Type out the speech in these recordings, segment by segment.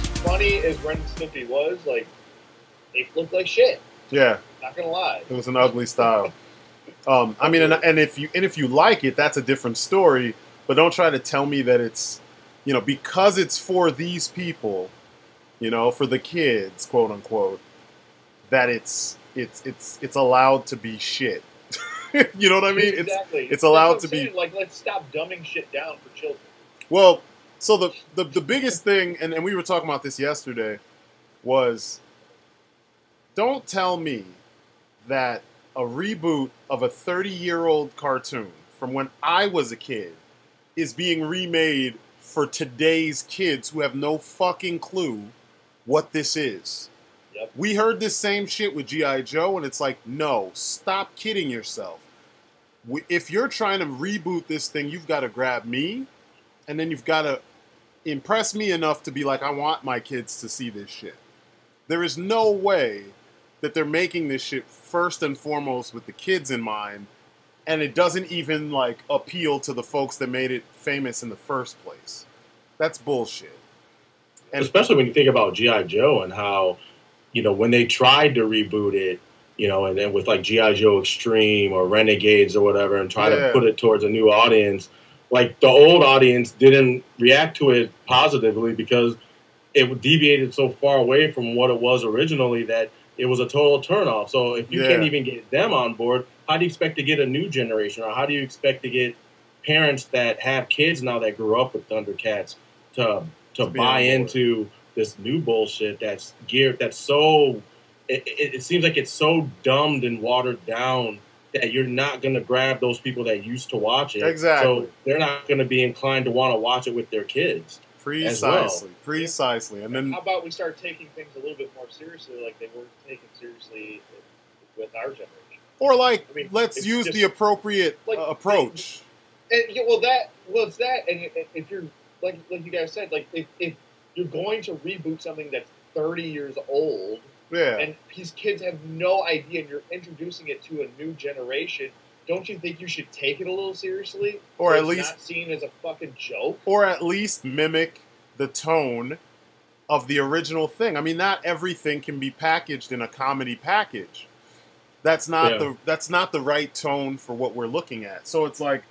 funny as Ren and Stimpy was, like, it looked like shit. Yeah, Not gonna lie. it was an ugly style. I mean, and if you like it, that's a different story. But don't try to tell me that it's, because it's for these people, for the kids, quote unquote, that it's allowed to be shit. You know what I mean? Exactly. It's allowed to saying. be. Like, let's stop dumbing shit down for children. Well, so the biggest thing, and we were talking about this yesterday, was don't tell me that a reboot of a 30-year-old cartoon from when I was a kid is being remade for today's kids who have no fucking clue what this is. Yep. We heard this same shit with G.I. Joe, and it's like, no, stop kidding yourself. If you're trying to reboot this thing, you've got to grab me, and then you've got to impress me enough to be like, I want my kids to see this shit. There is no way that they're making this shit first and foremost with the kids in mind, and it doesn't even like appeal to the folks that made it famous in the first place. That's bullshit. And especially when you think about G.I. Joe and how, when they tried to reboot it, and then with like G.I. Joe Extreme or Renegades or whatever, and try to put it towards a new audience, like the old audience didn't react to it positively because it deviated so far away from what it was originally that it was a total turnoff. So if you can't even get them on board, how do you expect to get a new generation, or how do you expect to get parents that have kids now that grew up with Thundercats to buy into this new bullshit that's geared, that's so, it seems like it's so dumbed and watered down that you're not going to grab those people that used to watch it. Exactly. So they're not going to be inclined to want to watch it with their kids. Precisely. Well. Precisely. And then how about we start taking things a little bit more seriously, like they weren't taken seriously with our generation? Or let's use the appropriate approach. It's that, and if you're like you guys said, like if you're going to reboot something that's 30 years old, and these kids have no idea, and you're introducing it to a new generation, don't you think you should take it a little seriously? Or so at least not seen as a fucking joke? Or at least mimic the tone of the original thing. I mean, not everything can be packaged in a comedy package. That's not the right tone for what we're looking at. So it's like,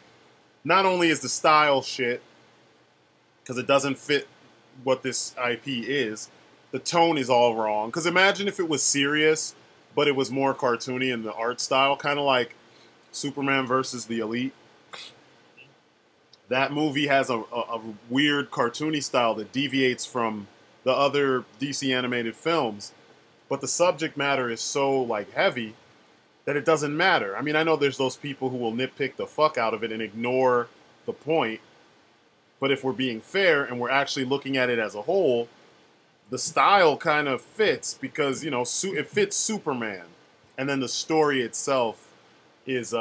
not only is the style shit, because it doesn't fit what this IP is, the tone is all wrong. Because imagine if it was serious, but it was more cartoony in the art style, kind of like Superman versus the Elite. That movie has a weird cartoony style that deviates from the other DC animated films, but the subject matter is so like heavy that it doesn't matter. I mean, I know there's those people who will nitpick the fuck out of it and ignore the point, but if we're being fair and we're actually looking at it as a whole, the style kind of fits because, it fits Superman. And then the story itself is,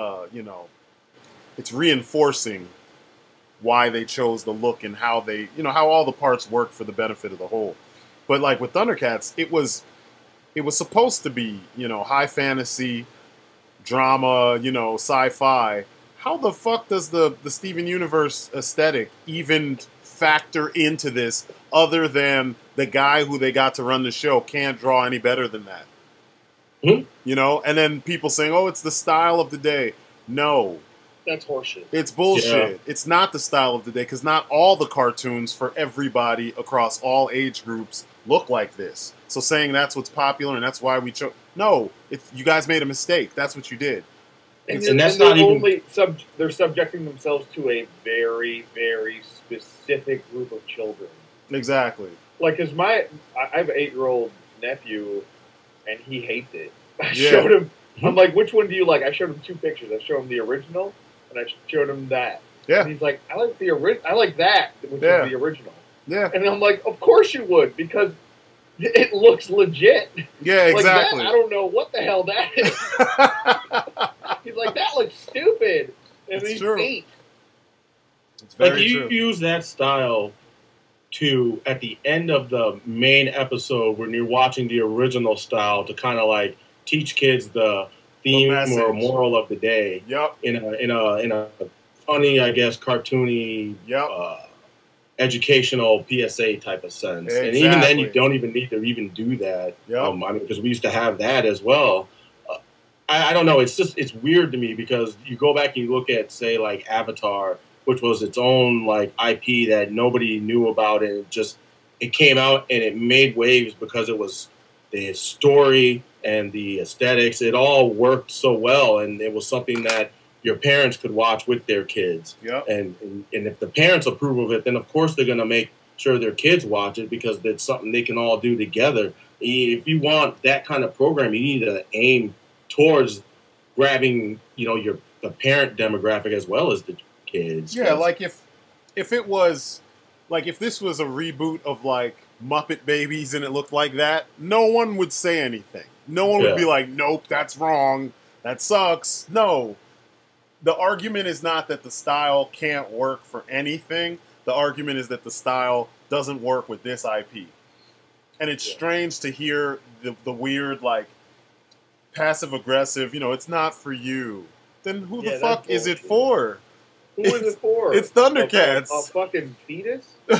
it's reinforcing why they chose the look and how they, how all the parts work for the benefit of the whole. But like with Thundercats, it was supposed to be, high fantasy, drama, sci-fi. How the fuck does the Steven Universe aesthetic even factor into this other than the guy who they got to run the show can't draw any better than that? And then people saying, oh, it's the style of the day. No. That's horseshit. It's bullshit. Yeah. It's not the style of the day because not all the cartoons for everybody across all age groups look like this. So saying that's what's popular and that's why we chose... No, you guys made a mistake. That's what you did. And that's not even... they're subjecting themselves to a very, very specific group of children. Exactly. Like, because I have an 8-year-old nephew, and he hates it. I showed him... I'm like, which one do you like? I showed him 2 pictures. I showed him the original, and I showed him that. Yeah. And he's like, I like that, which is the original. Yeah. And I'm like, of course you would, because it looks legit. Yeah, exactly. That, I don't know what the hell that is. He's like, that looks stupid. And he's 8. It's very true. You use that style to, at the end of the main episode, when you're watching the original style, to kind of like teach kids the theme or moral of the day. Yep. In a funny, I guess, cartoony educational PSA type of sense. Exactly. And even then, you don't even need to even do that. Yep. I mean, because we used to have that as well. I don't know. It's weird to me because you go back and you look at, say, like Avatar, which was its own like IP that nobody knew about, and it came out and it made waves because it was the story and the aesthetics. It all worked so well, and it was something that your parents could watch with their kids. Yep. And if the parents approve of it, then of course they're going to make sure their kids watch it because it's something they can all do together. If you want that kind of program, you need to aim towards grabbing, the parent demographic as well as the kids. Yeah, like if it was, like if this was a reboot of like Muppet Babies and it looked like that, no one would say anything. No one would be like, nope, that's wrong. That sucks. No. The argument is not that the style can't work for anything. The argument is that the style doesn't work with this IP. And it's strange to hear the weird, like, passive-aggressive, it's not for you. Then who the fuck is it for? Who is it for? It's Thundercats. A fucking fetus? Well,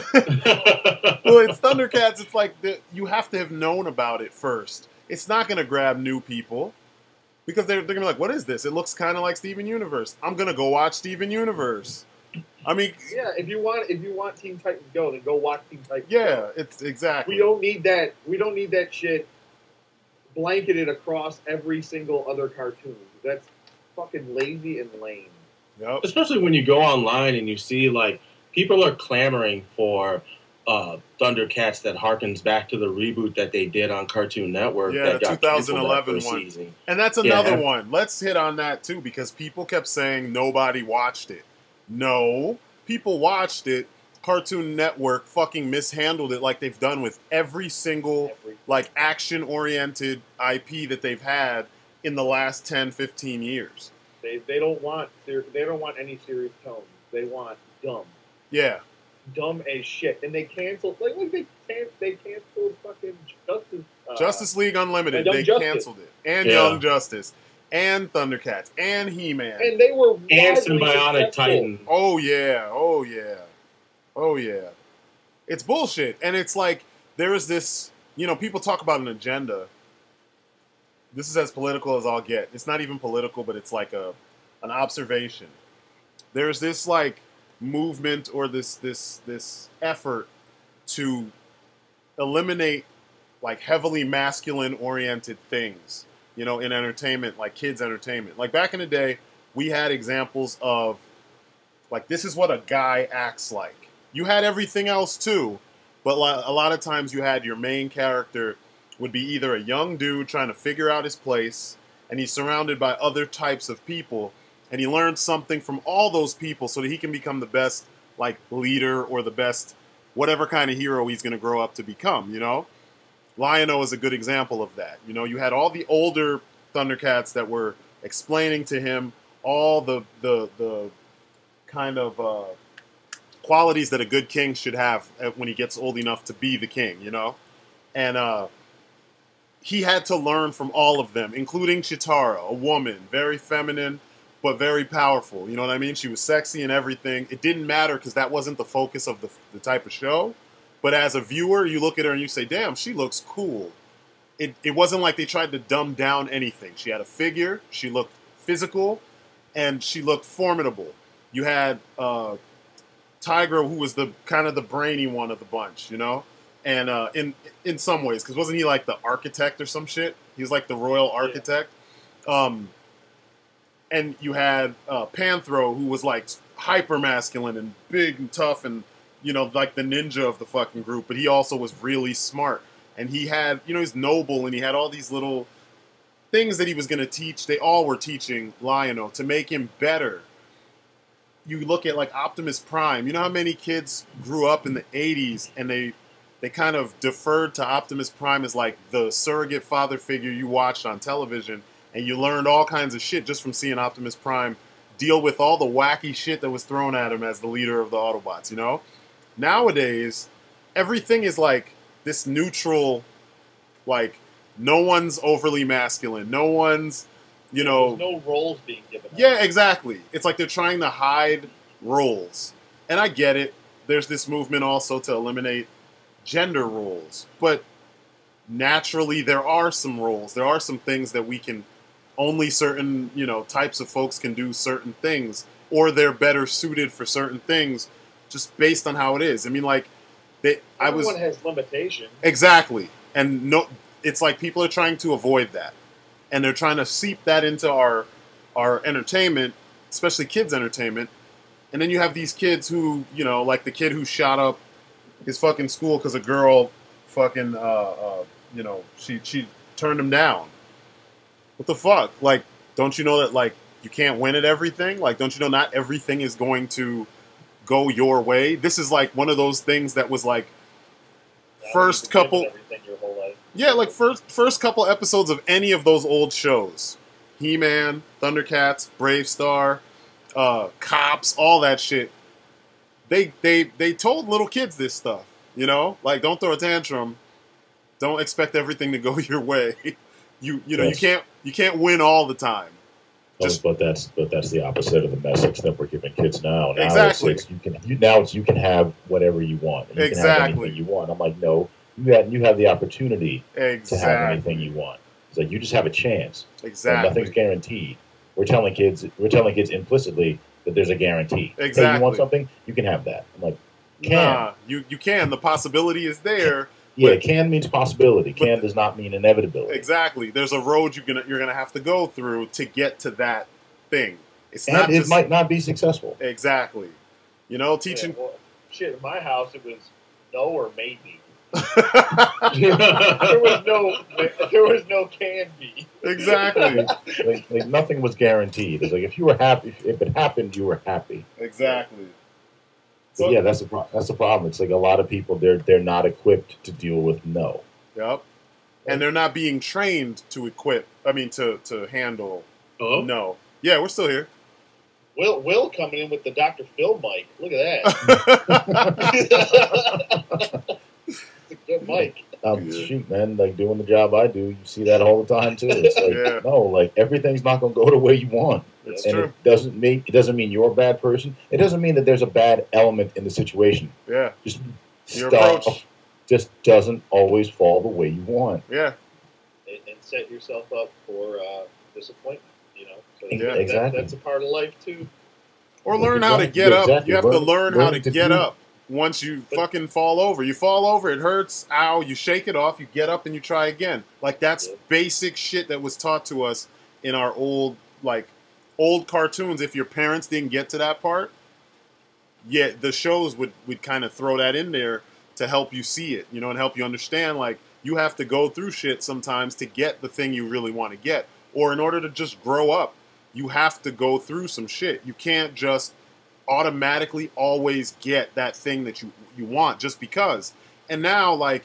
it's Thundercats. It's like you have to have known about it first. It's not going to grab new people. Because they're going to be like, what is this? It looks kind of like Steven Universe. I'm going to go watch Steven Universe. I mean... Yeah, if you want Teen Titans Go, then go watch Teen Titans Go. Yeah, it's exactly. We don't need that shit blanketed across every single other cartoon. That's fucking lazy and lame. Yep. Especially when you go online and you see, like, people are clamoring for... Thundercats that harkens back to the reboot that they did on Cartoon Network. Yeah, that the got 2011 one. Season. And that's another one. Let's hit on that, too, because people kept saying nobody watched it. No, people watched it. Cartoon Network fucking mishandled it like they've done with every single, like, action-oriented IP that they've had in the last 10, 15 years. They don't want any serious tones. They want dumb. Yeah. Dumb as shit, and they canceled. They canceled fucking Justice League Unlimited. They canceled it, and Young Justice, and Thundercats, and He-Man, and they were and Symbiotic Titan. Oh yeah. It's bullshit, and it's like there is this. People talk about an agenda. This is as political as I'll get. It's not even political, but it's like an observation. There's this like movement or this effort to eliminate like heavily masculine oriented things, in entertainment, like kids entertainment. Like back in the day, we had examples of like, this is what a guy acts like. You had everything else too, but a lot of times you had your main character would be either a young dude trying to figure out his place, and he's surrounded by other types of people, and he learns something from all those people so that he can become the best, like, leader or the best whatever kind of hero he's going to grow up to become, Lion-O is a good example of that. You had all the older Thundercats that were explaining to him all the kind of qualities that a good king should have when he gets old enough to be the king, And he had to learn from all of them, including Chitara, a woman, very feminine, but very powerful. You know what I mean? She was sexy and everything. It didn't matter because that wasn't the focus of the type of show. But as a viewer, you look at her and you say, damn, she looks cool. It wasn't like they tried to dumb down anything. She had a figure, she looked physical, and she looked formidable. You had Tigra, who was the kind of the brainy one of the bunch, And in some ways, because wasn't he like the architect or some shit? He was like the royal architect. Yeah. And you had Panthro, who was like hyper masculine and big and tough and, like the ninja of the fucking group. But he also was really smart. And he had, he's noble and he had all these little things that he was going to teach. They all were teaching Lion-O to make him better. You look at like Optimus Prime. You know how many kids grew up in the 80s and they kind of deferred to Optimus Prime as like the surrogate father figure you watched on television. And you learned all kinds of shit just from seeing Optimus Prime deal with all the wacky shit that was thrown at him as the leader of the Autobots, Nowadays, everything is like this neutral, like, no one's overly masculine. No one's, There's no roles being given. Yeah, exactly. It's like they're trying to hide roles. And I get it. there's this movement also to eliminate gender roles, but naturally there are some roles. There are some things that we can only certain, types of folks can do certain things, or they're better suited for certain things just based on how it is. I mean, like, everyone has limitations. Exactly. And it's like people are trying to avoid that. And they're trying to seep that into our entertainment, especially kids' entertainment. And then you have these kids who, like the kid who shot up his fucking school because a girl fucking, she turned him down. What the fuck? Like, don't you know that, like, you can't win at everything? Like, don't you know not everything is going to go your way? This is, like, one of those things that was, like, first couple... Your whole life. Yeah, like, first couple episodes of any of those old shows. He-Man, Thundercats, Brave Star, Cops, all that shit. They told little kids this stuff, Like, don't throw a tantrum. Don't expect everything to go your way. Yes. You can't win all the time. But that's the opposite of the message that we're giving kids now. Now exactly. You can have whatever you want. You can have anything you want. I'm like, no, you have the opportunity to have anything you want. It's like you just have a chance. Exactly. Nothing's guaranteed. We're telling kids implicitly that there's a guarantee. Exactly. Hey, you want something? You can have that. I'm like, nah, you can. The possibility is there. Yeah, can means possibility. Can does not mean inevitability. Exactly. There's a road you're gonna have to go through to get to that thing. It might not be successful. Exactly. Teaching. Yeah, well, shit, in my house it was no or maybe. there was no can be. Exactly. like nothing was guaranteed. It's like if you were happy, if it happened, you were happy. Exactly. So, yeah, that's the problem. It's like a lot of people they're not equipped to deal with no. Yep. And they're not being trained to to handle no. Yeah, we're still here. Will coming in with the Dr. Phil mic. Look at that. It's a good mic. Shoot, man, like doing the job I do, you see that all the time too. It's like no, like everything's not gonna go the way you want. It's and true. It doesn't mean you're a bad person. It doesn't mean that there's a bad element in the situation. Yeah. Just your approach just doesn't always fall the way you want. Yeah. And set yourself up for disappointment. So exactly. That's a part of life too. Or learn how to get up. Exactly. You have to learn how to get up. Once you fucking fall over. You fall over, it hurts, ow, you shake it off, you get up and you try again. Like, that's basic shit that was taught to us in our old cartoons. If your parents didn't get to that part, the shows would kind of throw that in there to help you see it, and help you understand, like, you have to go through shit sometimes to get the thing you really want to get. Or in order to just grow up, you have to go through some shit. You can't just automatically always get that thing that you want just because. And now, like,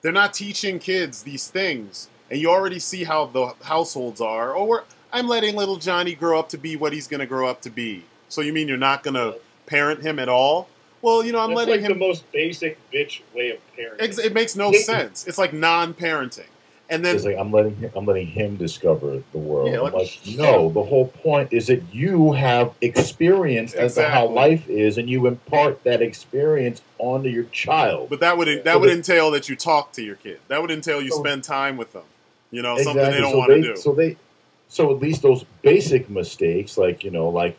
they're not teaching kids these things, and you already see how the households are. I'm letting little Johnny grow up to be what he's going to grow up to be. So you mean you're not going to parent him at all? Well, I'm letting him... the most basic bitch way of parenting. It makes no sense. It's like non-parenting. And then it's like I'm letting him discover the world. Yeah, no, the whole point is that you have experience as to how life is, and you impart that experience onto your child. But that would entail that you talk to your kid. That would entail you spend time with them. Something they don't want to do. So at least those basic mistakes, like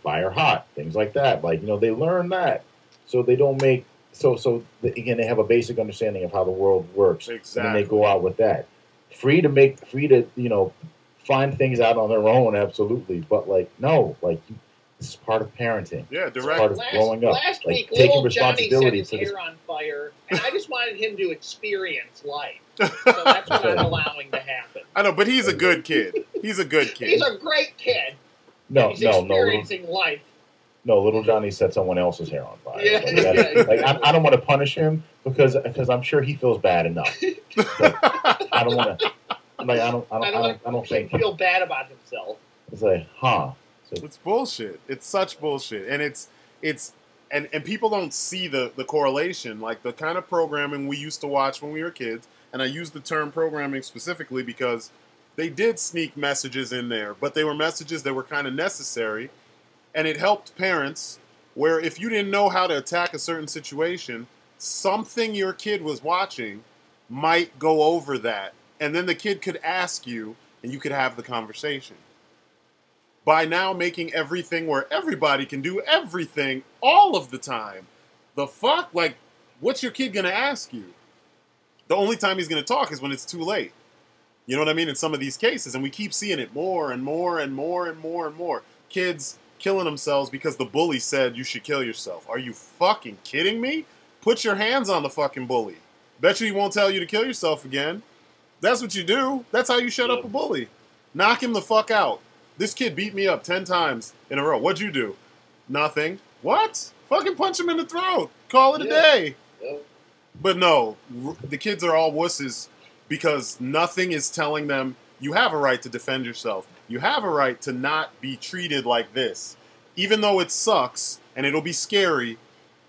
fire hot, things like that, they learn that, so they don't make again they have a basic understanding of how the world works, exactly. And then they go out with that. Free to find things out on their own, absolutely. But this is part of parenting. Yeah, direct. It's part of growing up. Last week, taking responsibility set his hair on fire, and I just wanted him to experience life. So that's what I'm allowing to happen. I know, but he's a good kid. He's a good kid. He's a great kid. He's experiencing life. No, little Johnny set someone else's hair on fire. Yeah. I don't want to punish him because I'm sure he feels bad enough. I don't want to. I don't think feel bad about himself. It's like, So, it's bullshit. It's such bullshit, and people don't see the correlation, like the kind of programming we used to watch when we were kids. And I use the term programming specifically because they did sneak messages in there, but they were messages that were kind of necessary. And it helped parents where if you didn't know how to attack a certain situation, something your kid was watching might go over that. And then the kid could ask you, and you could have the conversation. By now making everything where everybody can do everything all of the time, the fuck? Like, what's your kid going to ask you? The only time he's going to talk is when it's too late. You know what I mean? In some of these cases. And we keep seeing it more and more and more and more and more. Kids killing themselves because the bully said you should kill yourself. Are you fucking kidding me? Put your hands on the fucking bully. Bet you he won't tell you to kill yourself again. That's what you do. That's how you shut up a bully. Knock him the fuck out. This kid beat me up 10 times in a row. What'd you do? Nothing. What? Fucking punch him in the throat. Call it a day. Yeah. But no, the kids are all wusses because nothing is telling them you have a right to defend yourself. You have a right to not be treated like this. Even though it sucks and it'll be scary,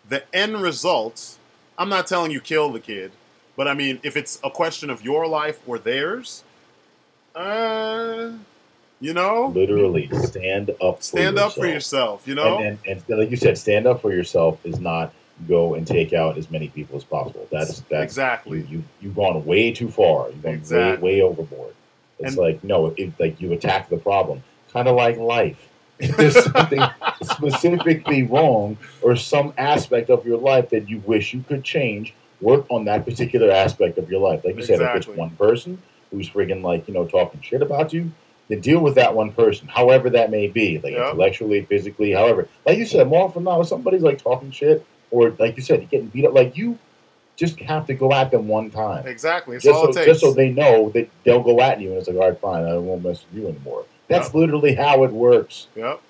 the end result, I'm not telling you kill the kid, but I mean, if it's a question of your life or theirs, you know? Literally, stand up for yourself, you know? And like you said, stand up for yourself is not go and take out as many people as possible. That's exactly. You've gone way too far. You've gone way overboard. It's like, no, like you attack the problem. Kind of like life. If there's something specifically wrong or some aspect of your life that you wish you could change, work on that particular aspect of your life. Like you said, if it's one person who's friggin' like, talking shit about you, then deal with that one person, however that may be, like intellectually, physically, however. Like you said, more often than not, if somebody's like talking shit, or like you said, you're getting beat up, like you just have to go at them one time. Exactly. It's all it takes. Just so they know that they'll go at you, and it's like, all right, fine, I won't mess with you anymore. That's literally how it works. Yep.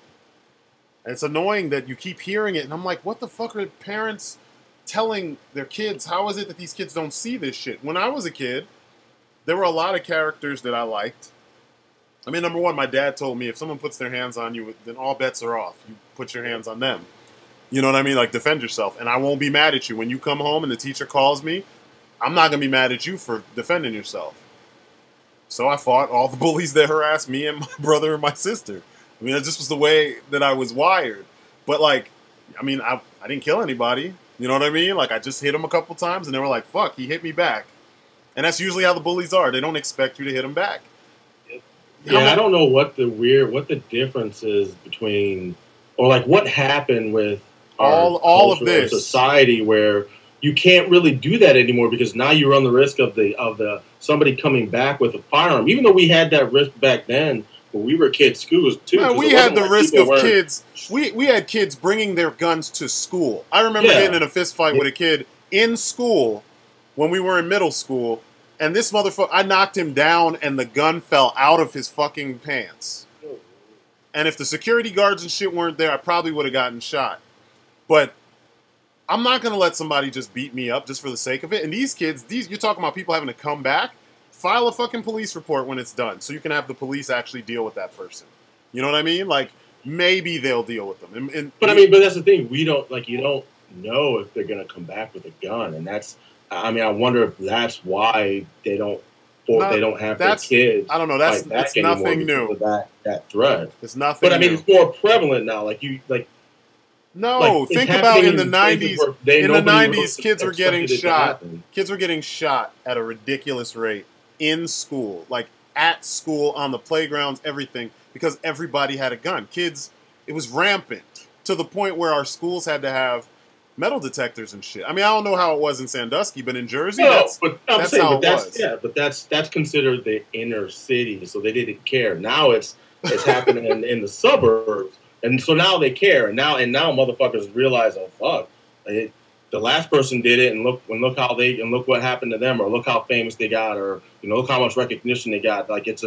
And it's annoying that you keep hearing it, and I'm like, what the fuck are parents telling their kids? How is it that these kids don't see this shit? When I was a kid, there were a lot of characters that I liked. I mean, number one, my dad told me if someone puts their hands on you, then all bets are off. You put your hands on them. You know what I mean? Like, defend yourself. And I won't be mad at you. When you come home and the teacher calls me, I'm not going to be mad at you for defending yourself. So I fought all the bullies that harassed me and my brother and my sister. I mean, that just was the way that I was wired. But, like, I mean, I didn't kill anybody. You know what I mean? Like, I just hit them a couple times, and they were like, fuck, he hit me back. And that's usually how the bullies are. They don't expect you to hit them back. Yeah, I don't know what the difference is between, or like what happened with all of this society where you can't really do that anymore because now you run the risk of the somebody coming back with a firearm. Even though we had that risk back then when we were kids, schools too. Man, we had the risk of kids. We had kids bringing their guns to school. I remember getting in a fist fight with a kid in school when we were in middle school. And this motherfucker, I knocked him down and the gun fell out of his fucking pants. And if the security guards and shit weren't there, I probably would have gotten shot. But I'm not going to let somebody just beat me up just for the sake of it. And these kids, you're talking about people having to come back, file a fucking police report when it's done so you can have the police actually deal with that person. You know what I mean? Like, maybe they'll deal with them. But that's the thing. You don't know if they're going to come back with a gun. And that's... I mean, I wonder if that's why they don't have their kids. I don't know. That's nothing new. That threat. It's nothing. But I mean, it's more prevalent now. No, think about in the 90s. In the 90s, kids were getting shot. Kids were getting shot at a ridiculous rate in school, like at school, on the playgrounds, everything, because everybody had a gun. Kids, it was rampant to the point where our schools had to have metal detectors and shit. I mean, I don't know how it was in Sandusky, but in Jersey, that's how it was. Yeah, but that's considered the inner city, so they didn't care. Now it's happening in the suburbs, and so now they care. And now motherfuckers realize, oh fuck, the last person did it, and look what happened to them, or look how famous they got, or look how much recognition they got. Like it's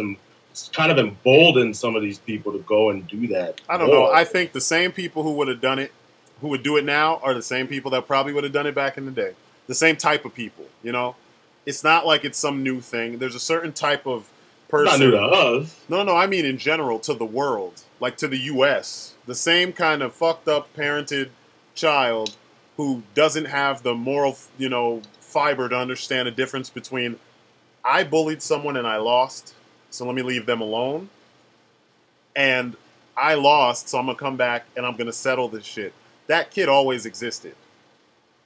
kind of emboldened some of these people to go and do that. I don't know. I think the same people who would have done it, who would do it now, are the same people that probably would have done it back in the day. The same type of people, It's not like it's some new thing. There's a certain type of person. Not new to us. No, I mean in general, to the world. Like to the U.S. The same kind of fucked up parented child who doesn't have the moral, fiber to understand the difference between I bullied someone and I lost, so let me leave them alone, and I lost, so I'm going to come back and I'm going to settle this shit. that kid always existed.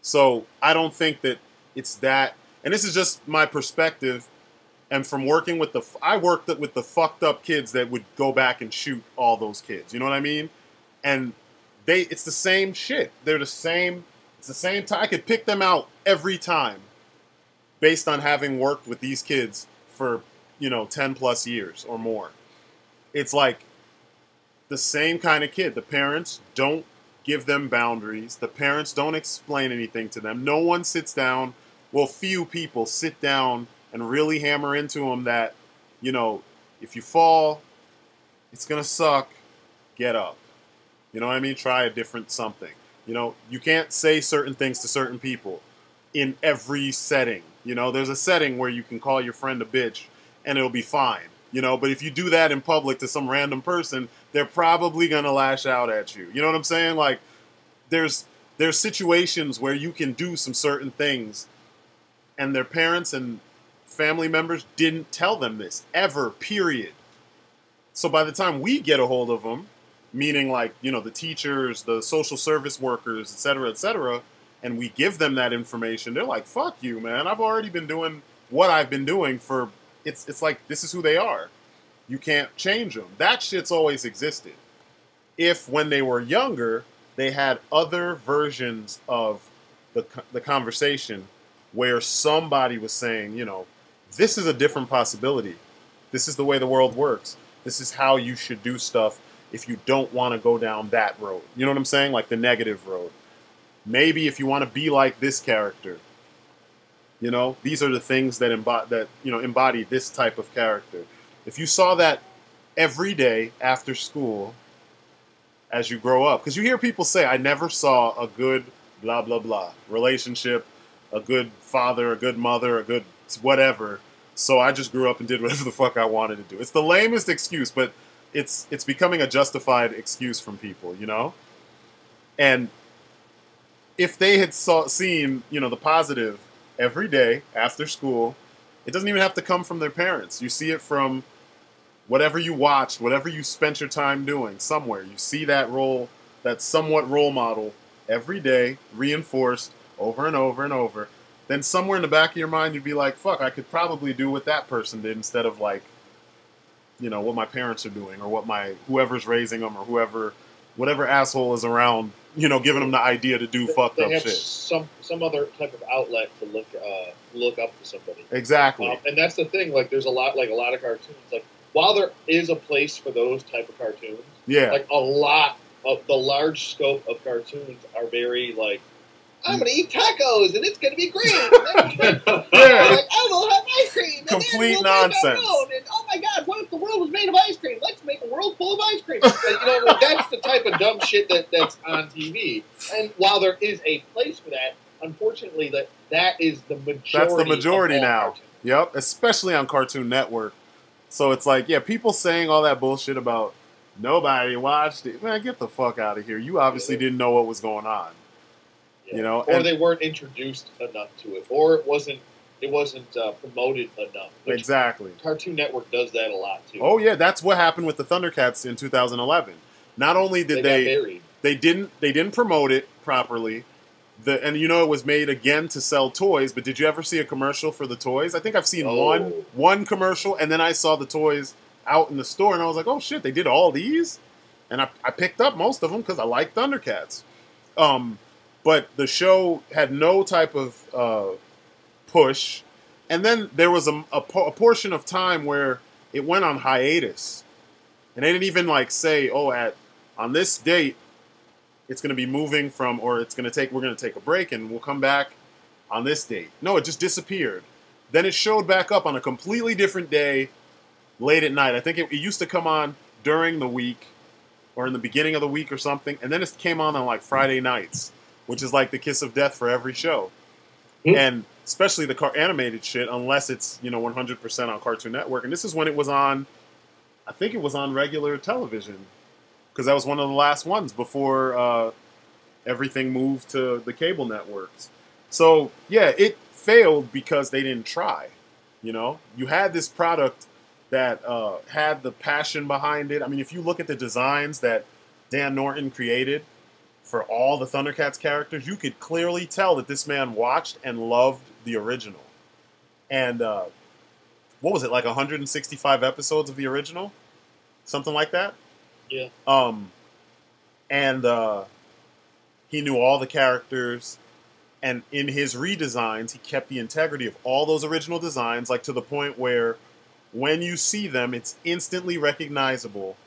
So I don't think that it's that. And this is just my perspective. And from working with I worked with the fucked up kids that would go back and shoot all those kids. You know what I mean? And it's the same shit. They're the same. It's the same time. I could pick them out every time based on having worked with these kids for, 10 plus years or more. It's like the same kind of kid. The parents don't give them boundaries. The parents don't explain anything to them. No one sits down. Well, few people sit down and really hammer into them that, if you fall, it's going to suck. Get up. You know what I mean? Try a different something. You can't say certain things to certain people in every setting. There's a setting where you can call your friend a bitch and it'll be fine. But if you do that in public to some random person, they're probably going to lash out at you. You know what I'm saying? Like, there's situations where you can do some certain things and their parents and family members didn't tell them this ever, period. So by the time we get a hold of them, meaning like, the teachers, the social service workers, et cetera, and we give them that information, they're like, fuck you, man. I've already been doing what I've been doing for, it's like, this is who they are. You can't change them. That shit's always existed. If when they were younger, they had other versions of the conversation where somebody was saying, this is a different possibility. This is the way the world works. This is how you should do stuff if you don't want to go down that road. You know what I'm saying? Like the negative road. Maybe if you want to be like this character, these are the things that embody this type of character. If you saw that every day after school as you grow up, because you hear people say, I never saw a good blah, blah, blah relationship, a good father, a good mother, a good whatever. So I just grew up and did whatever the fuck I wanted to do. It's the lamest excuse, but it's becoming a justified excuse from people, And if they had seen, the positive every day after school, it doesn't even have to come from their parents. You see it from whatever you watched, whatever you spent your time doing, somewhere. You see that somewhat role model every day, reinforced over and over and over. Then somewhere in the back of your mind, you'd be like, fuck, I could probably do what that person did instead of like, what my parents are doing or what whoever's raising them or whatever asshole is around, giving them the idea to do fucked up shit. Some other type of outlet to look up to somebody. Exactly. And that's the thing. Like, there's a lot of cartoons. Like, while there is a place for those type of cartoons, like a lot of the large scope of cartoons are very like, I'm going to eat tacos and it's going to be great. And like, I will have ice cream. And complete we'll nonsense. And, oh my God, what if the world was made of ice cream? Let's make a world full of ice cream. That's the type of dumb shit that's on TV. And while there is a place for that, unfortunately, that is the majority. That's the majority now. Cartoons. Yep, especially on Cartoon Network. So it's like, people saying all that bullshit about nobody watched it. Man, get the fuck out of here. You obviously didn't know what was going on. Yeah. Or they weren't introduced enough to it, or it wasn't promoted enough. Exactly. Cartoon Network does that a lot too. Oh yeah, that's what happened with the Thundercats in 2011. Not only did they didn't promote it properly, and it was made again to sell toys. But did you ever see a commercial for the toys? I think I've seen one commercial, and then I saw the toys out in the store, and I was like, oh shit, they did all these, and I picked up most of them because I like Thundercats. But the show had no type of push. And then there was a portion of time where it went on hiatus. And they didn't even say, on this date, it's going to be moving from, or we're going to take a break and we'll come back on this date. No, it just disappeared. Then it showed back up on a completely different day, late at night. I think it used to come on during the week or in the beginning of the week or something. And then it came on Friday nights, which is like the kiss of death for every show. Mm-hmm. And especially the animated shit, unless it's, 100% on Cartoon Network. And this is when it was on, I think it was on regular television, because that was one of the last ones before everything moved to the cable networks. So, yeah, it failed because they didn't try. You had this product that had the passion behind it. I mean, if you look at the designs that Dan Norton created, for all the Thundercats characters, you could clearly tell that this man watched and loved the original. And what was it, like 165 episodes of the original? Something like that? Yeah. And he knew all the characters. And in his redesigns, he kept the integrity of all those original designs, like to the point where when you see them, it's instantly recognizable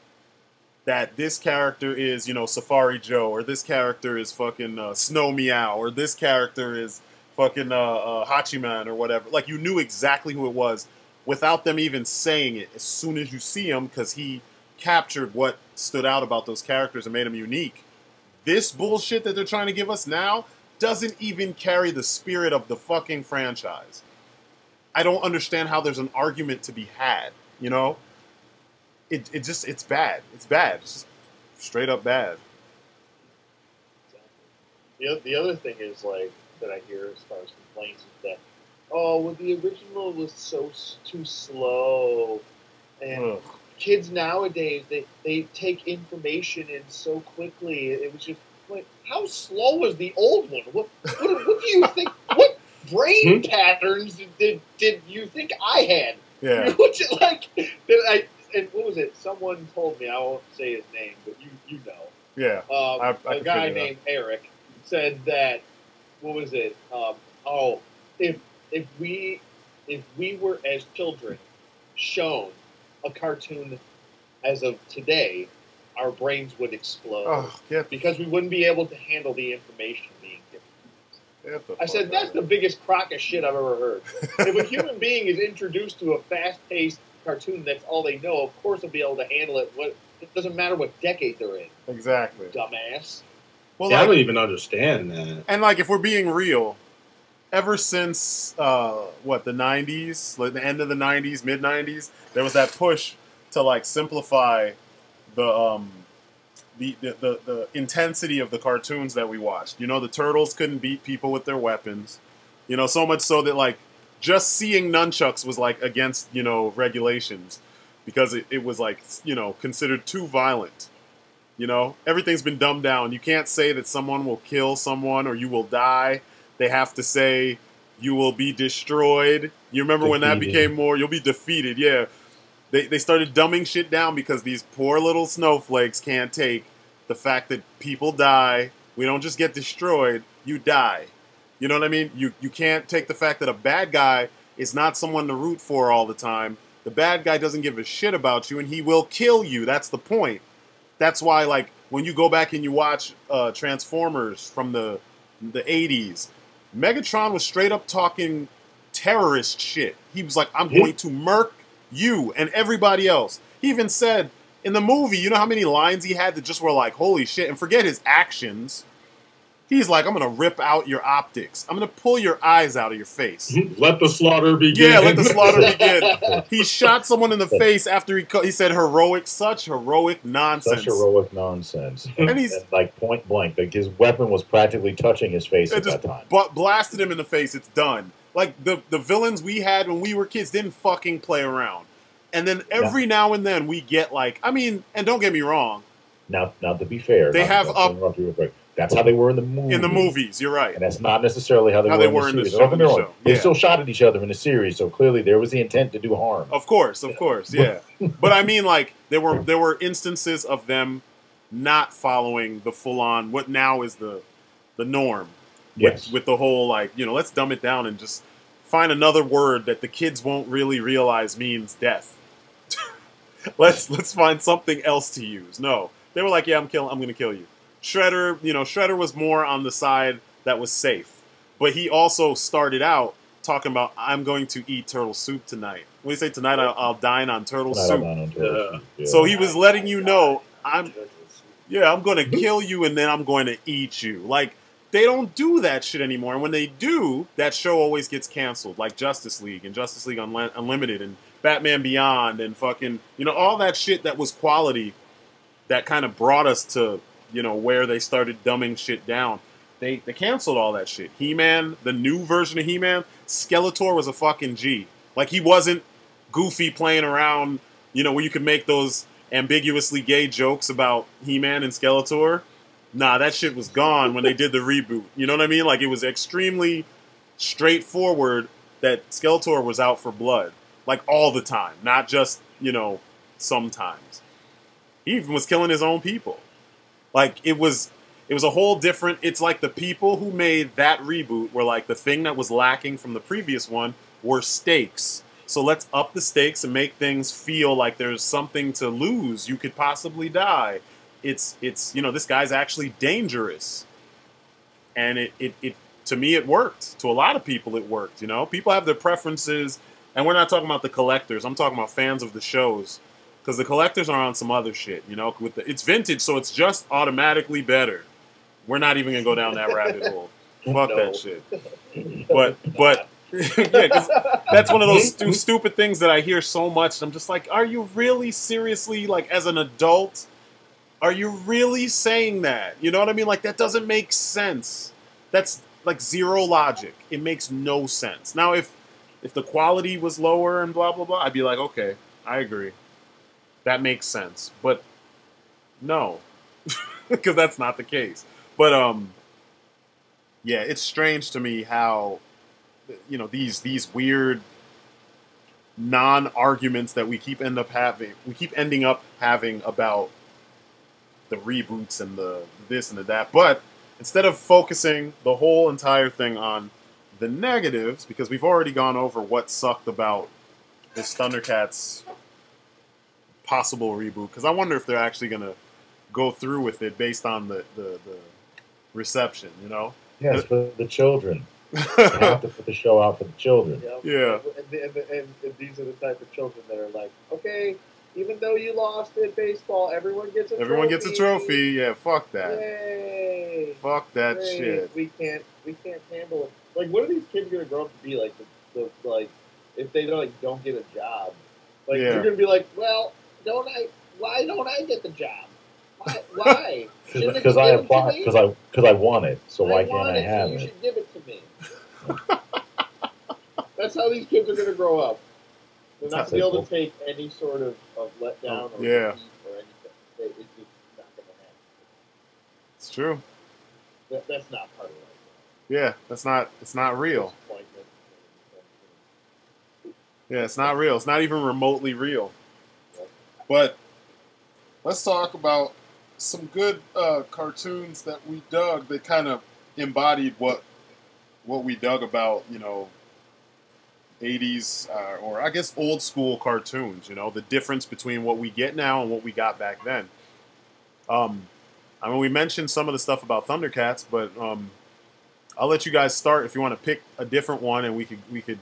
that this character is, Safari Joe, or this character is fucking Snow Meow, or this character is fucking Hachiman, or whatever. Like, you knew exactly who it was without them even saying it as soon as you see him, because he captured what stood out about those characters and made them unique. This bullshit that they're trying to give us now doesn't even carry the spirit of the fucking franchise. I don't understand how there's an argument to be had, It's bad. It's bad. It's just straight up bad. The other thing is, like, that I hear as far as complaints is that, the original was too slow. And kids nowadays, they take information in so quickly. It was just, like, how slow was the old one? What do you think? What brain patterns did you think I had? Yeah. And what was it? Someone told me, I won't say his name, but you know. Yeah. A guy named Eric said that, what was it? If we were as children shown a cartoon as of today, our brains would explode because we wouldn't be able to handle the information being given. I said, that's the biggest crock of shit I've ever heard. If a human being is introduced to a fast-paced cartoon, that's all they know, of course they'll be able to handle it. It doesn't matter what decade they're in. Exactly. Dumbass. Well, I don't even understand that. And, like, if we're being real, ever since, the 90s, like the end of the 90s, mid-90s, there was that push to, like, simplify the intensity of the cartoons that we watched. The Turtles couldn't beat people with their weapons. So much so that, like, just seeing nunchucks was, like, against, regulations. Because it was, like, considered too violent. Everything's been dumbed down. You can't say that someone will kill someone or you will die. They have to say you will be destroyed. You remember when that became more, you'll be defeated. Yeah. They started dumbing shit down because these poor little snowflakes can't take the fact that people die. We don't just get destroyed, you die. You know what I mean? You can't take the fact that a bad guy is not someone to root for all the time. The bad guy doesn't give a shit about you and he will kill you. That's the point. That's why, like, when you go back and you watch Transformers from the 80s, Megatron was straight up talking terrorist shit. He was like, I'm going to murk you and everybody else. He even said in the movie, you know how many lines he had that just were like, holy shit, and forget his actions. He's like, I'm going to rip out your optics. I'm going to pull your eyes out of your face. Let the slaughter begin. Yeah, let the slaughter begin. He shot someone in the face after he said such heroic nonsense. Such heroic nonsense. And he's like point blank. Like his weapon was practically touching his face at that time. Blasted him in the face. It's done. Like, the villains we had when we were kids didn't fucking play around. And then every now and then we get, like, I mean, and don't get me wrong. Now to be fair, they have that's how they were in the movies. In the movies, you're right. And that's not necessarily how they were in the series. They still shot at each other in the series, so clearly there was the intent to do harm. Of course, yeah. But I mean, like, there were instances of them not following the full-on, what now is the norm. Yes. With the whole, like, let's dumb it down and just find another word that the kids won't really realize means death. Let's find something else to use. No. They were like, yeah, I'm going to kill you. Shredder was more on the side that was safe. But he also started out talking about, I'm going to eat turtle soup tonight. When you say tonight, I'll dine on turtle soup. Yeah. So he was letting you know, I'm going to kill you and then I'm going to eat you. Like, they don't do that shit anymore. And when they do, that show always gets canceled. Like Justice League and Justice League Unlimited and Batman Beyond and fucking, all that shit that was quality that kind of brought us to, where they started dumbing shit down. They canceled all that shit. He-Man, the new version of He-Man, Skeletor was a fucking G. Like, he wasn't goofy playing around, where you could make those ambiguously gay jokes about He-Man and Skeletor. Nah, that shit was gone when they did the reboot. You know what I mean? Like, it was extremely straightforward that Skeletor was out for blood. Like, all the time. Not just, you know, sometimes. He even was killing his own people. Like, it was a whole different... It's like the people who made that reboot were like, the thing that was lacking from the previous one were stakes. So let's up the stakes and make things feel like there's something to lose. You could possibly die. It's you know, this guy's actually dangerous. And it to me, it worked. To a lot of people, it worked, you know? People have their preferences, and we're not talking about the collectors. I'm talking about fans of the shows. Because the collectors are on some other shit, you know? It's vintage, so it's just automatically better. We're not even going to go down that rabbit hole. Fuck that shit. But yeah, 'cause that's one of those stupid things that I hear so much. I'm just like, are you really seriously, like, as an adult... Are you really saying that? You know what I mean? Like, that doesn't make sense. That's, like, zero logic. It makes no sense. Now, if the quality was lower and blah, blah, blah, I'd be like, okay, I agree. That makes sense. But, no. Because that's not the case. But, yeah, it's strange to me how, you know, these weird non-arguments that we keep ending up having about the reboots and the this and the that, but instead of focusing the whole entire thing on the negatives, because we've already gone over what sucked about this Thundercats possible reboot, because I wonder if they're actually going to go through with it based on the reception, you know? Yes, for the children. You have to put the show out for the children. Yeah. And these are the type of children that are like, okay, even though you lost at baseball, everyone gets a trophy. Everyone gets a trophy. Yeah, fuck that. Yay. Fuck that shit. We can't handle it. Like, what are these kids gonna grow up to be like? Like, if they don't get a job, like you're gonna be like, well, why don't I get the job? Why? Because I applied. Because I want it. So why can't I have it? You should give it to me. That's how these kids are gonna grow up. They're not going to be able to take any sort of letdown or defeat or anything. It's just not going to happen. It's true. That's not part of life. Yeah, it's not real. Yeah, it's not real. It's not even remotely real. But let's talk about some good cartoons that we dug that kind of embodied what we dug about, you know, 80s, or I guess old school cartoons, you know, the difference between what we get now and what we got back then. I mean, we mentioned some of the stuff about Thundercats, but I'll let you guys start if you want to pick a different one, and we could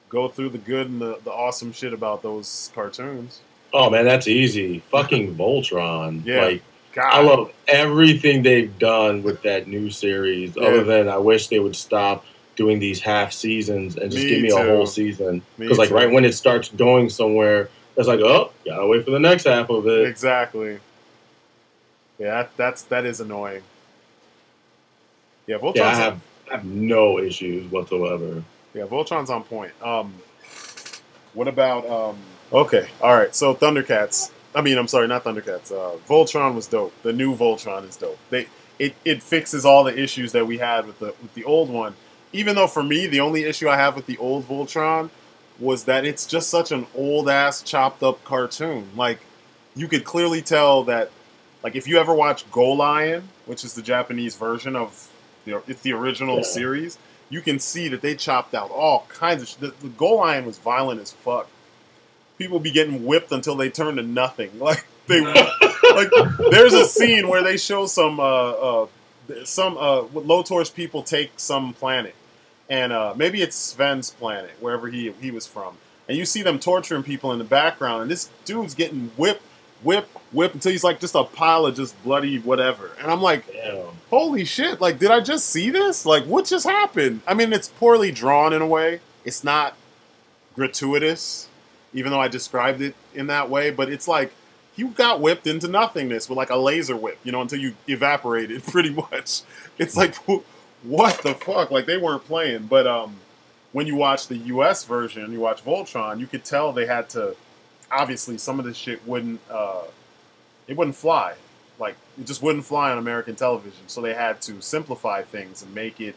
go through the good and the awesome shit about those cartoons. Oh man, that's easy. Fucking Voltron. Yeah. Like, God. I love everything they've done with that new series, other than I wish they would stop doing these half seasons and just give me a whole season. Because like right when it starts going somewhere, it's like, oh, gotta wait for the next half of it. Exactly. Yeah, that is annoying. Yeah, Voltron's I have no issues whatsoever. Yeah, Voltron's on point. What about okay, all right. So Thundercats. I'm sorry, not Thundercats. Voltron was dope. The new Voltron is dope. It fixes all the issues that we had with the old one. Even though for me, the only issue I have with the old Voltron was that it's just such an old-ass, chopped-up cartoon. Like, you could clearly tell that, like, if you ever watch Go Lion, which is the Japanese version of the original series, you can see that they chopped out all kinds of shit. The Go Lion was violent as fuck. People be getting whipped until they turn to nothing. Like, there's a scene where they show some Lotor's people take some planet. And maybe it's Sven's planet, wherever he was from. And you see them torturing people in the background, and this dude's getting whipped until he's like just a pile of just bloody whatever. And I'm like, damn. Holy shit, like, did I just see this? Like, what just happened? I mean, it's poorly drawn in a way. It's not gratuitous, even though I described it in that way. But it's like, you got whipped into nothingness with like a laser whip, you know, until you evaporated, pretty much. It's like... What the fuck? Like, they weren't playing. But when you watch the US version, you watch Voltron, you could tell they had to... Obviously, some of this shit wouldn't... it wouldn't fly. like it just wouldn't fly on American television. So they had to simplify things and make it,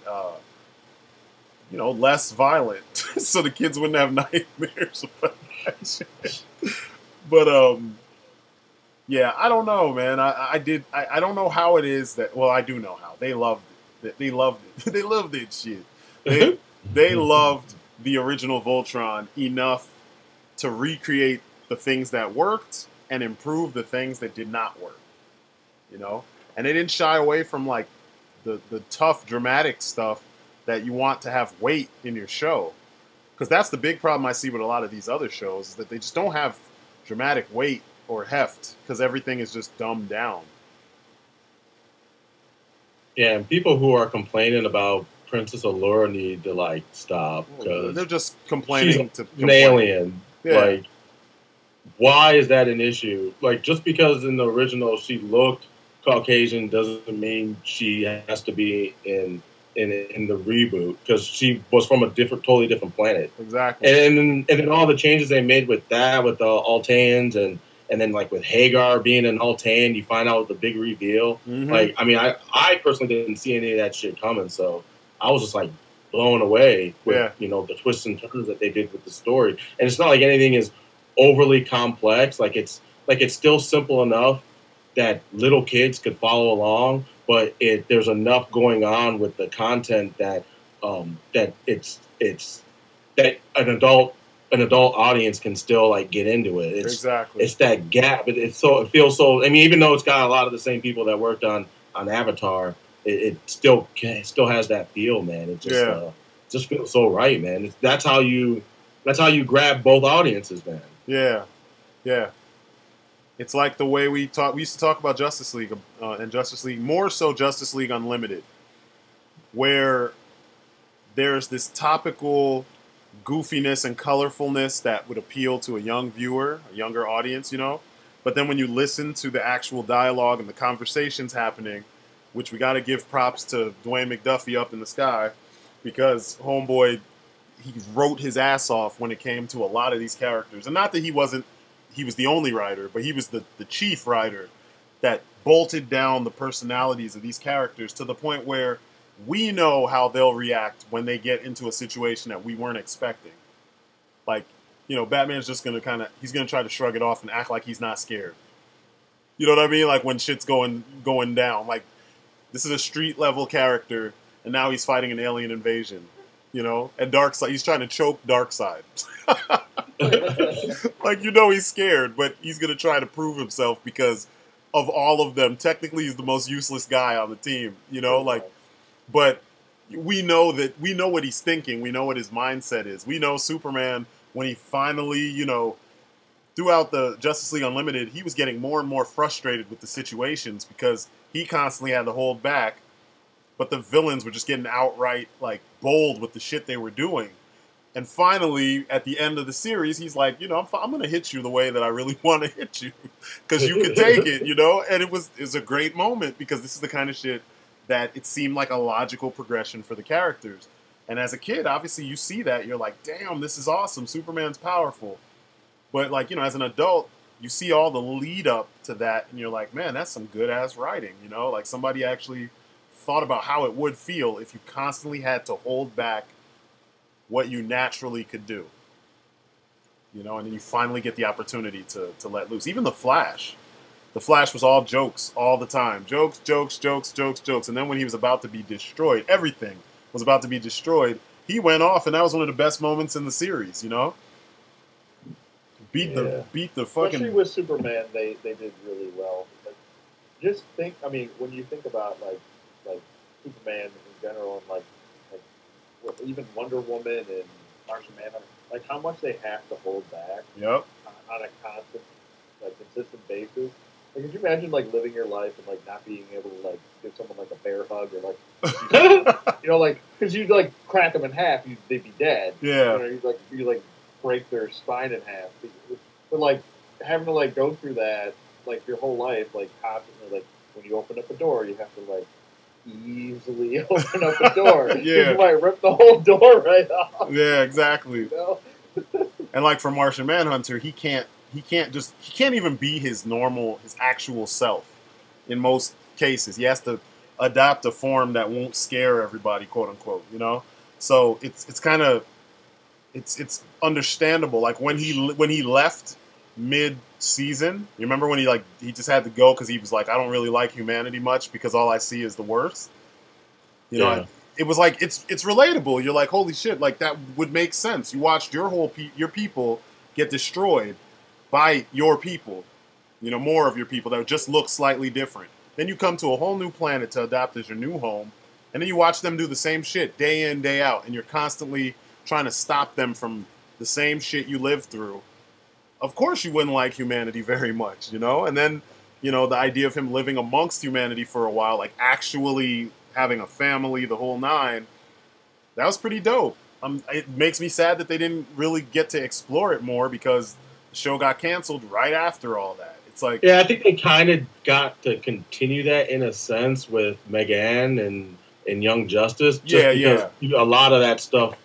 you know, less violent, so the kids wouldn't have nightmares about that shit. But yeah, I don't know, man. I don't know how it is that. Well, I do know how. They loved it. They loved it. They loved it. Shit. They loved the original Voltron enough to recreate the things that worked and improve the things that did not work. You know, and they didn't shy away from like the tough dramatic stuff that you want to have weight in your show, because that's the big problem I see with a lot of these other shows, is that they just don't have dramatic weight or heft because everything is just dumbed down. Yeah, and people who are complaining about Princess Allura need to like stop, because they're just complaining she's an alien. Yeah. Like, why is that an issue? Like, just because in the original she looked Caucasian doesn't mean she has to be in the reboot, because she was from a totally different planet. Exactly. And then all the changes they made with that, with the Altans, and then like with Hagar being an Altan, you find out the big reveal. Mm-hmm. Like, I mean, I personally didn't see any of that shit coming, so I was just like blown away with you know, the twists and turns that they did with the story. And it's not like anything is overly complex. Like it's still simple enough that little kids could follow along, but there's enough going on with the content that that that an adult audience can still like get into it. Exactly. It's that gap. It feels so. I mean, even though it's got a lot of the same people that worked on Avatar, it still has that feel, man. It just feels so right, man. That's how you grab both audiences, man. Yeah, yeah. It's like the way we used to talk about Justice League and Justice League, more so Justice League Unlimited, where there's this topical goofiness and colorfulness that would appeal to a young viewer, a younger audience, you know. But then when you listen to the actual dialogue and the conversations happening, which we got to give props to Dwayne McDuffie up in the sky, because homeboy, he wrote his ass off when it came to a lot of these characters. And not that he was the only writer, but he was the chief writer that bolted down the personalities of these characters to the point where we know how they'll react when they get into a situation that we weren't expecting. Like, you know, Batman's just going to he's going to try to shrug it off and act like he's not scared. You know what I mean? Like when shit's going down. Like, this is a street level character, and now he's fighting an alien invasion. You know? And Darkseid, he's trying to choke Darkseid. Like, you know he's scared, but he's going to try to prove himself because of all of them. Technically, he's the most useless guy on the team, you know? Like, but we know what he's thinking. We know what his mindset is. We know Superman, when he finally, you know, throughout the Justice League Unlimited, he was getting more and more frustrated with the situations because he constantly had to hold back, but the villains were just getting outright, like, bold with the shit they were doing. And finally, at the end of the series, he's like, you know, I'm going to hit you the way that I really want to hit you because you can take it, you know? And it was a great moment because this is the kind of shit that it seemed like a logical progression for the characters. And as a kid, obviously, you see that. You're like, damn, this is awesome. Superman's powerful. But, like, you know, as an adult, you see all the lead up to that, and you're like, man, that's some good-ass writing, you know? Like, somebody actually thought about how it would feel if you constantly had to hold back what you naturally could do. You know, and then you finally get the opportunity to let loose. Even The Flash. The Flash was all jokes all the time. Jokes, jokes, jokes, jokes, jokes. And then when he was about to be destroyed, everything was about to be destroyed, he went off, and that was one of the best moments in the series, you know? Beat the fucking... Especially with Superman, they did really well. Like, just think, I mean, when you think about, like Superman in general, and, like even Wonder Woman and Martian Manhunter, like, how much they have to hold back on a constant, like, consistent basis. Like, could you imagine, like, living your life and, like, not being able to, like, give someone, like, a bear hug or, like, you know, like, because you'd, like, crack them in half, they'd be dead. Yeah. You know, you break their spine in half. But, like, having to, like, go through that, like, your whole life, like, constantly, like, when you open up a door, you have to, like, easily open up a door. Yeah. You might rip the whole door right off. Yeah, exactly. You know? And, like, for Martian Manhunter, he can't even be his actual self. in most cases. He has to adopt a form that won't scare everybody, quote unquote. You know, so it's kind of it's understandable. Like when he left mid-season, you remember when he just had to go because he was like, I don't really like humanity much because all I see is the worst. You know, it was like it's relatable. You're like, holy shit, like that would make sense. You watched your people get destroyed by your people. You know, more of your people that just look slightly different. Then you come to a whole new planet to adopt as your new home, and then you watch them do the same shit day in, day out, and you're constantly trying to stop them from the same shit you lived through. Of course you wouldn't like humanity very much, you know? And then, you know, the idea of him living amongst humanity for a while, like actually having a family, the whole nine, that was pretty dope. It makes me sad that they didn't really get to explore it more because the show got canceled right after all that. It's like, yeah, I think they kind of got to continue that in a sense with Megan and Young Justice. Just because a lot of that stuff,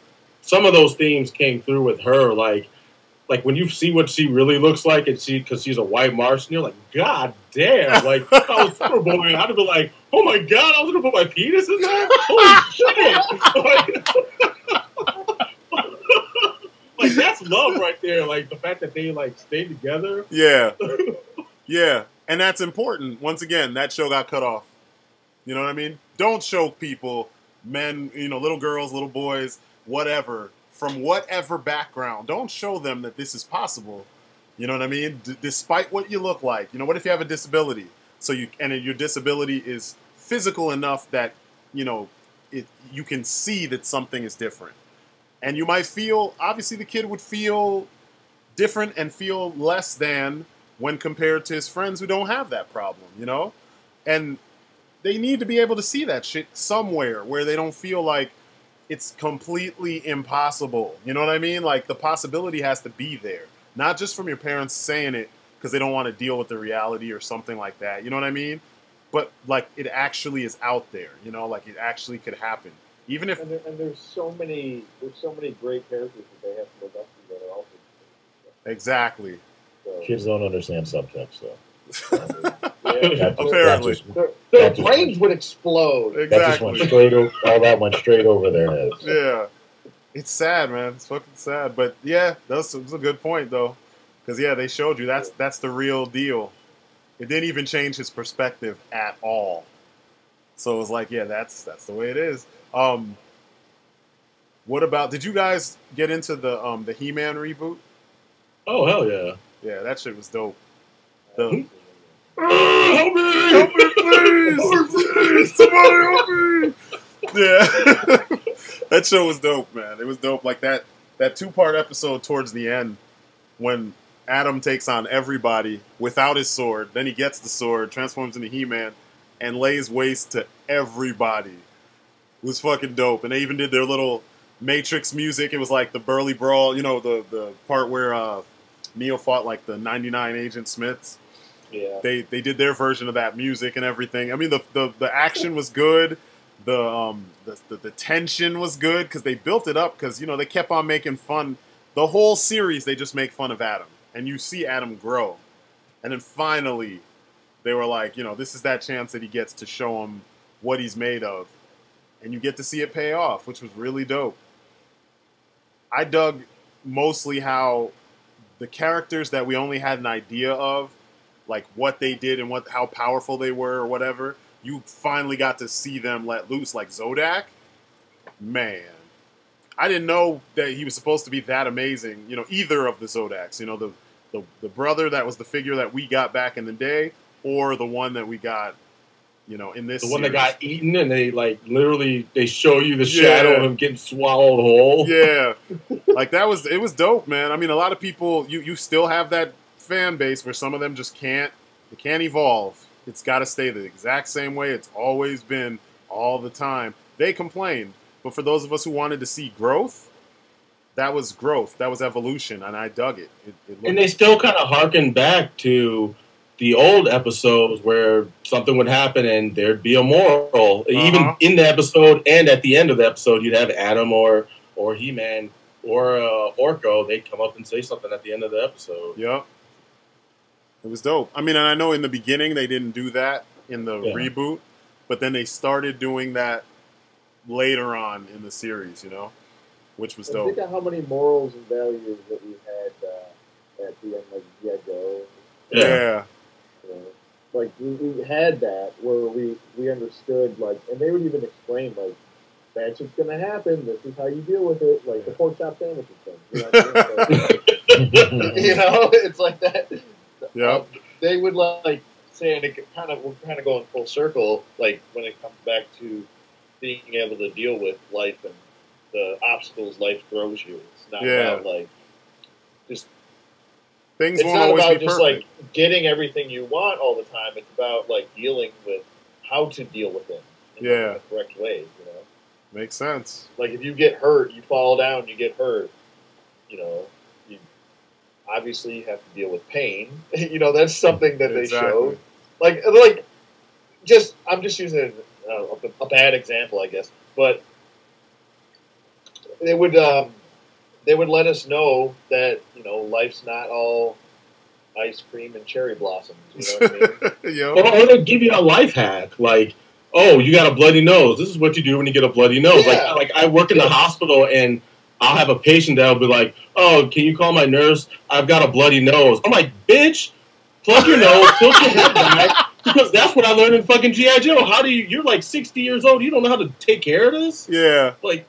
some of those themes came through with her, like when you see what she really looks like, and because she's a white Martian, you're like, God damn! Like if I was Superboy, I'd have been like, oh my God, I was gonna put my penis in there. Holy shit! Like that's love right there. Like the fact that they like stayed together. Yeah, yeah, and that's important. Once again, that show got cut off. You know what I mean? Don't show people, men, you know, little girls, little boys, whatever, from whatever background. Don't show them that this is possible. You know what I mean? Despite what you look like. You know, what if you have a disability? And your disability is physical enough that, you know, you can see that something is different. And you might feel, obviously the kid would feel different and feel less than when compared to his friends who don't have that problem, you know? And they need to be able to see that shit somewhere where they don't feel like it's completely impossible. You know what I mean? Like the possibility has to be there. Not just from your parents saying it because they don't want to deal with the reality or something like that. You know what I mean? But like it actually is out there, you know, like it actually could happen. Even if and there's so many great characters that they have to look up to that are also exactly. So. Kids don't understand subtext though. Apparently, their brains would explode. Exactly. That just went straight all that went straight over their heads. Yeah, it's sad, man. It's fucking sad. But yeah, that's a good point though, because yeah, they showed you that's the real deal. It didn't even change his perspective at all. So it was like, yeah, that's the way it is. What about? Did you guys get into the He-Man reboot? Oh hell yeah! Yeah, that shit was dope. Help me, please! Somebody help me! Yeah, that show was dope, man. It was dope. Like that 2-part episode towards the end when Adam takes on everybody without his sword. Then he gets the sword, transforms into He-Man, and lays waste to everybody. It was fucking dope. And they even did their little Matrix music. It was like the Burly Brawl, you know, the part where Neo fought like the 99 Agent Smiths. Yeah. They did their version of that music and everything. I mean, the action was good. The tension was good because they built it up because, you know, they kept on making fun. The whole series, they just make fun of Adam. And you see Adam grow. And then finally, they were like, you know, this is that chance that he gets to show him what he's made of. And you get to see it pay off, which was really dope. I dug mostly how the characters that we only had an idea of, like what they did and how powerful they were or whatever, you finally got to see them let loose. Like Zodak, man. I didn't know that he was supposed to be that amazing, you know, either of the Zodaks. You know, the brother that was the figure that we got back in the day, or the one that we got, you know, in this the one series. that got eaten, and they like literally they show you the shadow of him getting swallowed whole. Yeah, like it was dope, man. I mean, a lot of people, you still have that fan base where some of them just can't evolve. It's got to stay the exact same way it's always been all the time. They complained, but for those of us who wanted to see growth, that was growth. That was evolution, and I dug it. And they still kind of harken back to the old episodes where something would happen and there'd be a moral. Even in the episode and at the end of the episode, you'd have Adam or He-Man or Orko. They'd come up and say something at the end of the episode. Yep. It was dope. I mean, and I know in the beginning they didn't do that, in the reboot, but then they started doing that later on in the series, you know, which was dope. Think of how many morals and values that we had at the end, like G.I. Joe. Yeah. You know, like we had that where we understood, like, and they would even explain, like, bad shit's gonna happen. This is how you deal with it, like the pork chop sandwiches thing. You know, what I mean? You know, it's like that. Yeah. They would like say, and it we're kind of going full circle, like when it comes back to being able to deal with life and the obstacles life throws you. It's not about like just things. It's won't not always about be just perfect. like getting everything you want all the time. It's about like dealing with how to deal with it in the correct way. You know, makes sense. Like if you get hurt, you fall down, you get hurt. You know, obviously you have to deal with pain. You know, that's something that they showed. Like I'm just using a bad example, I guess, but they would let us know that, you know, life's not all ice cream and cherry blossoms. You know what I mean? Or they'll give you a life hack, like, oh, you got a bloody nose. This is what you do when you get a bloody nose. Yeah. Like I work in the hospital, and I'll have a patient that'll be like, oh, can you call my nurse? I've got a bloody nose. I'm like, bitch, plug your nose, tilt your head back, because that's what I learned in fucking G.I. Joe. How do you're like 60 years old, you don't know how to take care of this? Yeah. Like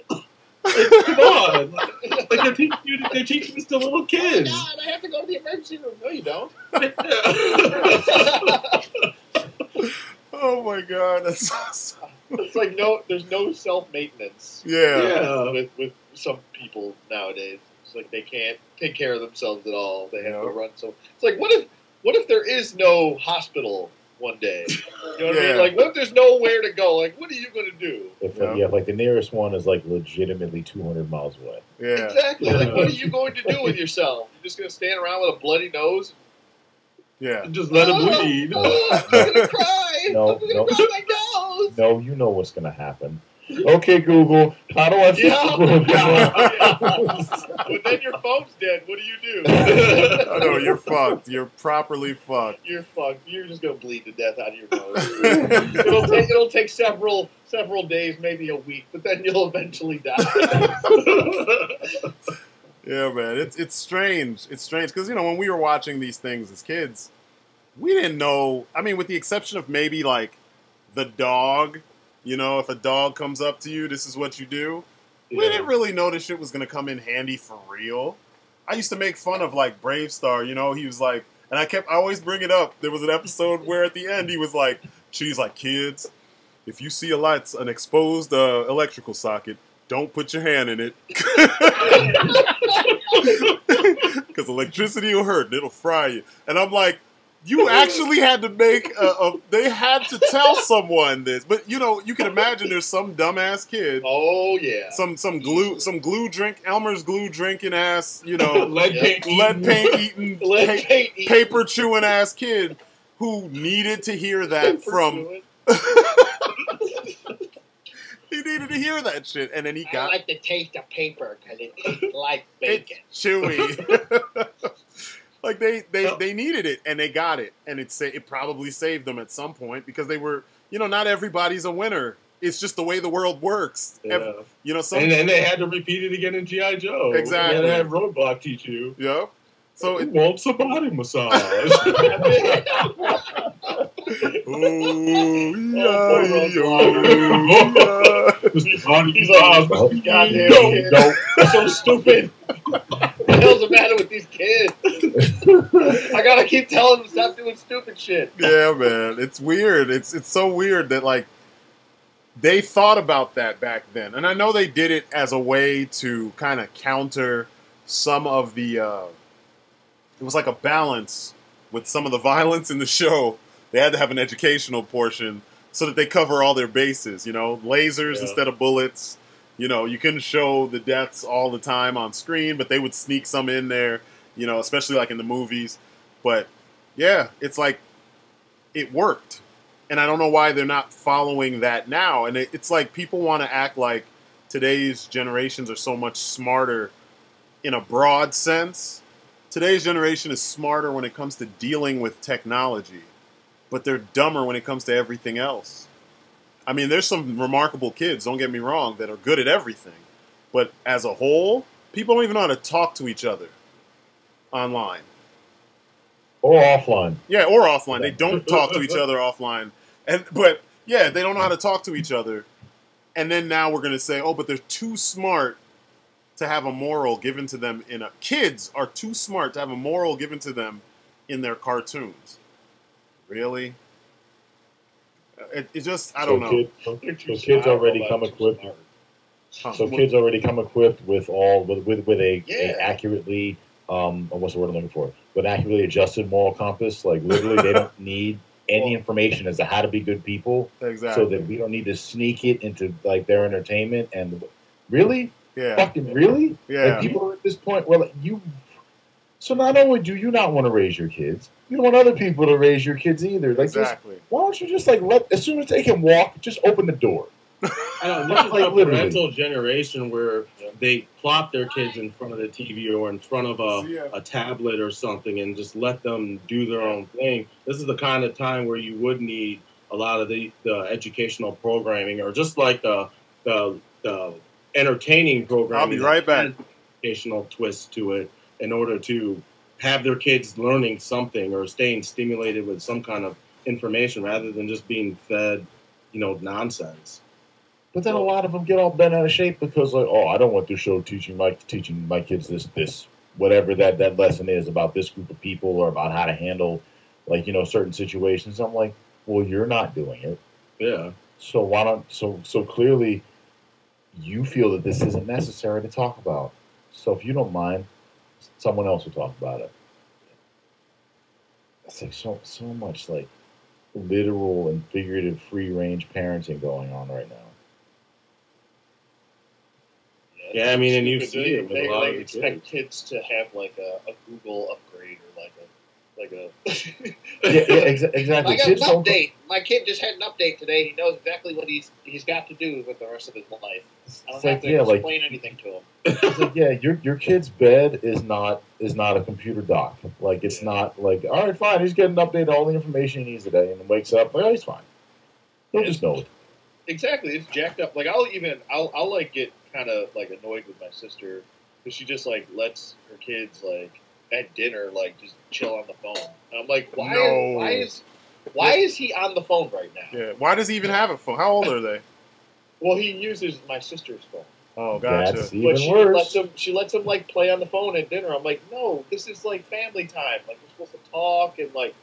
come on. Like they're teaching this to little kids. Oh my God, I have to go to the emergency room. No, you don't. Oh my God, that's awesome. It's like there's no self-maintenance. With some people nowadays. It's like they can't take care of themselves at all. They have to run. So it's like, what if there is no hospital one day? You know what I mean? Like, what if there's nowhere to go? Like, what are you going to do? Like the nearest one is like legitimately 200 miles away. Yeah, exactly. Like, what are you going to do with yourself? You're just going to stand around with a bloody nose? Yeah, just let it bleed. I'm gonna cry. No, I'm gonna cry my nose. No, you know what's gonna happen. Okay, Google, how do I fix the But then your phone's dead. What do you do? I know, you're fucked. You're properly fucked. You're fucked. You're just gonna bleed to death out of your nose. It'll take several days, maybe a week, but then you'll eventually die. Yeah, man, it's strange. It's strange because, you know, when we were watching these things as kids, we didn't know. I mean, with the exception of maybe like the dog, you know, if a dog comes up to you, this is what you do. We didn't really know this shit was gonna come in handy for real. I used to make fun of like Brave Star, you know. He was like, and I always bring it up. There was an episode where at the end he was like, she's like, kids, if you see an exposed electrical socket, don't put your hand in it. Because electricity will hurt and it'll fry you. And I'm like, you actually had to make they had to tell someone this. But, you know, you can imagine there's some dumbass kid. Oh, yeah. Some glue Elmer's glue drinking ass, you know, lead paint eating, paper chewing ass kid who needed to hear that from... He needed to hear that shit, and then I like the taste of paper because it's like bacon. It's chewy. Like they needed it, and they got it, and it probably saved them at some point because they were, you know, not everybody's a winner. It's just the way the world works. Yeah. You know, and then they had to repeat it again in G.I. Joe. Exactly. They had Roadblock teach you. Yep. So it wants a body massage. Goddamn, so stupid. What the hell's the matter with these kids? I gotta keep telling them to stop doing stupid shit. Yeah, man, it's weird. It's so weird that like they thought about that back then, and I know they did it as a way to kind of counter some of the. It was like a balance with some of the violence in the show. They had to have an educational portion so that they cover all their bases, you know, lasers instead of bullets. You know, you couldn't show the deaths all the time on screen, but they would sneak some in there, you know, especially like in the movies. But yeah, it's like it worked. And I don't know why they're not following that now. And it's like people want to act like today's generations are so much smarter in a broad sense. Today's generation is smarter when it comes to dealing with technology. but they're dumber when it comes to everything else. I mean, there's some remarkable kids, don't get me wrong, that are good at everything. But as a whole, people don't even know how to talk to each other online. Or offline. Yeah, or offline. They don't talk to each other offline. But yeah, they don't know how to talk to each other. And then now we're going to say, oh, but they're too smart to have a moral given to them kids are too smart to have a moral given to them in their cartoons. Really? It just, I don't know. So kids already come equipped. So kids already come equipped with a accurately what's the word I'm looking for? With accurately adjusted moral compass. Like literally, they don't need any information as to how to be good people. Exactly. So that we don't need to sneak it into like their entertainment. And really, yeah, fucking really, yeah. Like people are at this point where like you. So not only do you not want to raise your kids, you don't want other people to raise your kids either. Like exactly. Why don't you just like as soon as they can walk, just open the door. I know, this is like a parental generation where they plop their kids in front of the TV or in front of a tablet or something and just let them do their own thing. This is the kind of time where you would need a lot of the educational programming or just like the entertaining programming. I'll be right back. Educational twist to it in order to have their kids learning something or staying stimulated with some kind of information rather than just being fed, nonsense. But then a lot of them get all bent out of shape because, like, oh, I don't want this show teaching my kids this whatever that lesson is about this group of people or about how to handle, like, certain situations. I'm like, well, you're not doing it. Yeah. So why not? So clearly, you feel that this isn't necessary to talk about. So if you don't mind, someone else will talk about it. It's like so much like literal and figurative free range parenting going on right now. Yeah, I mean, and you see it with a lot of expect kids to have like a Google upgrade or like a exactly. I got an update. My kid just had an update today. He knows exactly what he's got to do with the rest of his life. I don't have to explain anything to him. It's like, yeah, your kid's bed is not a computer dock. Like it's not like, all right, fine, he's getting an update all the information he needs today, and then wakes up, well, he's fine. He'll just know it. Exactly, it's jacked up. Like I'll like get kind of like annoyed with my sister because she just like lets her kids like at dinner like just chill on the phone. And I'm like, why is he on the phone right now? Yeah, why does he even have a phone? How old are they? Well, he uses my sister's phone. Oh, gotcha. That's even worse. She lets him like play on the phone at dinner. I'm like, no, this is like family time. Like we're supposed to talk and like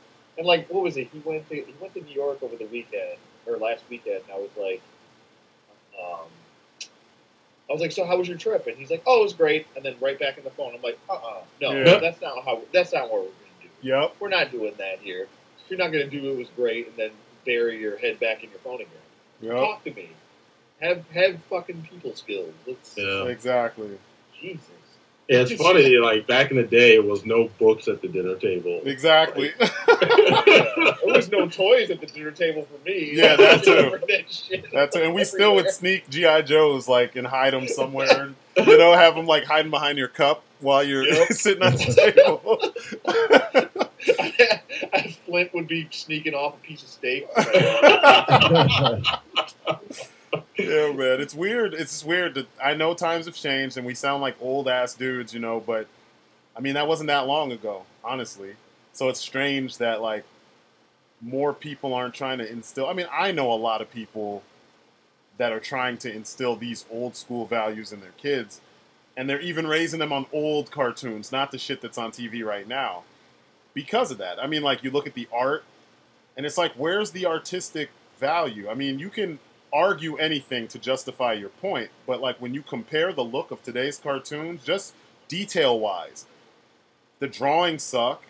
what was it? He went to New York over the weekend or last weekend. And I was like, so how was your trip? And he's like, oh, it was great. And then right back in the phone, I'm like, no, that's not what we're gonna do. Yep, we're not doing that here. You're not gonna do it was great and then bury your head back in your phone again. Yep. Talk to me. Have fucking people skills. Exactly. Jesus. Yeah, it's funny. Like back in the day, it was no books at the dinner table. Exactly. There was no toys at the dinner table for me. Yeah, that too. That too. And we still would sneak GI Joes like and hide them somewhere. And, have them like hiding behind your cup while you're sitting at the table. Flint would be sneaking off a piece of steak. Yeah, man, it's weird. It's weird that I know times have changed and we sound like old ass dudes, but I mean that wasn't that long ago, honestly. So it's strange that like more people aren't trying to instill. I mean, I know a lot of people that are trying to instill these old school values in their kids, and they're even raising them on old cartoons, not the shit that's on TV right now. Because of that. I mean, like you look at the art and it's like, where's the artistic value? I mean, you can argue anything to justify your point, but like when you compare the look of today's cartoons, just detail-wise, the drawings suck.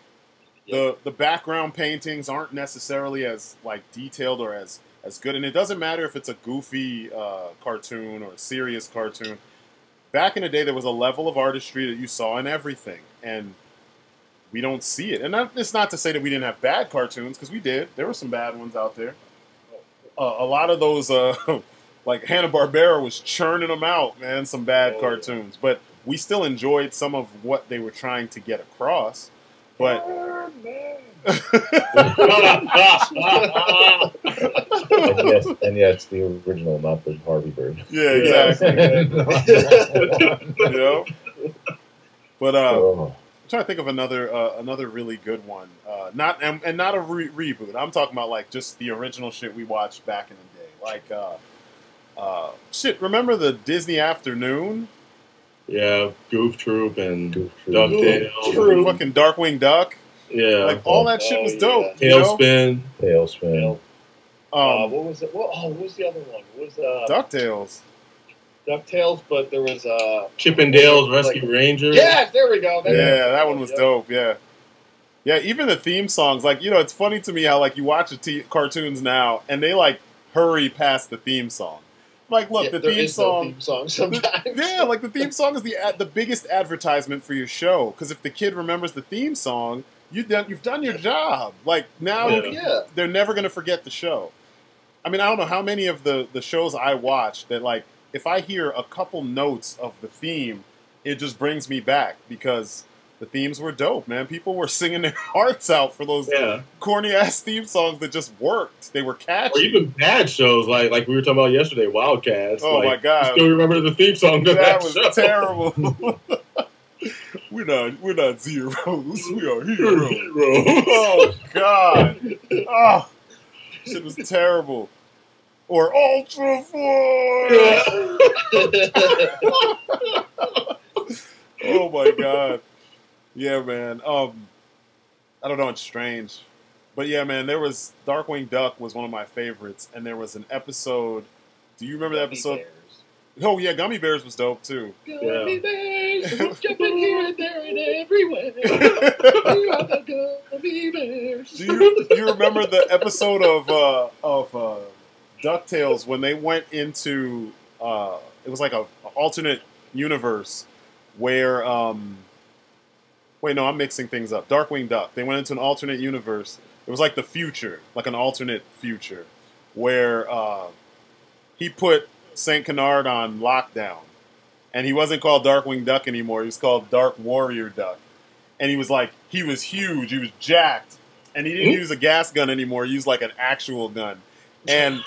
The background paintings aren't necessarily as like detailed or as good, and it doesn't matter if it's a goofy cartoon or a serious cartoon. Back in the day, there was a level of artistry that you saw in everything, and we don't see it. And it's not to say that we didn't have bad cartoons, because we did. There were some bad ones out there. A lot of those, like Hanna-Barbera was churning them out, man, some bad cartoons. But we still enjoyed some of what they were trying to get across. But and yes, the original, not the Harvey Bird. Yeah, exactly. Yeah. But I'm trying to think of another really good one. Not a reboot. I'm talking about like just the original shit we watched back in the day. Like shit. Remember the Disney Afternoon? Yeah, Goof Troop and DuckTales. Fucking Darkwing Duck. Yeah, like all that shit was dope. Tailspin. What was it? What was the other one? What was DuckTales. DuckTales, but there was Chip and Dale's Rescue Rangers. Yes, there we go. That one was dope. Yeah, even the theme songs. Like, it's funny to me how like you watch cartoons now and they like hurry past the theme song. Like, look, the theme song. No theme song sometimes. Like the theme song is the biggest advertisement for your show. Because if the kid remembers the theme song, you've done your job. Like now, they're never gonna forget the show. I mean, I don't know how many of the shows I watch that like if I hear a couple notes of the theme, it just brings me back because the themes were dope, man. People were singing their hearts out for those corny ass theme songs that just worked. They were catchy. Or even bad shows like we were talking about yesterday, Wildcats. Oh my god! I still remember the theme song to that was show. Terrible. We're not zeros. We are heroes. Oh god! Oh, shit was terrible. Or Ultra Force. Oh my god. Yeah, man. I don't know. It's strange, but yeah, man. There was Darkwing Duck was one of my favorites, and there was an episode. Do you remember the episode? Bears. Oh yeah, Gummy Bears was dope too. Gummy Bears, jumping here and there and everywhere. We are the Gummy Bears. Do you remember the episode of DuckTales when they went into it was like a alternate universe where wait, no, I'm mixing things up. Darkwing Duck. They went into an alternate universe. It was like the future, like an alternate future, where he put St. Canard on lockdown. And he wasn't called Darkwing Duck anymore. He was called Dark Warrior Duck. And he was huge. He was jacked. And he didn't use a gas gun anymore. He used like an actual gun. And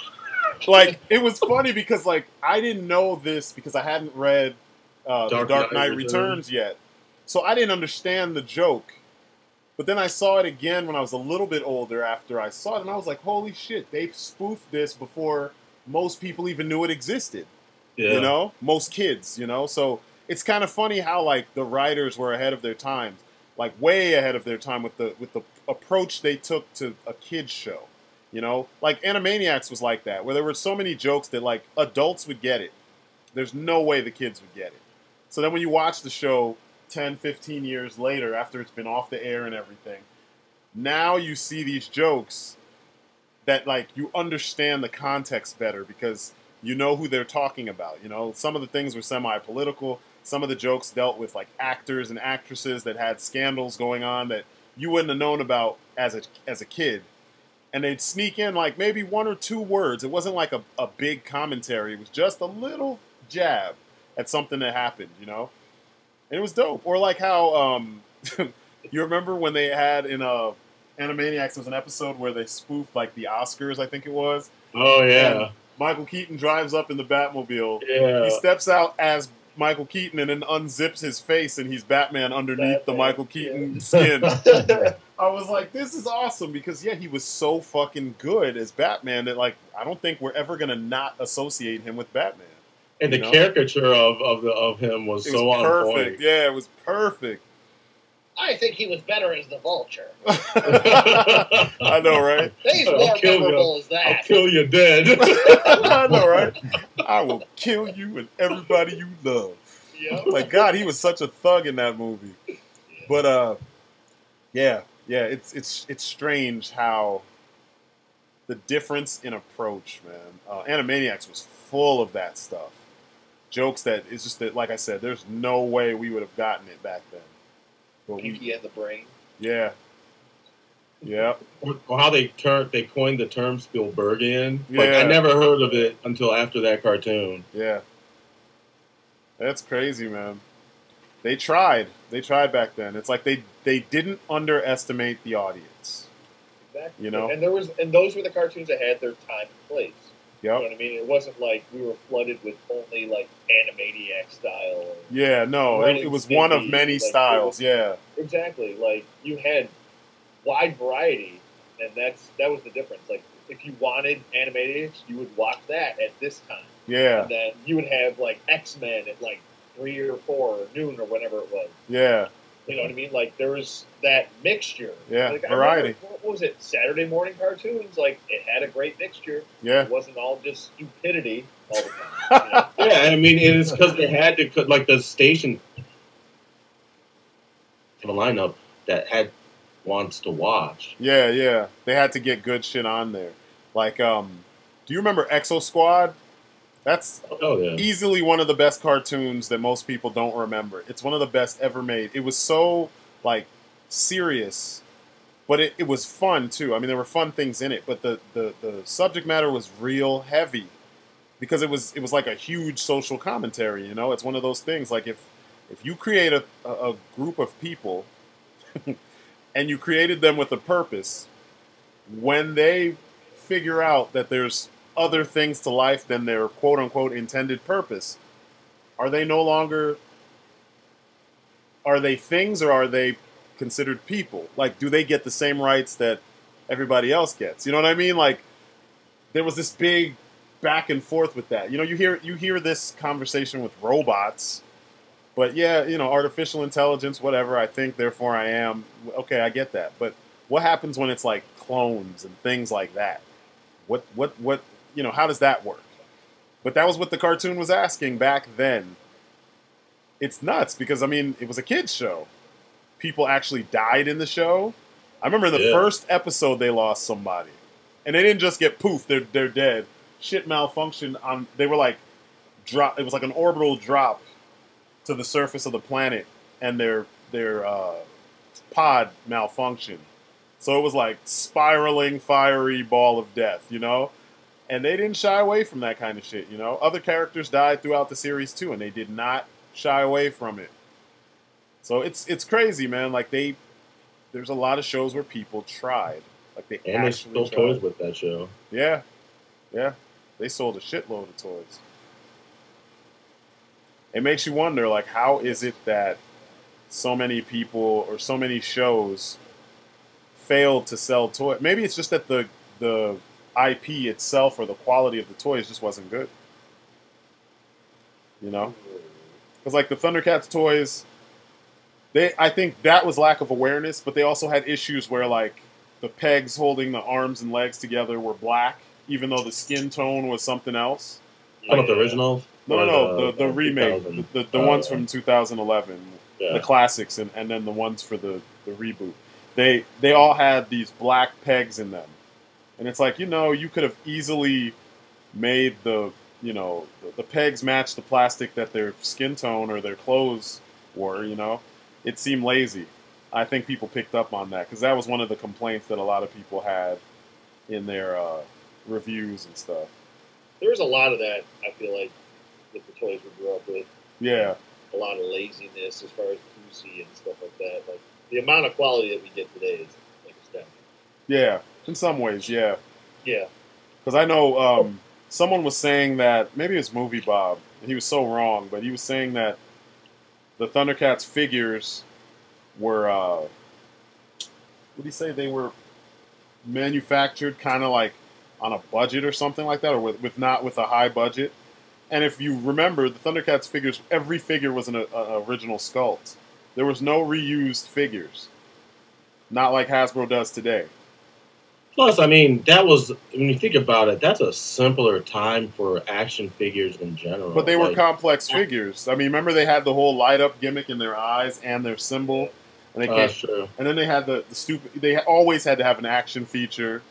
like, it was funny because like, I didn't know this because I hadn't read The Dark Knight Returns yet. So I didn't understand the joke. But then I saw it again when I was a little bit older after I saw it. And I was like, holy shit, they spoofed this before most people even knew it existed. Yeah. Most kids, So it's kind of funny how like the writers were ahead of their times. Like way ahead of their time with the approach they took to a kid's show. Like Animaniacs was like that, where there were so many jokes that like adults would get it. There's no way the kids would get it. So then when you watch the show 10, 15 years later, after it's been off the air and everything, now you see these jokes that, like, you understand the context better because you know who they're talking about. Some of the things were semi-political. Some of the jokes dealt with, like, actors and actresses that had scandals going on that you wouldn't have known about as a kid. And they'd sneak in, like, maybe one or two words. It wasn't like a big commentary. It was just a little jab at something that happened, And it was dope. Or like how you remember when they had in Animaniacs, there was an episode where they spoofed like the Oscars, I think it was. Oh yeah. And Michael Keaton drives up in the Batmobile. Yeah. He steps out as Michael Keaton and then unzips his face and he's Batman underneath the Michael Keaton skin. I was like, this is awesome because he was so fucking good as Batman that like I don't think we're ever gonna not associate him with Batman. And the caricature of him was so on perfect. point. Yeah, it was perfect. I think he was better as the Vulture. I know, right? He's more memorable as that. I'll kill you dead. I know, right? I will kill you and everybody you love. Yep. Like, God, he was such a thug in that movie. But, it's strange how the difference in approach, man. Animaniacs was full of that stuff. Jokes that it's just that, like I said, there's no way we would have gotten it back then. But Pinky and the Brain. Yeah. Yeah. Or how they coined the term Spielbergian. Like I never heard of it until after that cartoon. Yeah. That's crazy, man. They tried. They tried back then. It's like they they didn't underestimate the audience. Exactly. You know, and those were the cartoons that had their time and place. Yep. You know what I mean? It wasn't like we were flooded with only like Animaniac style. Or yeah, no, it was one of many styles. Yeah, exactly. Like you had wide variety, and that was the difference. Like if you wanted Animaniacs, you would watch that at this time. Yeah, and then you would have like X-Men at like 3 or 4 or noon or whatever it was. Yeah. You know what I mean? Like, there was that mixture. Yeah, like, variety. What was it? Saturday morning cartoons? Like, it had a great mixture. Yeah. It wasn't all just stupidity all the time. You know? Yeah, I mean, it's because they had to, like, the station of a lineup that had wants to watch. Yeah, yeah. They had to get good shit on there. Like, do you remember Exo Squad? That's easily one of the best cartoons that most people don't remember. It's one of the best ever made. It was so, like, serious, but it was fun, too. I mean, there were fun things in it, but the subject matter was real heavy because it was like a huge social commentary, you know? It's one of those things, like, if you create a group of people and you created them with a purpose, when they figure out that there's other things to life than their quote-unquote intended purpose, are they things or are they considered people? Like, do they get the same rights that everybody else gets? You know what I mean? Like, there was this big back and forth with that. You know, you hear this conversation with robots, but yeah, you know, artificial intelligence, whatever, I think, therefore I am. Okay, I get that. But what happens when it's like clones and things like that? What you know, how does that work? But that was what the cartoon was asking back then. It's nuts because, I mean, it was a kid's show. People actually died in the show. I remember in the first episode they lost somebody. And they didn't just get poof, they're dead. Shit malfunctioned on, they were like, it was like an orbital drop to the surface of the planet and their pod malfunctioned. So it was like spiraling, fiery ball of death, you know? And they didn't shy away from that kind of shit, you know? Other characters died throughout the series, too, and they did not shy away from it. So it's crazy, man. Like, there's a lot of shows where people tried. Like, they sold toys with that show. Yeah. Yeah. They sold a shitload of toys. It makes you wonder, like, how is it that so many people or so many shows failed to sell toys? Maybe it's just that the IP itself or the quality of the toys just wasn't good. You know? Because, like, the Thundercats toys, I think that was lack of awareness, but they also had issues where, like, the pegs holding the arms and legs together were black, even though the skin tone was something else. How about the originals? No, the remake, the ones from 2011, the classics, and then the ones for the reboot. They all had these black pegs in them. And it's like, you know, you could have easily made the pegs match the plastic that their skin tone or their clothes were, you know. It seemed lazy. I think people picked up on that because that was one of the complaints that a lot of people had in their reviews and stuff. There was a lot of that, I feel like, with the toys we grew up with. Yeah. A lot of laziness as far as QC and stuff like that. Like, the amount of quality that we get today is like astounding. Yeah. In some ways, yeah. Yeah. Because I know someone was saying that, maybe it was Movie Bob, and he was so wrong, but he was saying that the Thundercats figures were, what did he say? They were manufactured kind of like on a budget or something like that, or not with a high budget. And if you remember, the Thundercats figures, every figure was an original sculpt. There was no reused figures. Not like Hasbro does today. Plus, I mean, that was, when you think about it, that's a simpler time for action figures in general. But they were complex figures. I mean, remember they had the whole light-up gimmick in their eyes and their symbol? And they true. And then they had the stupid, they always had to have an action feature,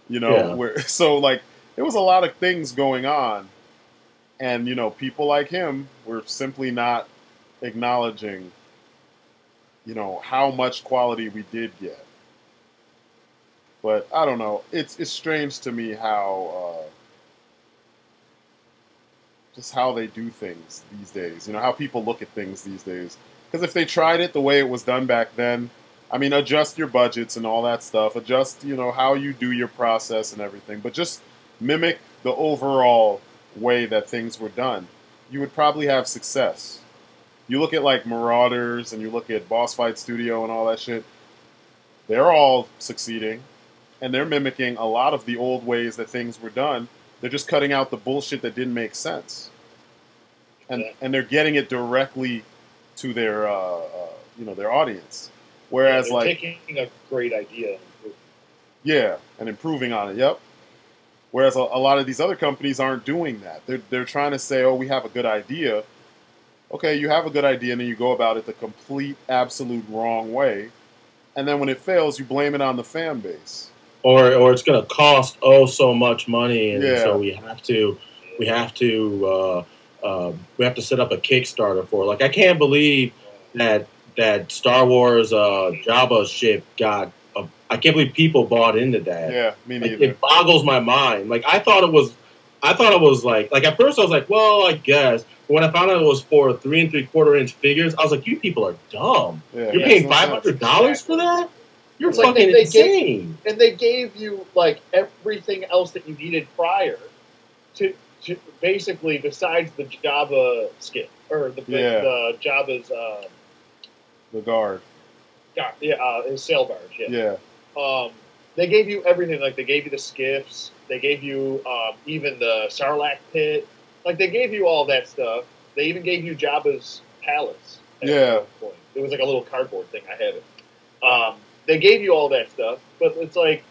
you know, so, like, there was a lot of things going on. And, you know, people like him were simply not acknowledging, you know, how much quality we did get. But I don't know. It's strange to me how just how they do things these days. You know, how people look at things these days. Because if they tried it the way it was done back then, I mean, adjust your budgets and all that stuff. Adjust, how you do your process and everything. But just mimic the overall way that things were done. You would probably have success. You look at like Marauders and you look at Boss Fight Studio and all that shit. They're all succeeding, and they're mimicking a lot of the old ways that things were done. They're just cutting out the bullshit that didn't make sense, and they're getting it directly to their their audience. Whereas they're taking a great idea, and improving on it. Yep. Whereas a lot of these other companies aren't doing that. They're trying to say, oh, we have a good idea. Okay, you have a good idea, and then you go about it the complete, absolute wrong way. And then when it fails, you blame it on the fan base, or it's going to cost so much money, and so we have to set up a Kickstarter for it. Like, I can't believe that Star Wars Jabba ship got. I can't believe people bought into that. Yeah, me neither. It boggles my mind. Like, I thought it was like at first I was like, well, I guess. But when I found out it was for 3 3/4-inch figures, I was like, you people are dumb. Yeah, You're paying $500 for that? You're fucking insane. And they gave you like everything else that you needed prior to basically besides the Jabba skip or the Jabba's the guard. His sail barge. Yeah. They gave you everything. Like, they gave you the skiffs. They gave you even the Sarlacc pit. Like, they gave you all that stuff. They even gave you Jabba's palace. Yeah. Point. It was like a little cardboard thing. I have it. They gave you all that stuff, but it's like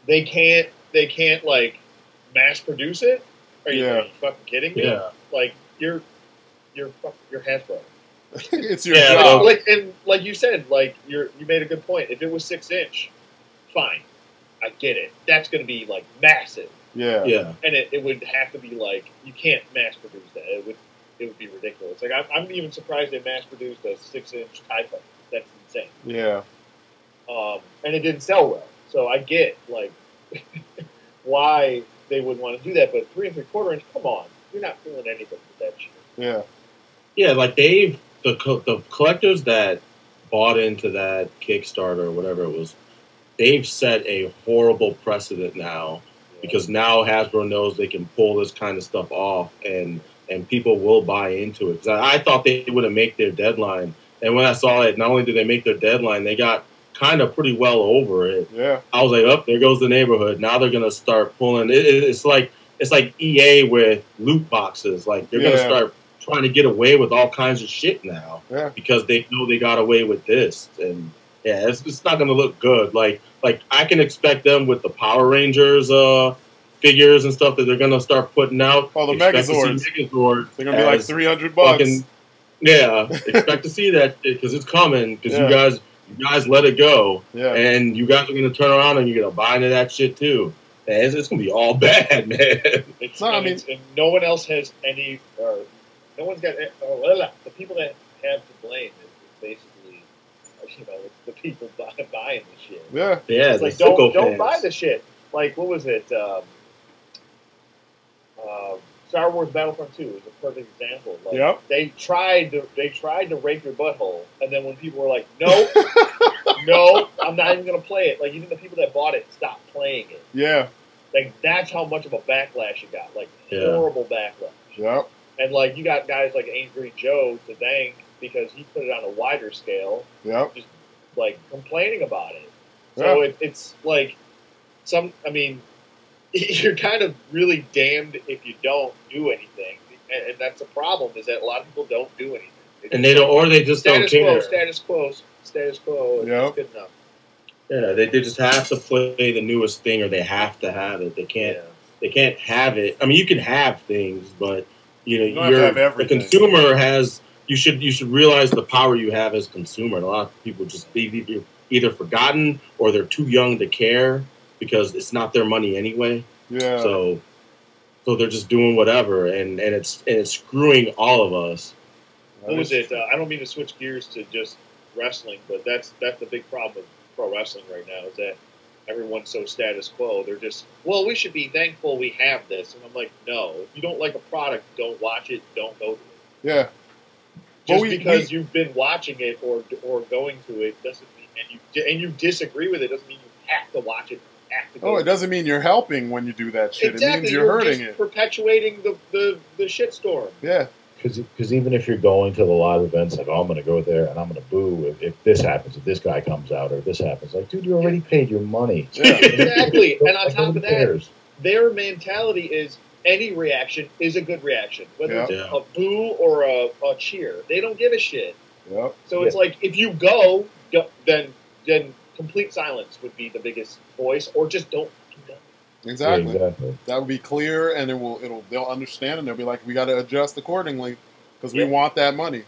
they can't like mass produce it. Are you fucking kidding me? Yeah. Like, you're Hasbro. It's your job. Like you said, like you made a good point. If it was 6-inch, fine, I get it. That's going to be like massive. Yeah. And it would have to be like, you can't mass produce that. It would be ridiculous. Like, I'm even surprised they mass produced a 6-inch TIE Fighter. That's insane. Yeah. And it didn't sell well, so I get like why they would want to do that. But 3 3/4-inch, come on, you're not fooling anybody with that shit. Yeah. Yeah, like the collectors that bought into that Kickstarter or whatever it was, they've set a horrible precedent now, because now Hasbro knows they can pull this kind of stuff off, and people will buy into it. Because I thought they wouldn't make their deadline, and when I saw it, not only did they make their deadline, they got kind of pretty well over it. Yeah, I was like, oh, there goes the neighborhood. Now they're gonna start pulling. It's like EA with loot boxes. Like, they're gonna start trying to get away with all kinds of shit now, because they know they got away with this, and it's not going to look good. Like I can expect them with the Power Rangers figures and stuff that they're going to start putting out. Oh, the Megazords. They're going to be like $300. Expect to see that, because it's coming. Because you guys let it go, and you guys are going to turn around and you're going to buy into that shit too. And it's going to be all bad, man. And no one else has any. No one's got the people that have to blame is basically, it's the people buying the shit. Yeah. It's like, don't buy the shit. Like, what was it? Star Wars Battlefront 2 is a perfect example. Like, they tried to rape your butthole, and then when people were like, no, I'm not even going to play it. Like, even the people that bought it stopped playing it. Yeah. Like, that's how much of a backlash it got. Like, horrible backlash. Yep. And, like, you got guys like Angry Joe to thank because he put it on a wider scale. Yep. Just, like, complaining about it. So it's, like, you're kind of really damned if you don't do anything. And that's the problem, is that a lot of people don't do anything. And they don't, or they just don't care. Status quo. It's good enough. Yeah, they just have to play the newest thing, or they have to have it. They can't have it. I mean, you can have things, but the consumer has. You should realize the power you have as a consumer. And a lot of people just either forgotten or they're too young to care because it's not their money anyway. Yeah. So they're just doing whatever, and it's screwing all of us. What was it? I don't mean to switch gears to just wrestling, but that's the big problem with pro wrestling right now, is that everyone's so status quo. They're just, well, we should be thankful we have this. And I'm like, no. If you don't like a product, don't watch it, don't go to it. Yeah. Just because you've been watching it or going to it doesn't mean, and you disagree with it doesn't mean you have to watch it. Have to go it doesn't mean you're helping when you do that shit. Exactly. It means you're hurting just it. Perpetuating the shitstorm. Yeah. Because even if you're going to the live events, like, oh, I'm going to go there and I'm going to boo if this happens, if this guy comes out or if this happens. Like, dude, you already paid your money. Yeah. Exactly. And on like, top of that, their mentality is any reaction is a good reaction. Whether it's a boo or a cheer. They don't give a shit. Yep. So it's like, if you go, then complete silence would be the biggest voice, or just don't do that. Exactly. Yeah, exactly. That would be clear, and they'll understand, and they'll be like, we got to adjust accordingly because we want that money.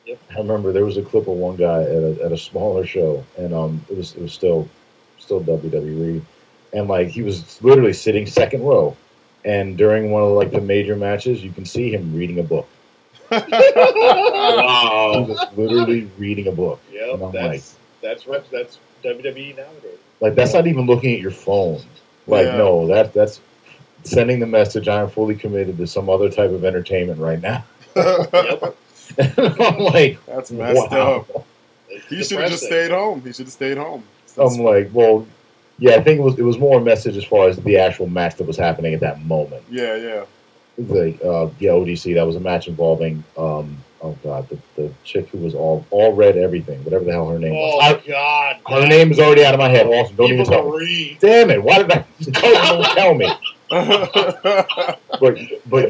Yep. I remember there was a clip of one guy at a smaller show, and it was still WWE, and like he was literally sitting second row, and during one of like the major matches, you can see him reading a book. Wow, he was literally reading a book. Yeah, that's WWE nowadays. Like, that's not even looking at your phone. Like, no, that's sending the message, I'm fully committed to some other type of entertainment right now. Yep. I'm like, that's messed up. He should have just stayed home. I'm like, well, yeah, I think it was more a message as far as the actual match that was happening at that moment. Yeah, yeah. ODC, that was a match involving the chick who was all red everything, whatever the hell her name was. Oh God, her name is already out of my head. Awesome, don't even tell me. Damn it! Why did I? Don't tell me. but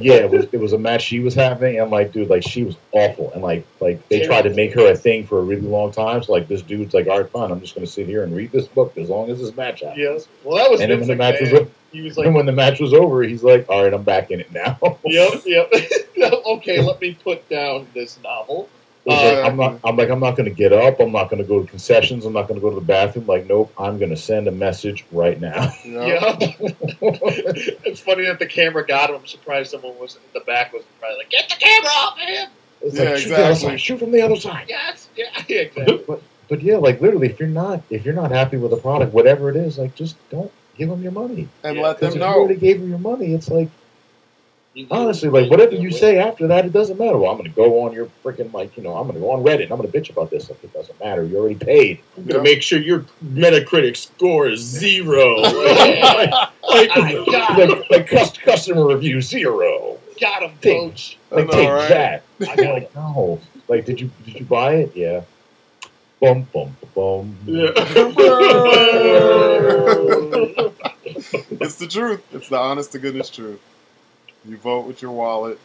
yeah, it was a match she was having, and like, dude, like, she was awful, and like they tried to make her a thing for a really long time. So like, this dude's like, all right, fine, I'm just going to sit here and read this book as long as this match happens. Yes. Well, that was. And then when the match was over, he was like, and when the match was over, he's like, all right, I'm back in it now. Yep. Okay, let me put down this novel. I'm not going to get up. I'm not going to go to concessions. I'm not going to go to the bathroom. Like, nope. I'm going to send a message right now. Yeah. It's funny that the camera got him. I'm surprised someone was in the back was probably like, get the camera off of him. It's like, exactly. Shoot from the other side. Yes. Yeah. Exactly. But yeah, like, literally, if you're not happy with the product, whatever it is, like, just don't give them your money and let them know. If you already gave them your money, it's like. Honestly, like, whatever you say after that, it doesn't matter. Well, I'm going to go on your freaking, like, I'm going to go on Reddit. I'm going to bitch about this. Like, it doesn't matter. You already paid. I'm going to make sure your Metacritic score is 0. like customer review 0. Got him, coach. Like, take that. I'm like, no. Like, did you buy it? Yeah. Boom, boom, boom. Yeah. It's the truth. It's the honest to goodness truth. You vote with your wallet.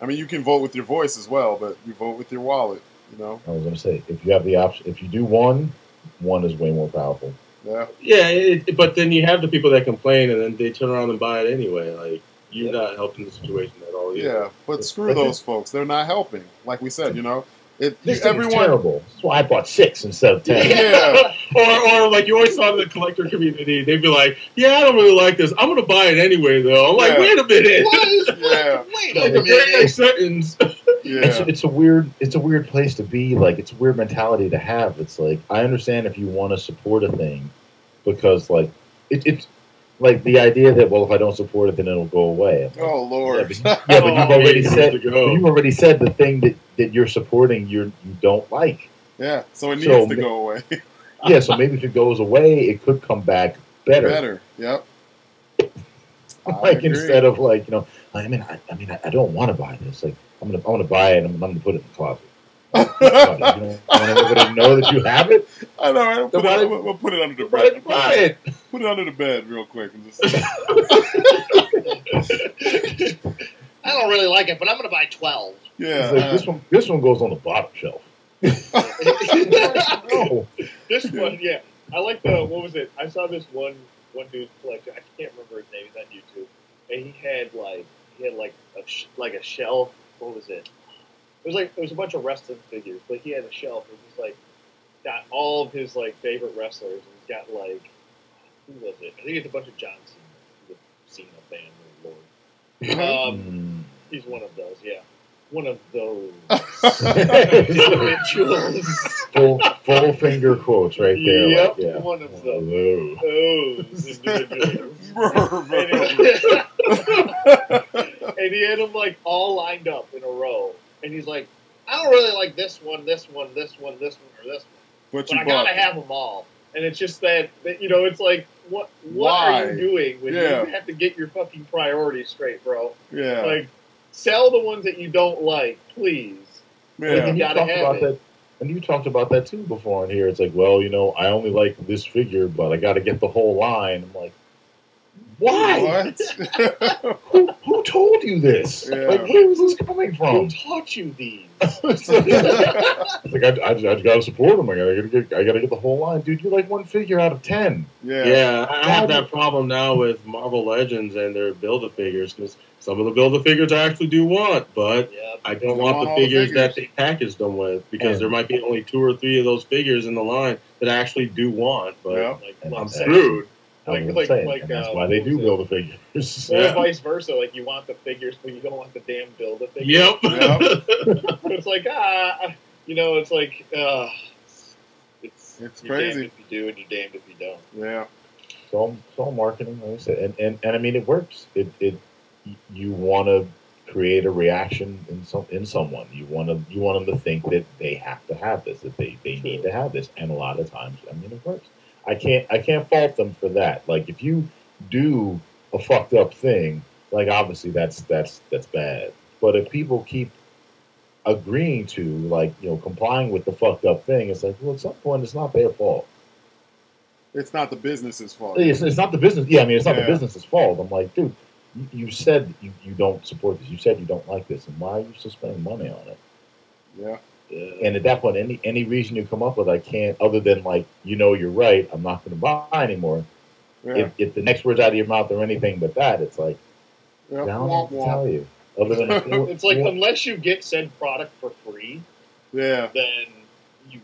I mean, you can vote with your voice as well, but you vote with your wallet, you know? I was going to say, if you have the option, if you do one is way more powerful. Yeah. Yeah, but then you have the people that complain, and then they turn around and buy it anyway. Like, you're not helping the situation at all. Either. Yeah, but screw those folks. They're not helping. Like we said, you know? Everyone, terrible. That's why I bought 6 instead of 10. Yeah. or like you always saw in the collector community, they'd be like, "Yeah, I don't really like this. I'm going to buy it anyway, though." I'm like, "Wait a minute." Wait a minute. Sentence. Yeah. It's a weird place to be. Like, it's a weird mentality to have. It's like, I understand if you want to support a thing, because like it's like the idea that, well, if I don't support it, then it'll go away. Oh Lord! But you've already said the thing that you're supporting you don't like. Yeah, so it needs to go away. Yeah, so maybe if it goes away, it could come back better. Yep. Like, instead of like, I don't want to buy this. Like, I'm gonna buy it and I'm gonna put it in the closet. You don't want everybody to know that you have it? I know. We'll put it under the bed. Put it under the bed real quick. And just... I don't really like it, but I'm going to buy 12. Yeah. Like, this one goes on the bottom shelf. No. This one, yeah. I like what was it? I saw this one dude's collection. I can't remember his name. He's on YouTube. And he had a shelf. What was it? It was a bunch of wrestling figures, but he had a shelf. It was like got all of his like favorite wrestlers, and he's got like, who was it? I think it's a bunch of John Cena, the Cena fan. Lord. He's one of those, yeah. One of those individuals. Full finger quotes right there. Yep, like, yeah. one of those individuals. And he had them like all lined up in a row. And he's like, I don't really like this one, or this one. But I gotta have them all. And it's just that it's like, what are you doing when you have to get your fucking priorities straight, bro? Yeah. Like, sell the ones that you don't like, please. Yeah. You gotta have it. And you talked about that too before in here. It's like, well, I only like this figure, but I got to get the whole line. I'm like, why? Who told you this? Yeah. Like, where was this coming from? Who taught you these? It's like I just got to support them. I gotta get the whole line, dude. You like one figure out of 10. Yeah. I have that problem now with Marvel Legends and their Build-A-Figures because some of the Build-A-Figures I actually do want, but I don't want the figures that they packaged them with because there might be only 2 or 3 of those figures in the line that I actually do want, but I'm screwed. That's why they do Build-A-Figures. Or vice versa, like you want the figures, but you don't want the damn Build-A-Figures. Yep. It's like it's like it's you're crazy. damned if you do, and you're damned if you don't. Yeah. It's all marketing, like I said, and I mean it works. You want to create a reaction in someone. You want them to think that they have to have this, that they need to have this, and a lot of times, I mean, it works. I can't fault them for that. Like if you do a fucked up thing, like obviously that's bad. But if people keep agreeing to complying with the fucked up thing, it's like, well, at some point it's not their fault. It's not the business's fault. It's not the business. Yeah, I mean, it's not the business's fault. I'm like, dude, you said you don't support this. You said you don't like this, and why are you still spending money on it? Yeah. And at that point, any reason you come up with, I can't, other than you're right, I'm not going to buy anymore. Yeah. If the next words out of your mouth are anything but that, it's like, I don't know what to tell you. Other than it's like, unless you get said product for free, then you,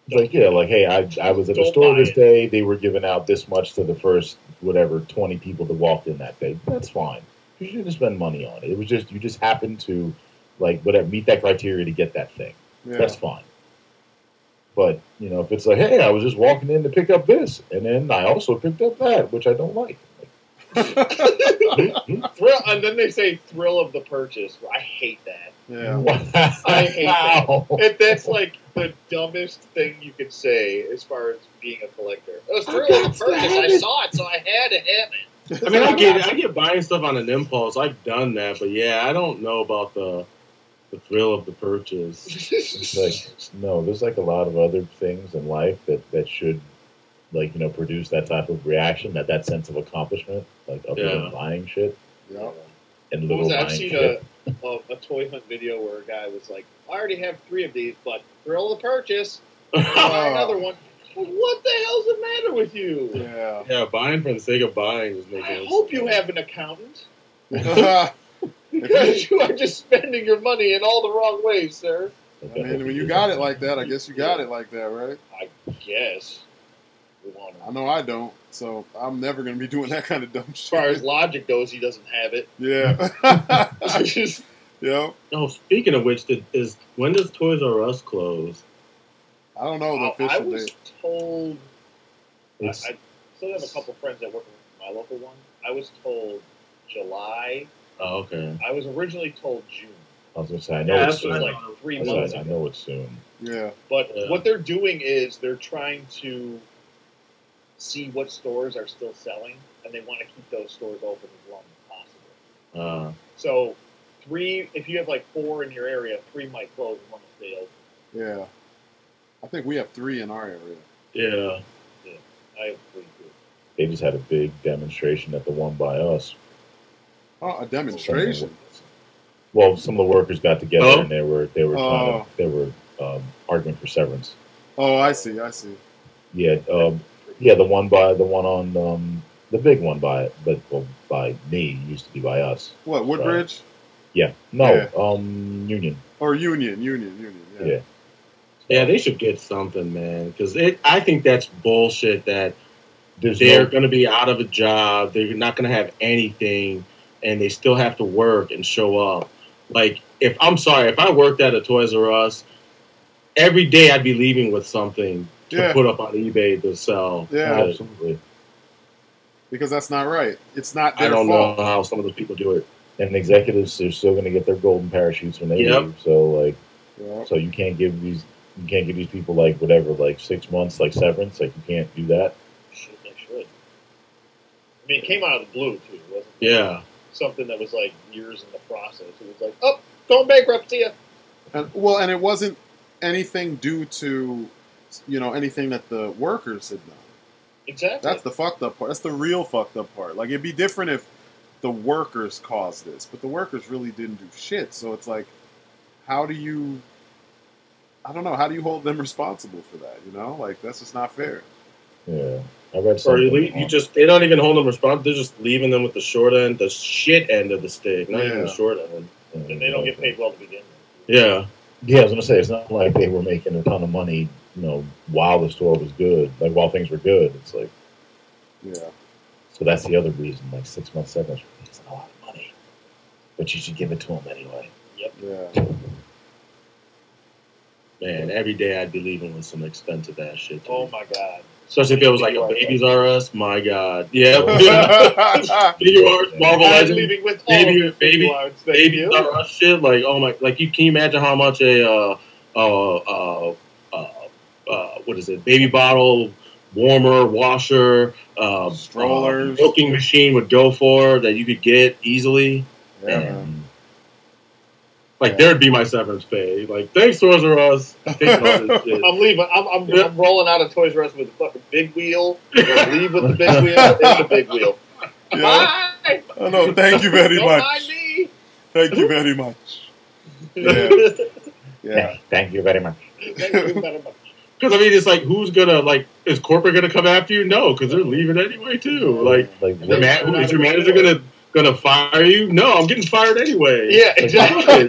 It's like, hey, I was at the store this day. They were giving out this much to the first, 20 people that walked in that day. That's fine. You shouldn't spend money on it. It was just, you just happened to, meet that criteria to get that thing. Yeah. That's fine. But, if it's like, hey, I was just walking in to pick up this, and then I also picked up that, which I don't like. Thrill, and then they say thrill of the purchase. I hate that. Yeah. I hate that. That's like the dumbest thing you could say as far as being a collector. It was thrill of the purchase. I saw it, so I had to have it. I mean, I get buying stuff on an impulse. I've done that, but I don't know about the thrill of the purchase. It's there's a lot of other things in life that should produce that type of reaction, that sense of accomplishment, other than buying shit. Yeah. And I've seen a toy hunt video where a guy was like, I already have 3 of these, but thrill of the purchase. Buy another one. What the hell's the matter with you? Yeah, buying for the sake of buying is making I hope you have an accountant. Because you are just spending your money in all the wrong ways, sir. I mean, when you got it like that, I guess you got it like that, right? I guess. I know I don't, so I'm never going to be doing that kind of dumb shit. As far as logic goes, he doesn't have it. Yeah. Yeah. Oh, speaking of which, when does Toys R Us close? I don't know the official date. I was told. I still have a couple friends that work in my local one. I was told July. Oh, okay. I was originally told June. I was going to say, I know it's soon. Like 3 months ago. I know it's soon. Yeah. But what they're doing is they're trying to see what stores are still selling, and they want to keep those stores open as long as possible. So, if you have 4 in your area, 3 might close and 1 will stay open. Yeah. I think we have 3 in our area. Yeah. I have 3 too. They just had a big demonstration at the one by us. Oh, a demonstration? Well, some of the workers got together and they were arguing for severance. Oh, I see. Yeah, the one on the big one by me used to be by us. What, Woodbridge? Yeah, no, Union. Or Union. Yeah. Yeah, they should get something, man, because I think that's bullshit that they're going to be out of a job, they're not going to have anything, and they still have to work and show up. If I worked at a Toys R Us, every day I'd be leaving with something to put up on eBay to sell. Yeah, absolutely. Because that's not right. It's not their fault. I don't fault. know how some of those people do it. And executives are still going to get their golden parachutes when they leave. So like, so you can't give these people like whatever, like 6 months, like severance. Like you can't do that. Shit, they should. I mean, it came out of the blue too, wasn't it? Yeah. Something that was like years in the process. It was like, oh, going bankrupt, see ya. And it wasn't anything due to, anything that the workers had done. Exactly. That's the fucked up part. That's the real fucked up part. Like, it'd be different if the workers caused this, but the workers really didn't do shit. So it's like, how do you hold them responsible for that? Like, that's just not fair. Yeah. I read something. Or they don't even hold them responsible. They're just leaving them with the short end, the shit end of the stick, not even the short end. And they don't get paid well to begin with. Yeah. Yeah, I was going to say, it's not like they were making a ton of money, while the store was good, like while things were good. It's like, yeah. So that's the other reason, like 6 months severance is a lot of money, but you should give it to them anyway. Yep. Yeah. Man, every day I'd be leaving with some expensive ass shit. Oh my god. Especially if it was like a Babies R Us, my god. Yeah. Baby R Us, Marvel Legends. Leaving with all Baby R Us shit. Like, oh my, like can you imagine how much what is it? Baby bottle, warmer, washer, stroller, milking machine would go for that you could get easily. Yeah. Like there'd be my severance pay. Like thanks Toys R Us. I'm leaving. I'm rolling out of Toys R Us with a fucking big wheel. Leave with the big wheel and the big wheel. Yeah. Bye. Oh, no, thank you very Don't much. mind me. Thank you very much. Yeah. Yeah. Thank you very much. Thank you very much. Because I mean, it's like, who's gonna is corporate gonna come after you? No, because they're leaving anyway too. Like is your manager gonna fire you? No, I'm getting fired anyway. Yeah, exactly.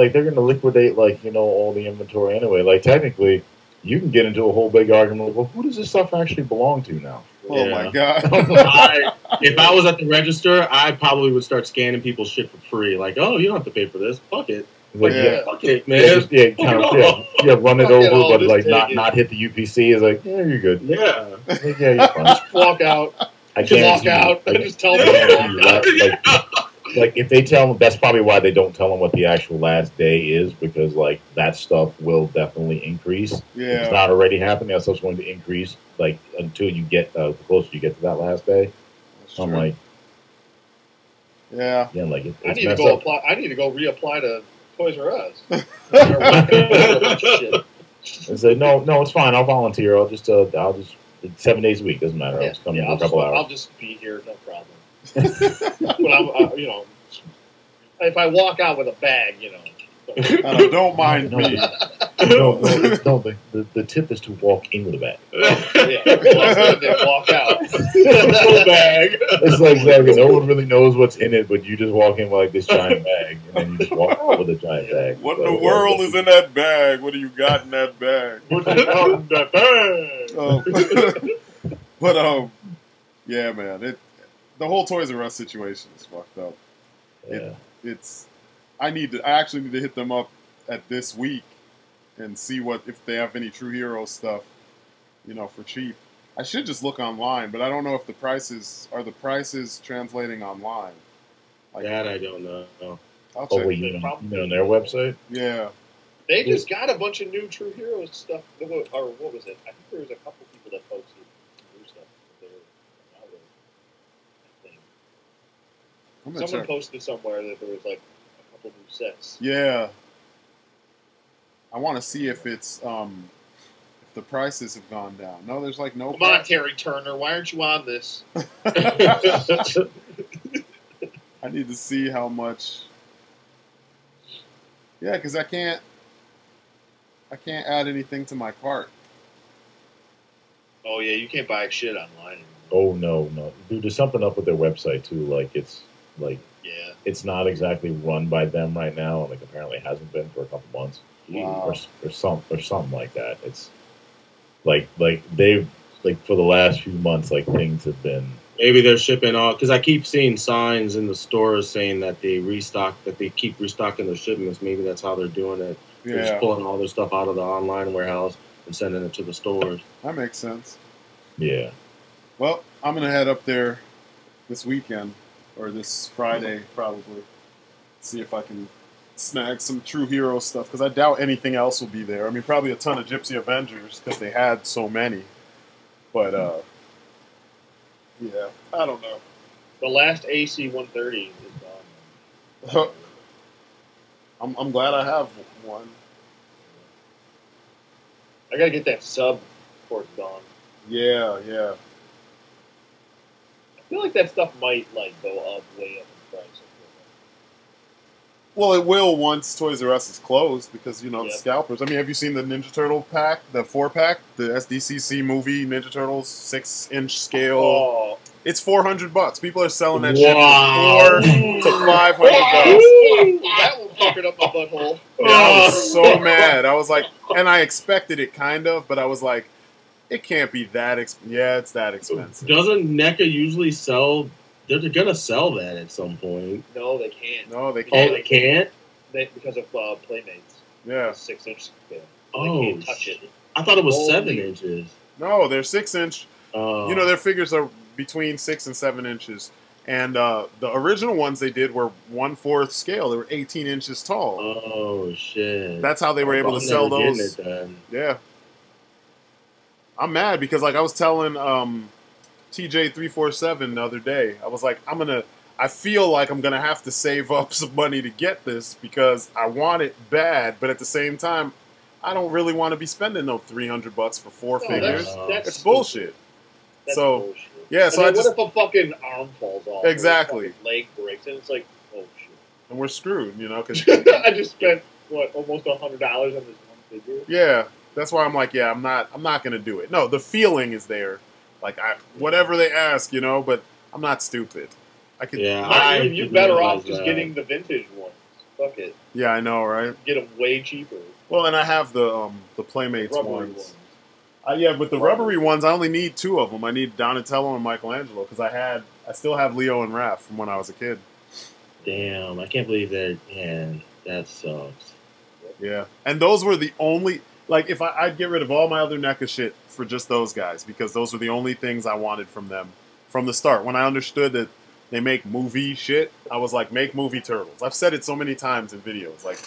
They're gonna liquidate all the inventory anyway. Like technically, you can get into a whole big argument. Well, who does this stuff actually belong to now? Oh my god! If I was at the register, I probably would start scanning people's shit for free. Like, oh, you don't have to pay for this. Fuck it. Like, fuck it, man. Run it over, but not hit the UPC. Is like, yeah, you're good. Yeah, yeah, you're fine. Just walk out. I can't walk out. I just tell them. Like if they tell them, that's probably why they don't tell them what the actual last day is, because like that stuff will definitely increase. Yeah, if it's not already happening. That stuff's going to increase like until you get the closer you get to that last day. I'm like, yeah, like I need to go apply. I need to go reapply to Toys R Us. And say no, it's fine. I'll volunteer. I'll just 7 days a week, doesn't matter. I'll just come for a couple hours. I'll just be here, no problem. But I'm, if I walk out with a bag, don't mind me. No, the tip is to walk in with a bag. Then walk out. Bag. It's like no one really knows what's in it, but you just walk in with like this giant bag, and then you just walk out with a giant bag. What in the world is in that bag? What do you got in that bag? What do you got in that bag? But yeah, man, the whole Toys R Us situation is fucked up. Yeah. I actually need to hit them up at this week and see if they have any True Hero stuff, for cheap. I should just look online, but I don't know if the prices translating online. That I don't know. I'll check. Wait, you mean on their website? Yeah. They just got a bunch of new True Hero stuff. Or what was it? I think there was a couple people that posted new stuff. Someone posted somewhere that there was like a couple new sets. Yeah. I want to see if it's if the prices have gone down. No, there's like no. Come on, Terry Turner, why aren't you on this? I need to see how much. Yeah, because I can't add anything to my cart. Oh yeah, you can't buy shit online anymore. Oh no, dude, there's something up with their website too. Like it's it's not exactly run by them right now, and apparently hasn't been for a couple months. Wow. Or something like that. It's like they've for the last few months, things have been. Maybe they're shipping all, because I keep seeing signs in the stores saying that they keep restocking their shipments. Maybe that's how they're doing it. Yeah. They're just pulling all their stuff out of the online warehouse and sending it to the stores. That makes sense. Yeah. Well, I'm gonna head up there this weekend. or this Friday probably. See if I can snag some True Hero stuff because I doubt anything else will be there. I mean, probably a ton of Gypsy Avengers because they had so many. But yeah, I don't know. The last AC 130 is gone. I'm glad I have one. I gotta get that sub before it's gone. Yeah, yeah. I feel like that stuff might like go up way up in price. Well, it will once Toys R Us is closed because, you know, Yep. the scalpers. I mean, have you seen the Ninja Turtle pack, the 4-pack, the SDCC movie Ninja Turtles 6-inch scale? Oh. It's $400. People are selling that Wow. shit for $400 to $500. That will fuck it up my butthole. Yeah, I was so mad. I was like, and I expected it kind of, but I was like, it can't be that expensive. Yeah, it's that expensive. Doesn't NECA usually sell? They're gonna sell that at some point. No, they can't. No, they Oh, can't. they can't? Because of Playmates. Yeah. 6-inch scale. Oh, They can't touch it. I thought it was Holy. 7 inches. No, they're 6-inch. Oh. You know, their figures are between 6 and 7 inches. And the original ones they did were 1/4 scale. They were 18 inches tall. Oh, shit. That's how they were able to sell those. Yeah. I'm mad because, like, I was telling TJ347 the other day, I was like, I feel like I'm going to have to save up some money to get this because I want it bad, but at the same time, I don't really want to be spending no $300 for 4 figures. That's it's bullshit. That's So, bullshit. yeah, so and I then just... what if a fucking arm falls off? Exactly. Or a fucking leg breaks, and it's like, oh shit. And we're screwed, you know? Cause, I just spent, what, almost $100 on this one figure? yeah, that's why I'm like, yeah, I'm not going to do it. No, the feeling is there. Like, whatever they ask, you know, but I'm not stupid. I could. Yeah, you're better off just getting the vintage ones. Fuck it. Yeah, I know, right? Get them way cheaper. Well, and I have the Playmates ones. Yeah, with the rubbery ones, I only need 2 of them. I need Donatello and Michelangelo because I still have Leo and Raph from when I was a kid. Damn, I can't believe that. Man, that sucks. Yeah, and those were the only. Like, if I'd get rid of all my other NECA shit for just those guys because those were the only things I wanted from them from the start. When I understood that they make movie shit, I was like, make movie Turtles. I've said it so many times in videos. Like,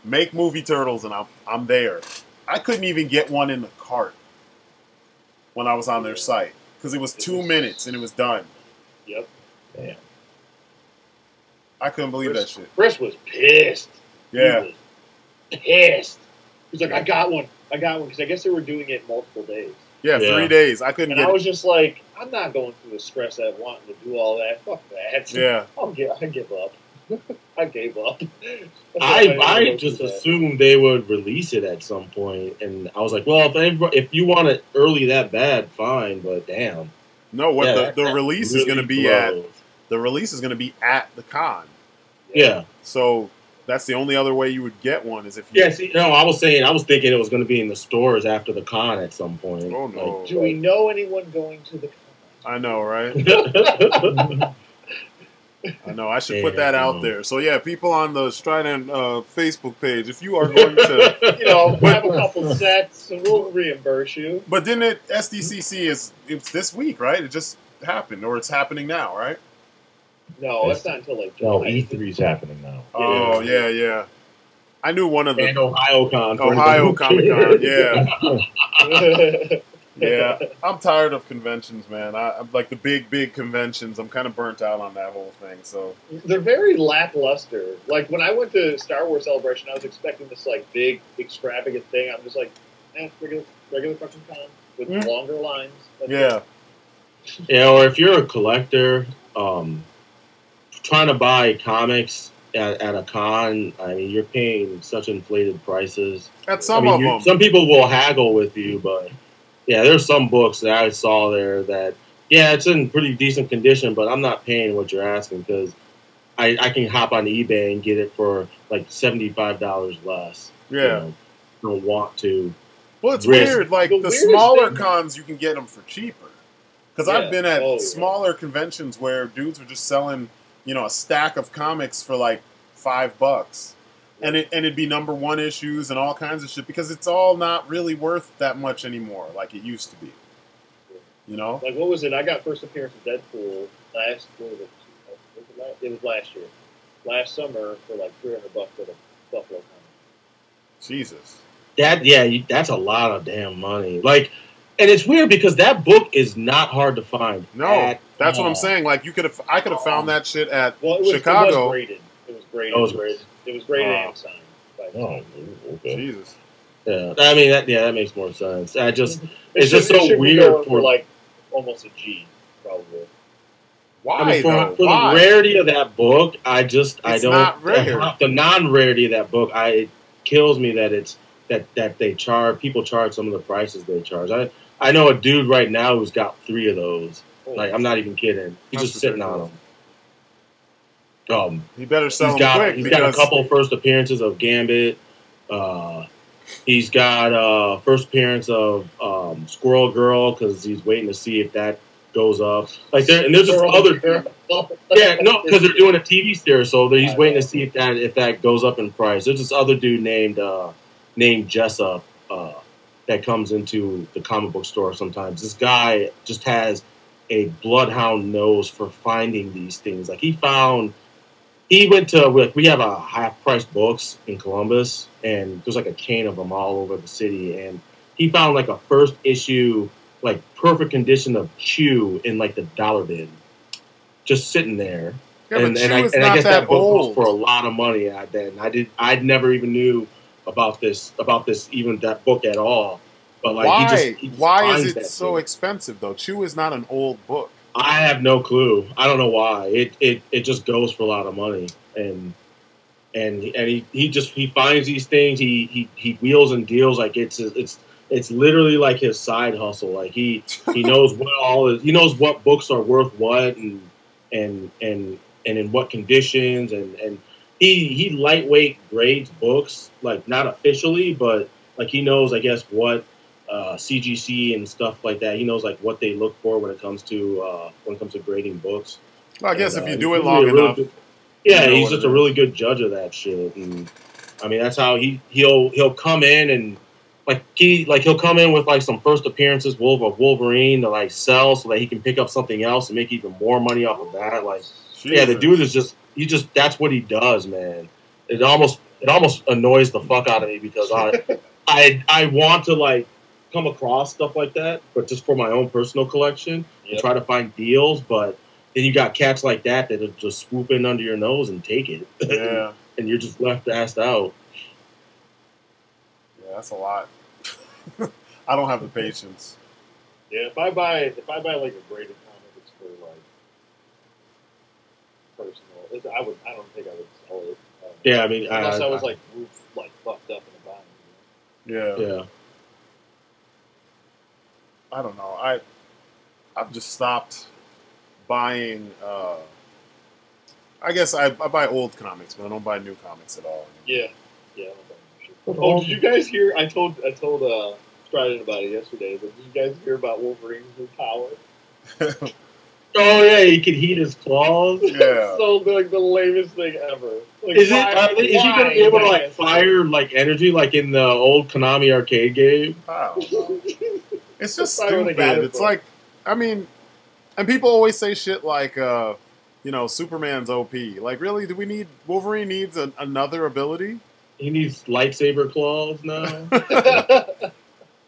make movie Turtles and I'm there. I couldn't even get one in the cart when I was on their site because it was 2 minutes and it was done. Yep. Damn. I couldn't believe that shit. Chris was pissed. Yeah. He was pissed. He's like, I got one because I guess they were doing it multiple days. Yeah, 3 days. I couldn't. And I was just like, I'm not going through the stress of wanting to do all that. Fuck that. Yeah. I give up. I gave up. I just assumed they would release it at some point, and I was like, well, if you want it early that bad, fine. But damn. No, what the release is going to be at? The release is going to be at the con. Yeah. So that's the only other way you would get one is if you... Yeah, see, no, I was thinking it was going to be in the stores after the con at some point. Oh, no. Do we know anyone going to the con? I know, right? I know. I should put that out there. So, yeah, people on the Strydent Facebook page, if you are going to... have a couple sets, and we'll reimburse you. But then SDCC it's this week, right? It just happened, or it's happening now, right? No, it's not until like July. No, E3 is happening now. Oh, yeah. I knew one of the... And Ohio Comic Con, yeah. Yeah, I'm tired of conventions, man. I'm like the big conventions. I'm kind of burnt out on that whole thing. So they're very lackluster. Like when I went to Star Wars Celebration, I was expecting this like big extravagant thing. I'm just like, regular fucking con with longer lines. Yeah. Yeah, or if you're a collector, trying to buy comics at a con, I mean, you're paying such inflated prices. At some of them, some people will haggle with you, but. Yeah, there's some books that I saw there that, yeah, it's in pretty decent condition, but I'm not paying what you're asking because I can hop on eBay and get it for like $75 less. Yeah. You know, don't want to. Well, it's weird. Like the smaller cons, you can get them for cheaper. Because I've been at smaller conventions where dudes are just selling, a stack of comics for like $5. And it'd be #1 issues and all kinds of shit because it's all not really worth that much anymore like it used to be. You know? Like, what was it? I got first appearance of Deadpool last, It was last year. Last summer for like $300 at a Buffalo Comic. Jesus. That's a lot of damn money. Like, and it's weird because that book is not hard to find. No, that's what I'm saying. Like, I could have found that shit at Chicago. It was graded. It was graded. It was graded and signed. Oh, okay. Jesus. Yeah, I mean that makes more sense. It's just so weird for like almost a G, probably. Why? I mean, for the rarity of that book, I don't. Not rare. The non-rarity of that book, it kills me that people charge some of the prices they charge. I know a dude right now who's got 3 of those. Like, I'm not even kidding. He's just sitting on them. He better sell them quick. He's got a couple first appearances of Gambit. He's got first appearance of Squirrel Girl because he's waiting to see if that goes up. Like there's just other. Yeah, no, because they're doing a TV series, so he's waiting to see if that goes up in price. There's this other dude named Jessup that comes into the comic book store sometimes. This guy just has a bloodhound nose for finding these things. Like he went to, we have a half-price books in Columbus, and there's like a chain of them all over the city, and he found like a first issue, like perfect condition of Chew in like the dollar bin, just sitting there. Yeah, and I guess that book was for a lot of money. I'd never even knew about this even that book at all. But like, why is it so expensive though? Chew is not an old book. I have no clue. I don't know why. It just goes for a lot of money, and he finds these things. He wheels and deals like it's literally like his side hustle. Like he knows what books are worth what and in what conditions and he lightweight grades books, like not officially, but like he knows, I guess, what CGC and stuff like that. He knows like what they look for when it comes to grading books. Well, I guess if you do it long enough, he's just a really good judge of that shit. And I mean, that's how he'll come in and he'll come in with like some first appearances of Wolverine to like sell so that he can pick up something else and make even more money off of that. Like, Jesus. The dude is that's what he does, man. It almost annoys the fuck out of me because I want to like come across stuff like that, but just for my own personal collection and try to find deals. But then you got cats like that are just swoop in under your nose and take it. Yeah. And you're just left assed out. Yeah, that's a lot. I don't have the patience. Yeah, if I buy like a graded comic, it's for like personal. I don't think I would sell it. Yeah, I mean, unless I was like fucked up in a bind. Yeah. I don't know. I've just stopped buying. I guess I buy old comics, but I don't buy new comics at all. Yeah. I don't buy new shit. Oh, did you guys hear? I told Strydent about it yesterday. But did you guys hear about Wolverine's new power? Oh yeah, he can heat his claws. Yeah. So like the lamest thing ever. Like, is he going to be able to like fire like energy like in the old Konami arcade game? I don't know. It's just stupid. It's like, I mean, and people always say shit like, Superman's OP. Like, really, do we need Wolverine needs another ability? He needs lightsaber claws now.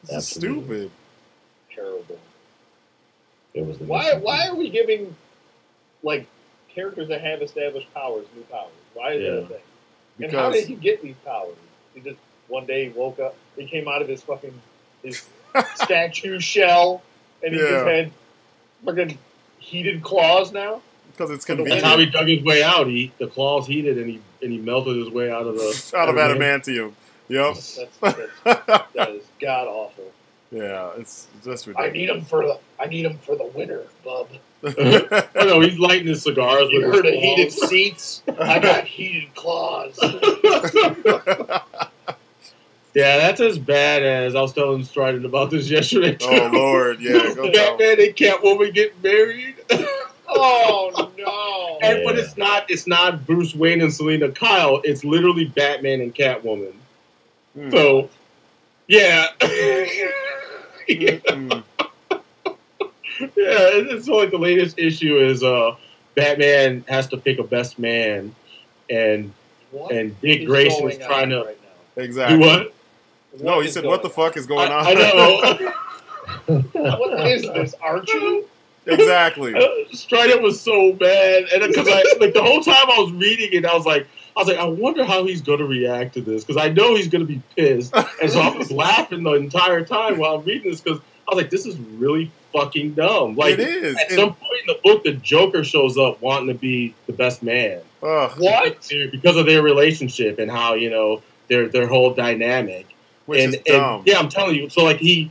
It's stupid. Terrible. was the why are we giving like characters that have established powers new powers? Why is that a thing? And how did he get these powers? He just one day woke up. He came out of his statue shell, and he just had fucking heated claws now. Because it's convenient. That's how he dug his way out. The claws heated, and he melted his way out of adamantium. Yep. That is god awful. Yeah, it's just ridiculous. I need him for the winter, bub. Oh no, he's lighting his cigars. You heard of heated seats? I got heated claws. Yeah, that's as bad as I was telling Strydent about this yesterday. Too. Oh Lord, yeah. Batman and Catwoman get married. Oh no! But it's not Bruce Wayne and Selena Kyle. It's literally Batman and Catwoman. So, yeah. Yeah, it's like the latest issue is Batman has to pick a best man, and Dick Grayson is trying to exactly do what? No, he said, "What the fuck is going on?" I know. What is this, Archie? Exactly. Strydent was so bad, and because the whole time I was reading it, I was like, I wonder how he's going to react to this, because I know he's going to be pissed, and so I was laughing the entire time while I'm reading this, because I was like, this is really fucking dumb. Like, it is. At some point in the book, the Joker shows up wanting to be the best man. What? Because of their relationship and how their whole dynamic. Which is dumb. Yeah, I'm telling you. So like he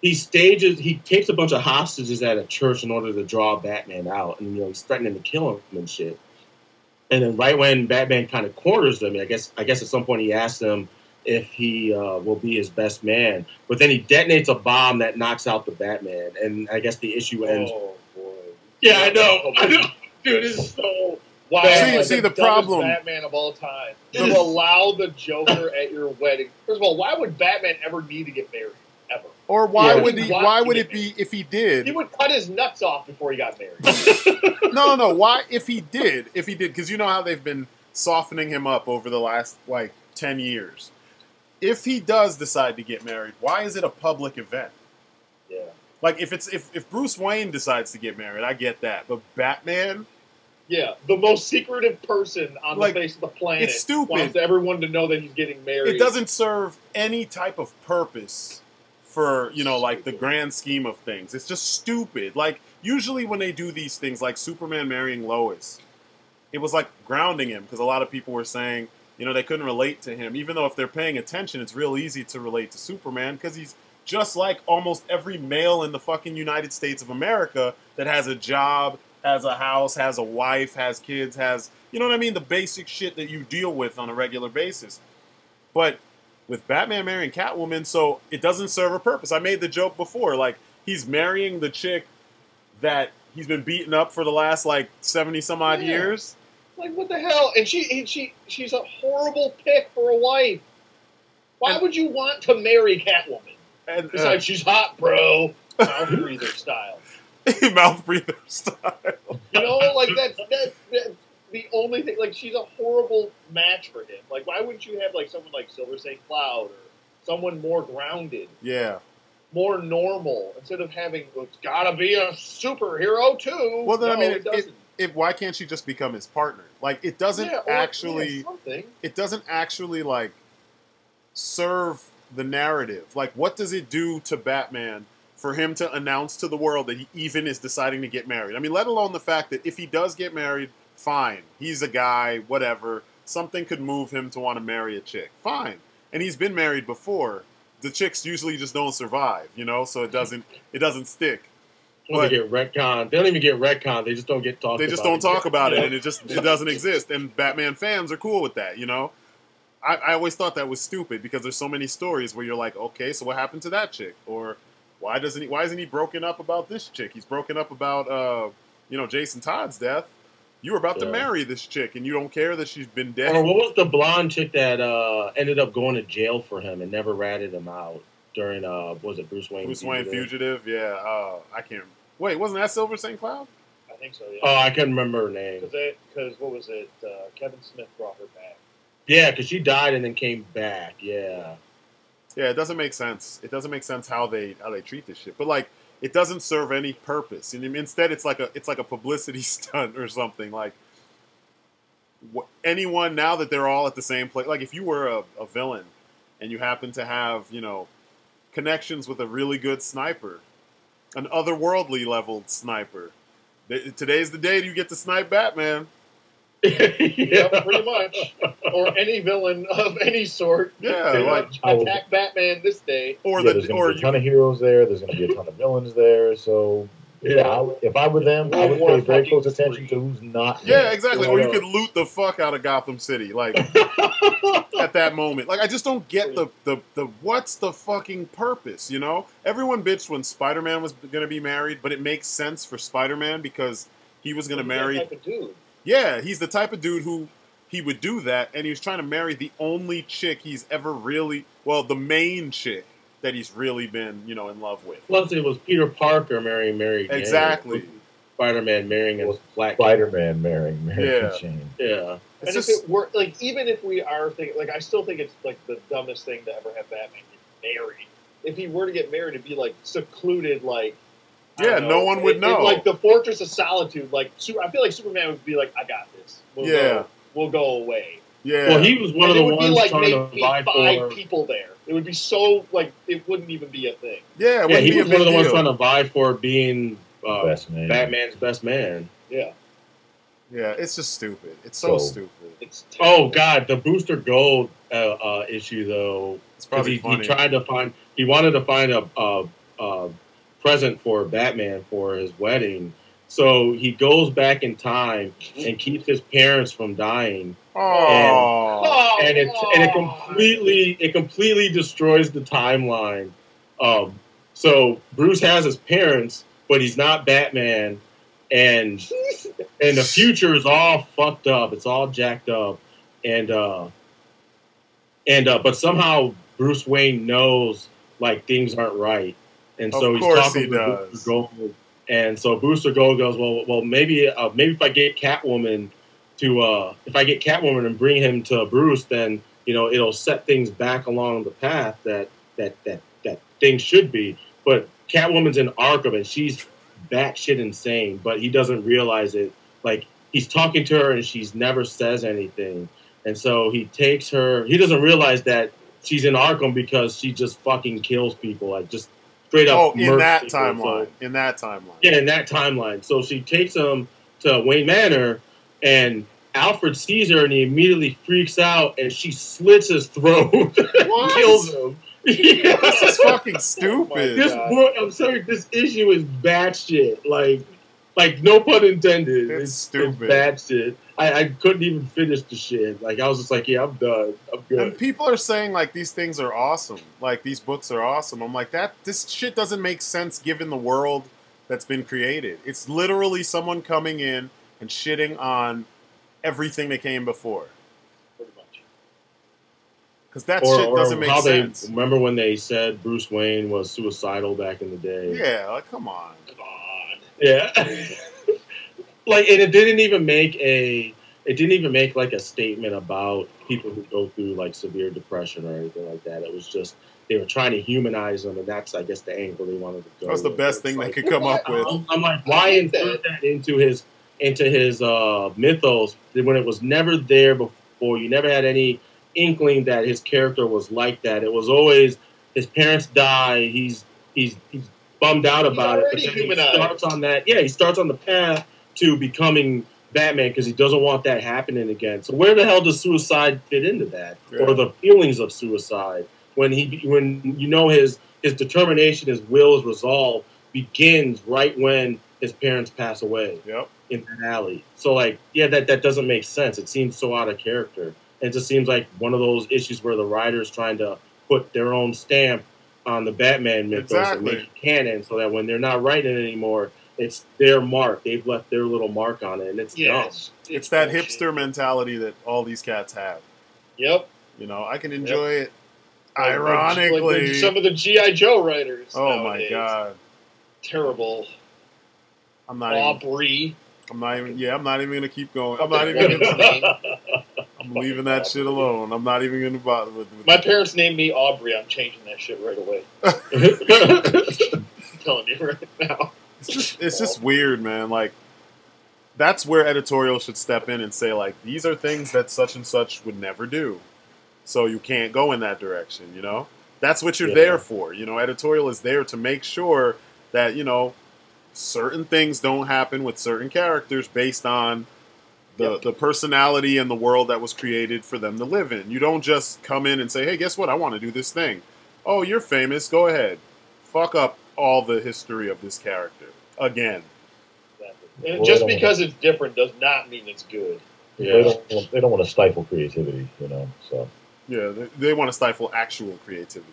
takes a bunch of hostages at a church in order to draw Batman out, and he's threatening to kill him and shit. And then right when Batman kind of corners them, I guess at some point he asks him if he will be his best man, but then he detonates a bomb that knocks out the Batman, and I guess the issue ends. Oh boy! Yeah, I know, dude. It's so. Wow, see the problem. Batman of all time. To allow the Joker at your wedding. First of all, why would Batman ever need to get married? Ever? Or why would he? Why would it be if he did? He would cut his nuts off before he got married. No. Why? If he did, because you know how they've been softening him up over the last 10 years. If he does decide to get married, why is it a public event? Yeah. Like if Bruce Wayne decides to get married, I get that. But Batman. Yeah, the most secretive person on the face of the planet. It's stupid. Wants everyone to know that he's getting married. It doesn't serve any type of purpose for, the grand scheme of things. It's just stupid. Like, usually when they do these things, like Superman marrying Lois, it was like grounding him, because a lot of people were saying, they couldn't relate to him. Even though if they're paying attention, it's real easy to relate to Superman, because he's just like almost every male in the fucking United States of America that has a job, has a house, has a wife, has kids, has, you know what I mean? The basic shit that you deal with on a regular basis. But with Batman marrying Catwoman, so it doesn't serve a purpose. I made the joke before, he's marrying the chick that he's been beating up for the last 70 some odd years. Like, what the hell? And she's a horrible pick for a wife. Why would you want to marry Catwoman? And besides, she's hot, bro. Mouth breather style. Mouth breather style. That's the only thing. She's a horrible match for him. Why wouldn't you have someone like Silver St. Cloud or someone more grounded? Yeah. More normal, instead of having, it's gotta be a superhero too. Well, then, it doesn't. Why can't she just become his partner? It doesn't actually. It doesn't actually serve the narrative. What does it do to Batman for him to announce to the world that he even is deciding to get married? I mean, let alone the fact that if he does get married, fine. He's a guy, whatever. Something could move him to want to marry a chick. Fine. And he's been married before. The chicks usually just don't survive, so it doesn't stick. Well, they get retconned. They don't even get retconned. They just don't get talked about. They just don't talk about it, and it doesn't exist. And Batman fans are cool with that, I always thought that was stupid, because there's so many stories where you're like, okay, so what happened to that chick? Or why isn't he broken up about this chick? He's broken up about Jason Todd's death. You were about to marry this chick, and you don't care that she's been dead. Or what was the blonde chick that ended up going to jail for him and never ratted him out during was it Bruce Wayne? Bruce Wayne Fugitive, yeah. I can't. Wait, wasn't that Silver St. Cloud? I think so. Yeah. Oh, I couldn't remember her name. Because what was it? Kevin Smith brought her back. Yeah, because she died and then came back. Yeah. Yeah, it doesn't make sense. It doesn't make sense how they treat this shit. But it doesn't serve any purpose. And instead, it's like a publicity stunt or something. Anyone, now that they're all at the same place, if you were a villain and you happen to have connections with a really good sniper, an otherworldly leveled sniper, today's the day you get to snipe Batman. Yeah, pretty much. Or any villain of any sort. Yeah, attack Batman this day. There's going to be a ton of heroes there. There's going to be a ton of villains there. So if I were them, I would pay very close attention to who's not. Yeah, exactly. Or you could loot the fuck out of Gotham City, at that moment. I just don't get the what's the fucking purpose? Everyone bitched when Spider-Man was going to be married, but it makes sense for Spider-Man because he was going to marry. That type of dude. Yeah, he's the type of dude who he would do that, and he was trying to marry the only chick he's ever really, the main chick that he's really been, in love with. Plus, it was Peter Parker marrying Mary Jane. Exactly. Spider-Man marrying a black Spider-Man marrying Mary Jane. Yeah. And if it were like, even if we are thinking, like, I still think it's like the dumbest thing to ever have Batman get married. If he were to get married, it'd be like secluded, like, no one would know. Like the Fortress of Solitude. Like, I feel like Superman would be like, I got this. We'll go away. Yeah. Well, he was one of the ones like trying to vie for. Five people there. It would be so like it wouldn't even be a thing. Yeah. He was one of the ones trying to vie for being Batman's best man. Yeah. Yeah, it's just stupid. It's so stupid. It's God, the Booster Gold issue though. It's probably funny. He wanted to find a present for Batman for his wedding, so he goes back in time and keeps his parents from dying. And it completely destroys the timeline. So Bruce has his parents, but he's not Batman. And the future is all fucked up. It's all jacked up, but somehow Bruce Wayne knows like things aren't right, and so he's talking to Booster Gold. And so Booster Gold goes, well, maybe if I get Catwoman and bring him to Bruce, then it'll set things back along the path that things should be. But Catwoman's in Arkham and she's batshit insane, but he doesn't realize it. Like, he's talking to her and she's never says anything. And so he takes her. He doesn't realize that she's in Arkham because she just fucking kills people, like just straight up. In that timeline. In that timeline. Yeah, in that timeline. So she takes him to Wayne Manor, and Alfred sees her and he immediately freaks out, and she slits his throat and kills him. Yeah. This is fucking stupid. I'm sorry, this issue is batshit. Like no pun intended. It's stupid. It's batshit. I couldn't even finish the shit. Like, I was just like, yeah, I'm done. I'm good. And people are saying like these things are awesome. Like, these books are awesome. I'm like, this shit doesn't make sense given the world that's been created. It's literally someone coming in and shitting on everything that came before. Because that shit doesn't make sense. Remember when they said Bruce Wayne was suicidal back in the day? Yeah, like, come on. Yeah. Like, and it didn't even make like a statement about people who go through like severe depression or anything like that. It was just they were trying to humanize them, and that's, I guess, the angle they wanted to go. That was the best thing they could come up with. I'm like, why insert that into his mythos when it was never there before? You never had any inkling that his character was like that. It was always his parents die. He's bummed out about it. But then he starts on that. Yeah, he starts on the path to becoming Batman because he doesn't want that happening again. So where the hell does suicide fit into that, or the feelings of suicide? When his determination, his will, his resolve begins right when his parents pass away. Yep. In that alley. So like, yeah, that doesn't make sense. It seems so out of character. It just seems like one of those issues where the writer's trying to put their own stamp on the Batman mythos and make it canon, so that when they're not writing it anymore, it's their mark. They've left their little mark on it, and it's dumb. It's that hipster mentality that all these cats have. Yep. I can enjoy it. Ironically, like some of the G.I. Joe writers. Oh nowadays. My god, terrible. I'm not Aubrey. I'm not even gonna keep going. I'm not even gonna. I'm leaving that shit alone. I'm not even gonna bother with my parents named me Aubrey. I'm changing that shit right away. I'm telling you right now. It's just weird, man. Like, that's where editorial should step in and say, like, these are things that such and such would never do. So you can't go in that direction, That's what you're there for. Editorial is there to make sure that, certain things don't happen with certain characters based on the personality and the world that was created for them to live in. You don't just come in and say, hey, guess what? I want to do this thing. Oh, you're famous. Go ahead. Fuck up all the history of this character. Again. Exactly. And just because it's different does not mean it's good. Yeah. They don't want to stifle creativity, so. Yeah, they want to stifle actual creativity.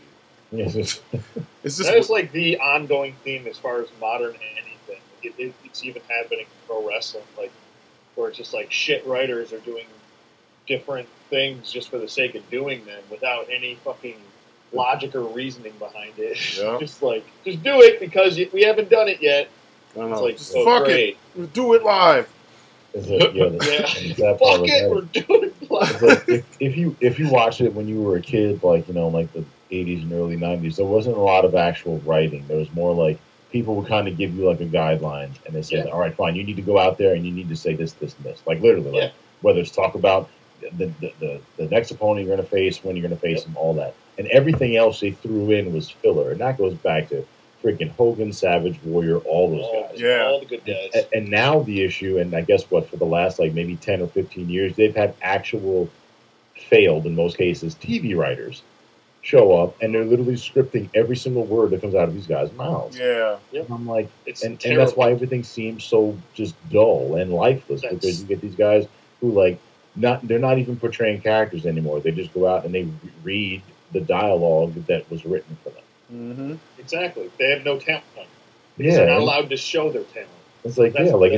Yes. It's just... That is like the ongoing theme as far as modern anything. It's even happening in pro wrestling, like, where it's just like shit writers are doing different things just for the sake of doing them without any fucking logic or reasoning behind it. Yeah. Just do it because we haven't done it yet. I don't know. It's like, just fuck great. it. Do it live. Fuck it, we're doing it live. Like, if you watch it when you were a kid, like, you know, like the 80s and early 90s, there wasn't a lot of actual writing. There was more like people would kind of give you like a guideline, and they said, all right, fine, you need to go out there and you need to say this, this, and this. Like literally, like whether it's talk about the next opponent you're going to face, when you're going to face them, all that. And everything else they threw in was filler. And that goes back to freaking Hogan, Savage, Warrior, all those guys. Yeah. All the good guys. And now the issue, and I guess what, for the last like maybe 10 or 15 years, they've had actual failed, in most cases, TV writers show up, and they're literally scripting every single word that comes out of these guys' mouths. Yeah. And I'm like, and that's why everything seems so just dull and lifeless, because you get these guys who like, they're not even portraying characters anymore. They just go out and they read the dialogue that was written for them. Mm-hmm. Exactly. They have no talent. They're not allowed to show their talent. It's like, like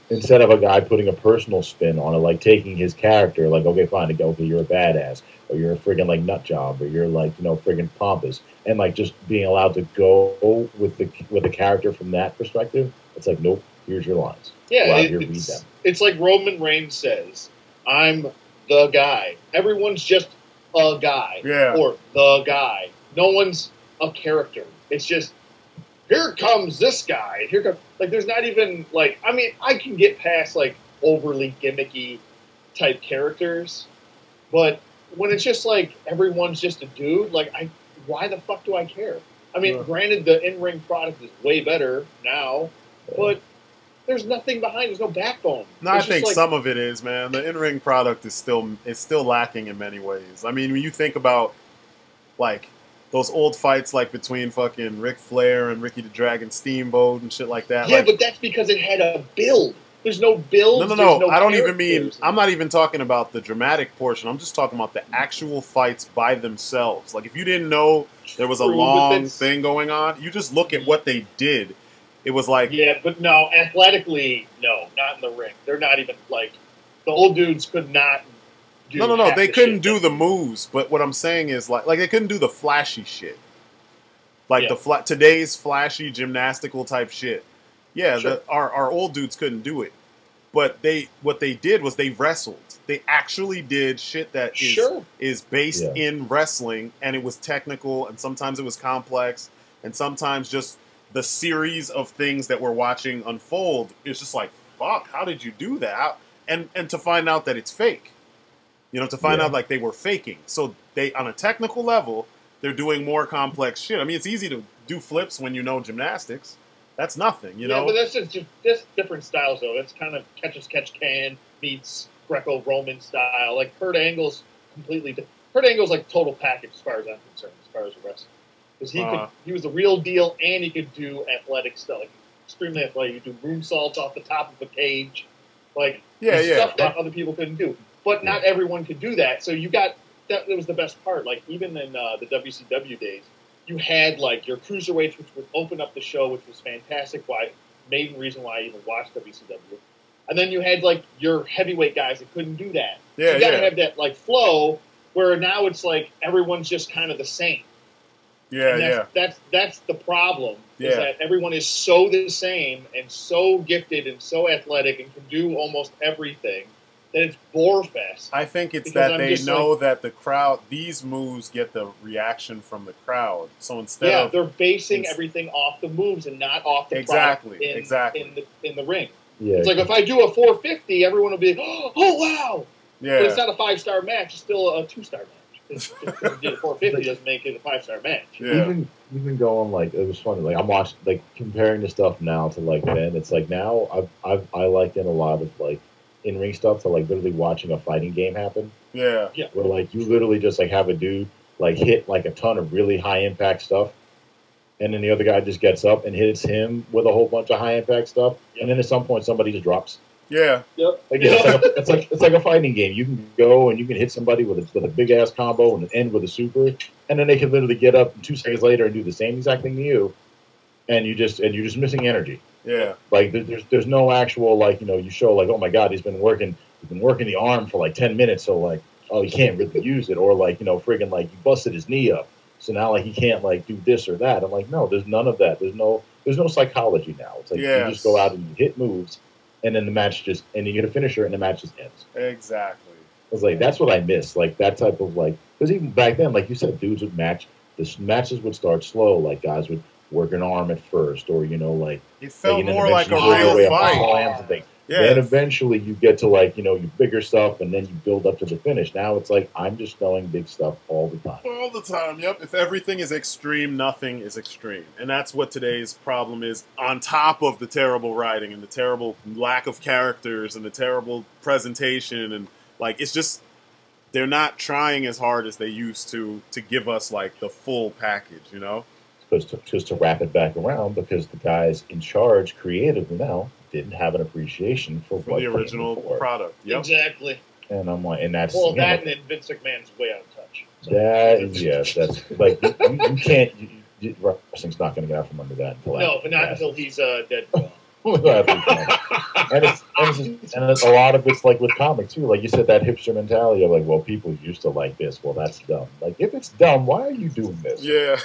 instead of a guy putting a personal spin on it, like taking his character, like, okay, fine, okay, you're a badass, or you're a friggin' like nut job, or you're like, you know, friggin' pompous, and like just being allowed to go with the character from that perspective. It's like, nope, here's your lines. Yeah, it's like Roman Reigns says, I'm the guy. Everyone's just a guy. Yeah. Or the guy. No one's a character. It's just, here comes this guy. Here comes, like, there's not even, like, I mean, I can get past, like, overly gimmicky type characters, but when it's just, like, everyone's just a dude, like, why the fuck do I care? I mean, granted, the in-ring product is way better now, but there's nothing behind. There's no backbone. No, I think some of it is, man. The in-ring product is still lacking in many ways. I mean, when you think about like those old fights, like between fucking Ric Flair and Ricky the Dragon Steamboat and shit like that. Yeah, like, but that's because it had a build. There's no build. No. I don't even mean. I'm not even talking about the dramatic portion. I'm just talking about the actual fights by themselves. Like, if you didn't know there was a long thing going on, you just look at what they did. It was like... Yeah, but no, athletically, no, not in the ring. They're not even, like... The old dudes could not do... No, they couldn't do the moves, but what I'm saying is, like they couldn't do the flashy shit. Like, today's flashy gymnastical type shit. Yeah, sure. Our old dudes couldn't do it. But what they did was they wrestled. They actually did shit that is based in wrestling, and it was technical, and sometimes it was complex, and sometimes just... the series of things that we're watching unfold is just like, fuck, how did you do that? And to find out that it's fake. You know, to find out like they were faking. So they, on a technical level, they're doing more complex shit. I mean, it's easy to do flips when you know gymnastics. That's nothing, you know? Yeah, but that's just different styles, though. That's kind of catch-as-catch-can meets Greco-Roman style. Like, Kurt Angle's Kurt Angle's like total package as far as I'm concerned, as far as the wrestling. Because he was the real deal, and he could do athletic stuff, like extremely athletic. He could do moonsaults off the top of a cage, like stuff that other people couldn't do. But not everyone could do that. So you got that was the best part. Like even in the WCW days, you had like your cruiserweights, which would open up the show, which was fantastic. Main reason why I even watched WCW. And then you had like your heavyweight guys that couldn't do that. Yeah, so you got to have that like flow where now it's like everyone's just kind of the same. That's the problem. Is that everyone is so the same and so gifted and so athletic and can do almost everything that it's bore fest. I think it's that they know that the crowd, these moves get the reaction from the crowd. So instead they're basing everything off the moves and not off the product in the ring. Yeah, it's like if I do a 450, everyone will be, oh wow. Yeah. But it's not a 5-star match. It's still a 2-star match. Just because you did a 450 doesn't make it a 5-star match. Yeah. Even going like, it was funny. Like I'm watching, like comparing the stuff now to like then. It's like now I like in a lot of like in-ring stuff to like literally watching a fighting game happen. Yeah. Where like you literally just like have a dude like hit like a ton of really high impact stuff, and then the other guy just gets up and hits him with a whole bunch of high impact stuff, and then at some point somebody just drops. Yeah. Yep. Like, it's like a fighting game. You can go and you can hit somebody with a big ass combo and end with a super, and then they can literally get up 2 seconds later and do the same exact thing to you, and you're just missing energy. Yeah. Like there's no actual like, you know, you show like, oh my god, he's been working the arm for like 10 minutes, so like, oh, he can't really use it, or like, you know, friggin' like you busted his knee up, so now like he can't like do this or that. I'm like, no, there's none of that. There's no there's no psychology now. It's like you just go out and you hit moves, and then the match just and you get a finisher, and the match just ends. Exactly. It's like that's what I miss, like that type of like because even back then, like you said, dudes would match. The matches would start slow, like guys would work an arm at first, or like it felt more like a real fight. Yeah. Then eventually you get to like your bigger stuff, and then you build up to the finish. Now it's like I'm just throwing big stuff all the time. All the time. Yep. If everything is extreme, nothing is extreme, and that's what today's problem is. On top of the terrible writing and the terrible lack of characters and the terrible presentation, and like it's just they're not trying as hard as they used to give us like the full package. Just to wrap it back around, because the guys in charge creatively now didn't have an appreciation for what the original product. Yep. Exactly. And I'm like, and that's that, and then Vince McMahon's way out of touch. So. That's like you can't. Wrestling's not going to get out from under that until but not until he's dead. and it's a lot of it's like with comics too. Like you said, that hipster mentality of like, well, people used to like this. Well, that's dumb. Like if it's dumb, why are you doing this? Yeah.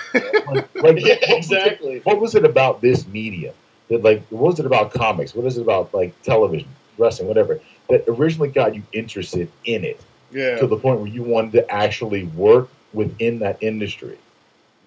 Exactly. What was it about this medium? That what was it about comics? What is it about like television, wrestling, whatever, that originally got you interested in it? Yeah. To the point where you wanted to actually work within that industry.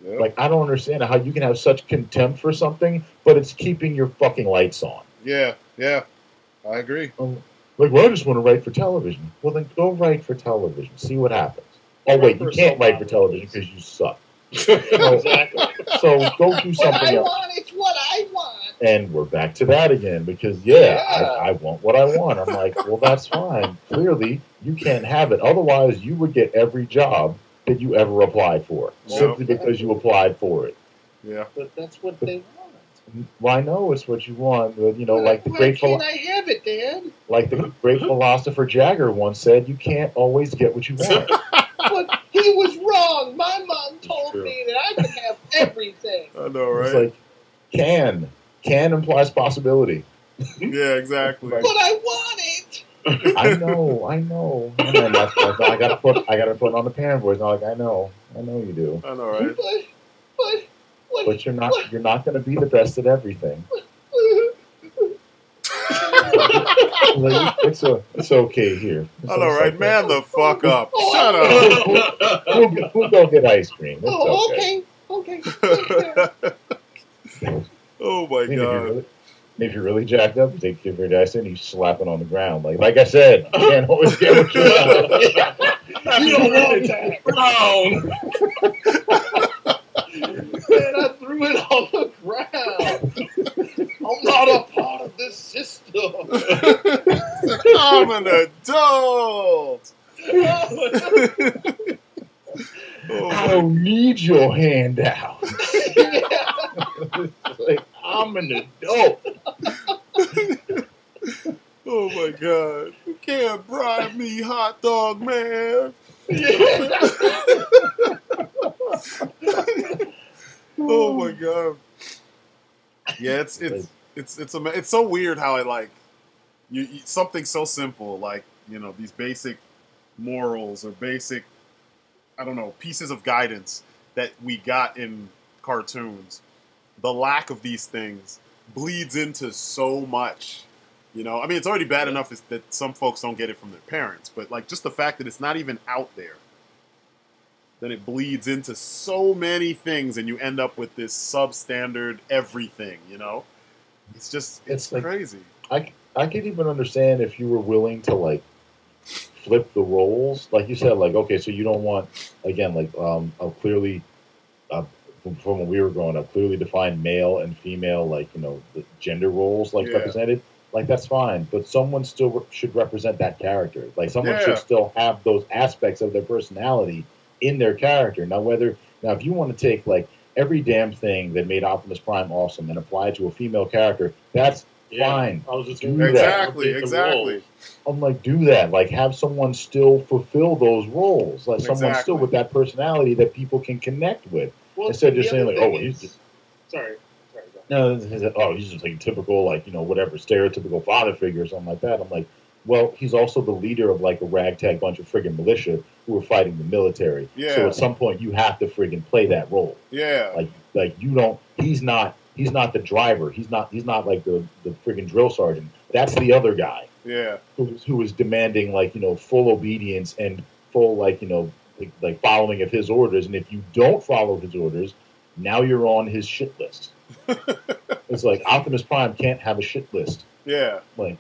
Yep. Like, I don't understand how you can have such contempt for something, but it's keeping your fucking lights on. Yeah, I agree. Like, well, I just want to write for television. Well, then go write for television. See what happens. Oh, wait, you can't write for television because you suck. Exactly. So go do something else. It's what I want. And we're back to that again because, I want what I want. I'm like, well, that's fine. Clearly, you can't have it. Otherwise, you would get every job that you ever applied for, simply because you applied for it. Yeah. But that's what they want. Well, I know it's what you want, but, like the great can't I have it, Dad? Like the great philosopher Jagger once said, you can't always get what you want. But he was wrong. My mom told me that I could have everything. I know, right? It's like, can implies possibility. Yeah, exactly. But I want it. I know. And that's I gotta put it on the pan voice. I'm like, I know you do. I know, right? But you're not going to be the best at everything. It's okay here. I know, right? Man, the fuck up. Shut up. We'll go get ice cream. It's okay. Oh my god. If you're really jacked up, you take your dice in, you slap it on the ground. Like I said, you can't always get what you want. You don't want that. Brown. Man, I threw it on the ground. I'm not a part of this system. I'm an adult. I don't need your handout. Like, I'm an adult. Oh my god. You can't bribe me, hot dog man. Oh my god. Yeah, it's so weird how you something so simple like, these basic morals or basic, I don't know, pieces of guidance that we got in cartoons. The lack of these things bleeds into so much, I mean, it's already bad enough that some folks don't get it from their parents, but like just the fact that it's not even out there, then it bleeds into so many things, and you end up with this substandard everything, It's like, crazy. I could even understand if you were willing to like flip the roles, like you said, like okay, so you don't want again like a clearly. From when we were growing up, clearly defined male and female, like the gender roles, represented. Like that's fine, but someone still should represent that character. Like someone should still have those aspects of their personality in their character. Now, if you want to take like every damn thing that made Optimus Prime awesome and apply it to a female character, that's fine. I was just do that. Exactly. I'm like, do that. Like, have someone still fulfill those roles. Like someone still with that personality that people can connect with. Well, instead of just saying like, oh, he's just sorry. No, he's just like a typical whatever stereotypical father figure or something like that. I'm like, well, he's also the leader of like a ragtag bunch of friggin' militia who are fighting the military. Yeah. So at some point you have to friggin' play that role. Yeah. Like you don't. He's not he's not the driver. He's not like the friggin' drill sergeant. That's the other guy. Yeah. Who is demanding like, full obedience and full like, like following of his orders. And if you don't follow his orders, now you're on his shit list. It's like Optimus Prime can't have a shit list. Yeah. Like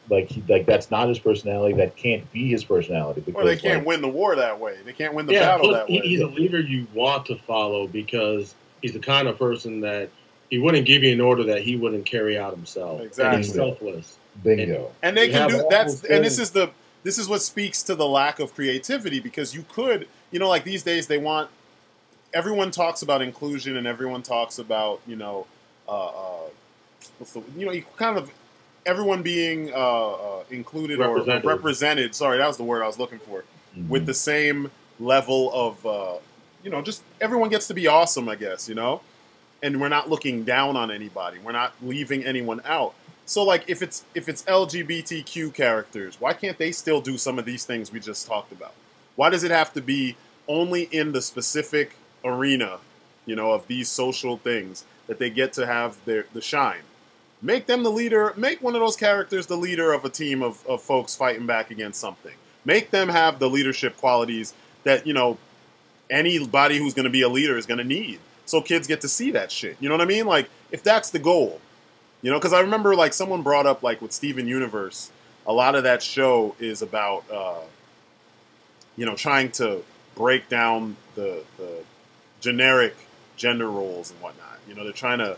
that's not his personality. That can't be his personality. Or they can't win the war that way. They can't win the battle that way. He's a leader you want to follow because he's the kind of person that he wouldn't give you an order that he wouldn't carry out himself. Exactly. And he's selfless. Bingo. And they can do that's and this is what speaks to the lack of creativity, because you could, like these days everyone talks about inclusion and everyone talks about, kind of everyone being included or represented. Sorry, that was the word I was looking for. Mm-hmm. With the same level of, just everyone gets to be awesome, I guess, and we're not looking down on anybody. We're not leaving anyone out. So, like, if it's LGBTQ characters, why can't they still do some of these things we just talked about? Why does it have to be only in the specific arena, of these social things that they get to have the shine? Make them the leader. Make one of those characters the leader of a team of folks fighting back against something. Make them have the leadership qualities that, anybody who's going to be a leader is going to need. So kids get to see that shit. You know what I mean? Like, if that's the goal. Because I remember, like, someone brought up, like, with Steven Universe, a lot of that show is about, trying to break down the generic gender roles and whatnot. They're trying to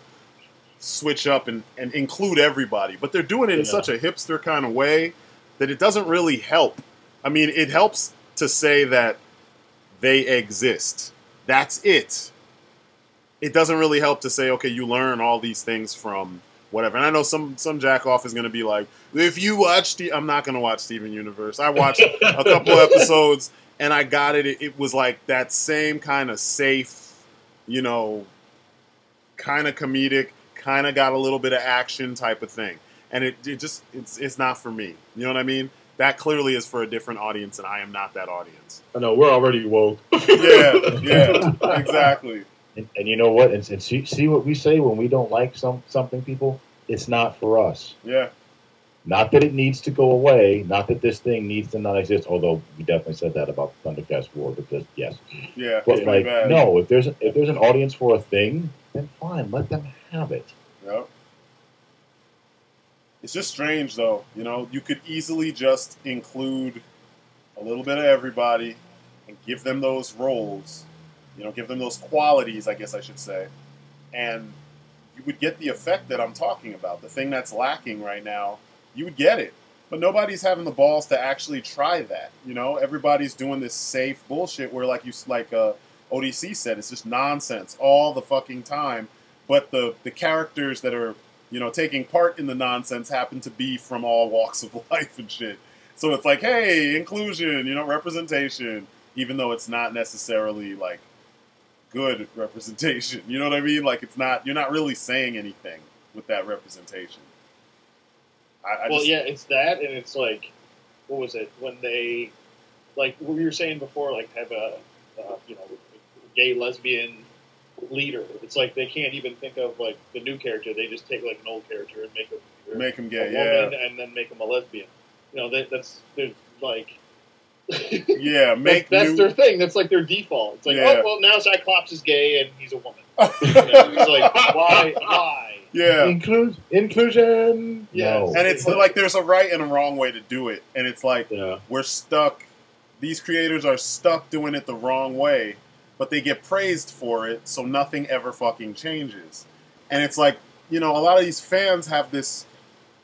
switch up and include everybody. But they're doing it in such a hipster kind of way that it doesn't really help. I mean, it helps to say that they exist. That's it. It doesn't really help to say, okay, you learn all these things from whatever. And I know some jack off is going to be like, if you watch I'm not going to watch Steven Universe. I watched a couple episodes and I got it. It was like that same kind of safe, kind of comedic, kind of got a little bit of action type of thing. And it's not for me. You know what I mean? That clearly is for a different audience, and I am not that audience. I know, we're already woke. yeah, exactly. And you know what? And see what we say when we don't like something, people? It's not for us. Yeah. Not that it needs to go away. Not that this thing needs to not exist. Although we definitely said that about Thundercats War, because yes. Yeah. But like, no, if there's an audience for a thing, then fine, let them have it. Yep. It's just strange, though. You could easily just include a little bit of everybody and give them those roles. Give them those qualities, I guess I should say. And you would get the effect that I'm talking about. The thing that's lacking right now, you would get it. But nobody's having the balls to actually try that. Everybody's doing this safe bullshit where, like ODC said, it's just nonsense all the fucking time. But the characters that are, taking part in the nonsense happen to be from all walks of life and shit. So it's like, hey, inclusion, representation, even though it's not necessarily, like, good representation. You know what I mean? Like, you're not really saying anything with that representation. It's that, and it's like, what was it? When they, like, what you were saying before, like, have a gay, lesbian leader. It's like they can't even think of, like, the new character. They just take, like, an old character and make him gay, woman, and then make him a lesbian. They're like... Yeah, that's their thing. That's like their default. It's like, oh, well, now Cyclops is gay and he's a woman. It's like, why? Yeah. Inclusion. Yeah. No. And it's like there's a right and a wrong way to do it. And it's like, we're stuck. These creators are stuck doing it the wrong way, but they get praised for it, so nothing ever fucking changes. And it's like, a lot of these fans have this,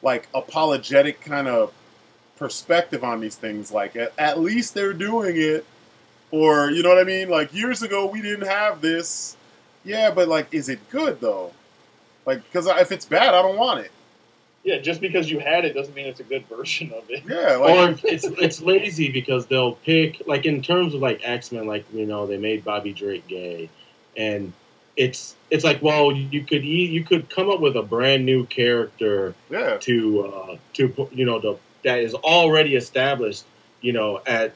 like, apologetic kind of perspective on these things. Like, at least they're doing it. Or, you know what I mean? Like, years ago, we didn't have this. Yeah, but, like, is it good, though? Like, because if it's bad, I don't want it. Yeah, just because you had it doesn't mean it's a good version of it. Yeah, like, or it's lazy because they'll pick, like, in terms of, like, X-Men, like, they made Bobby Drake gay, and it's like, well, you could come up with a brand new character to that is already established,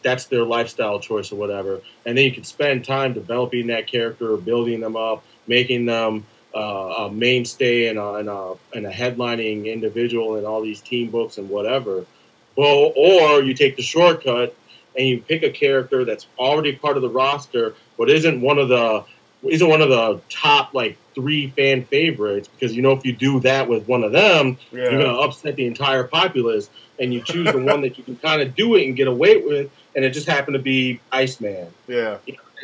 that's their lifestyle choice or whatever, and then you could spend time developing that character, building them up, making them a mainstay and a headlining individual in all these teen books and whatever. Well, or you take the shortcut and you pick a character that's already part of the roster, but isn't one of the top like 3 fan favorites, because you know if you do that with one of them, you're going to upset the entire populace, and you choose the one that you can kind of do it and get away with, and it just happened to be Iceman. Yeah.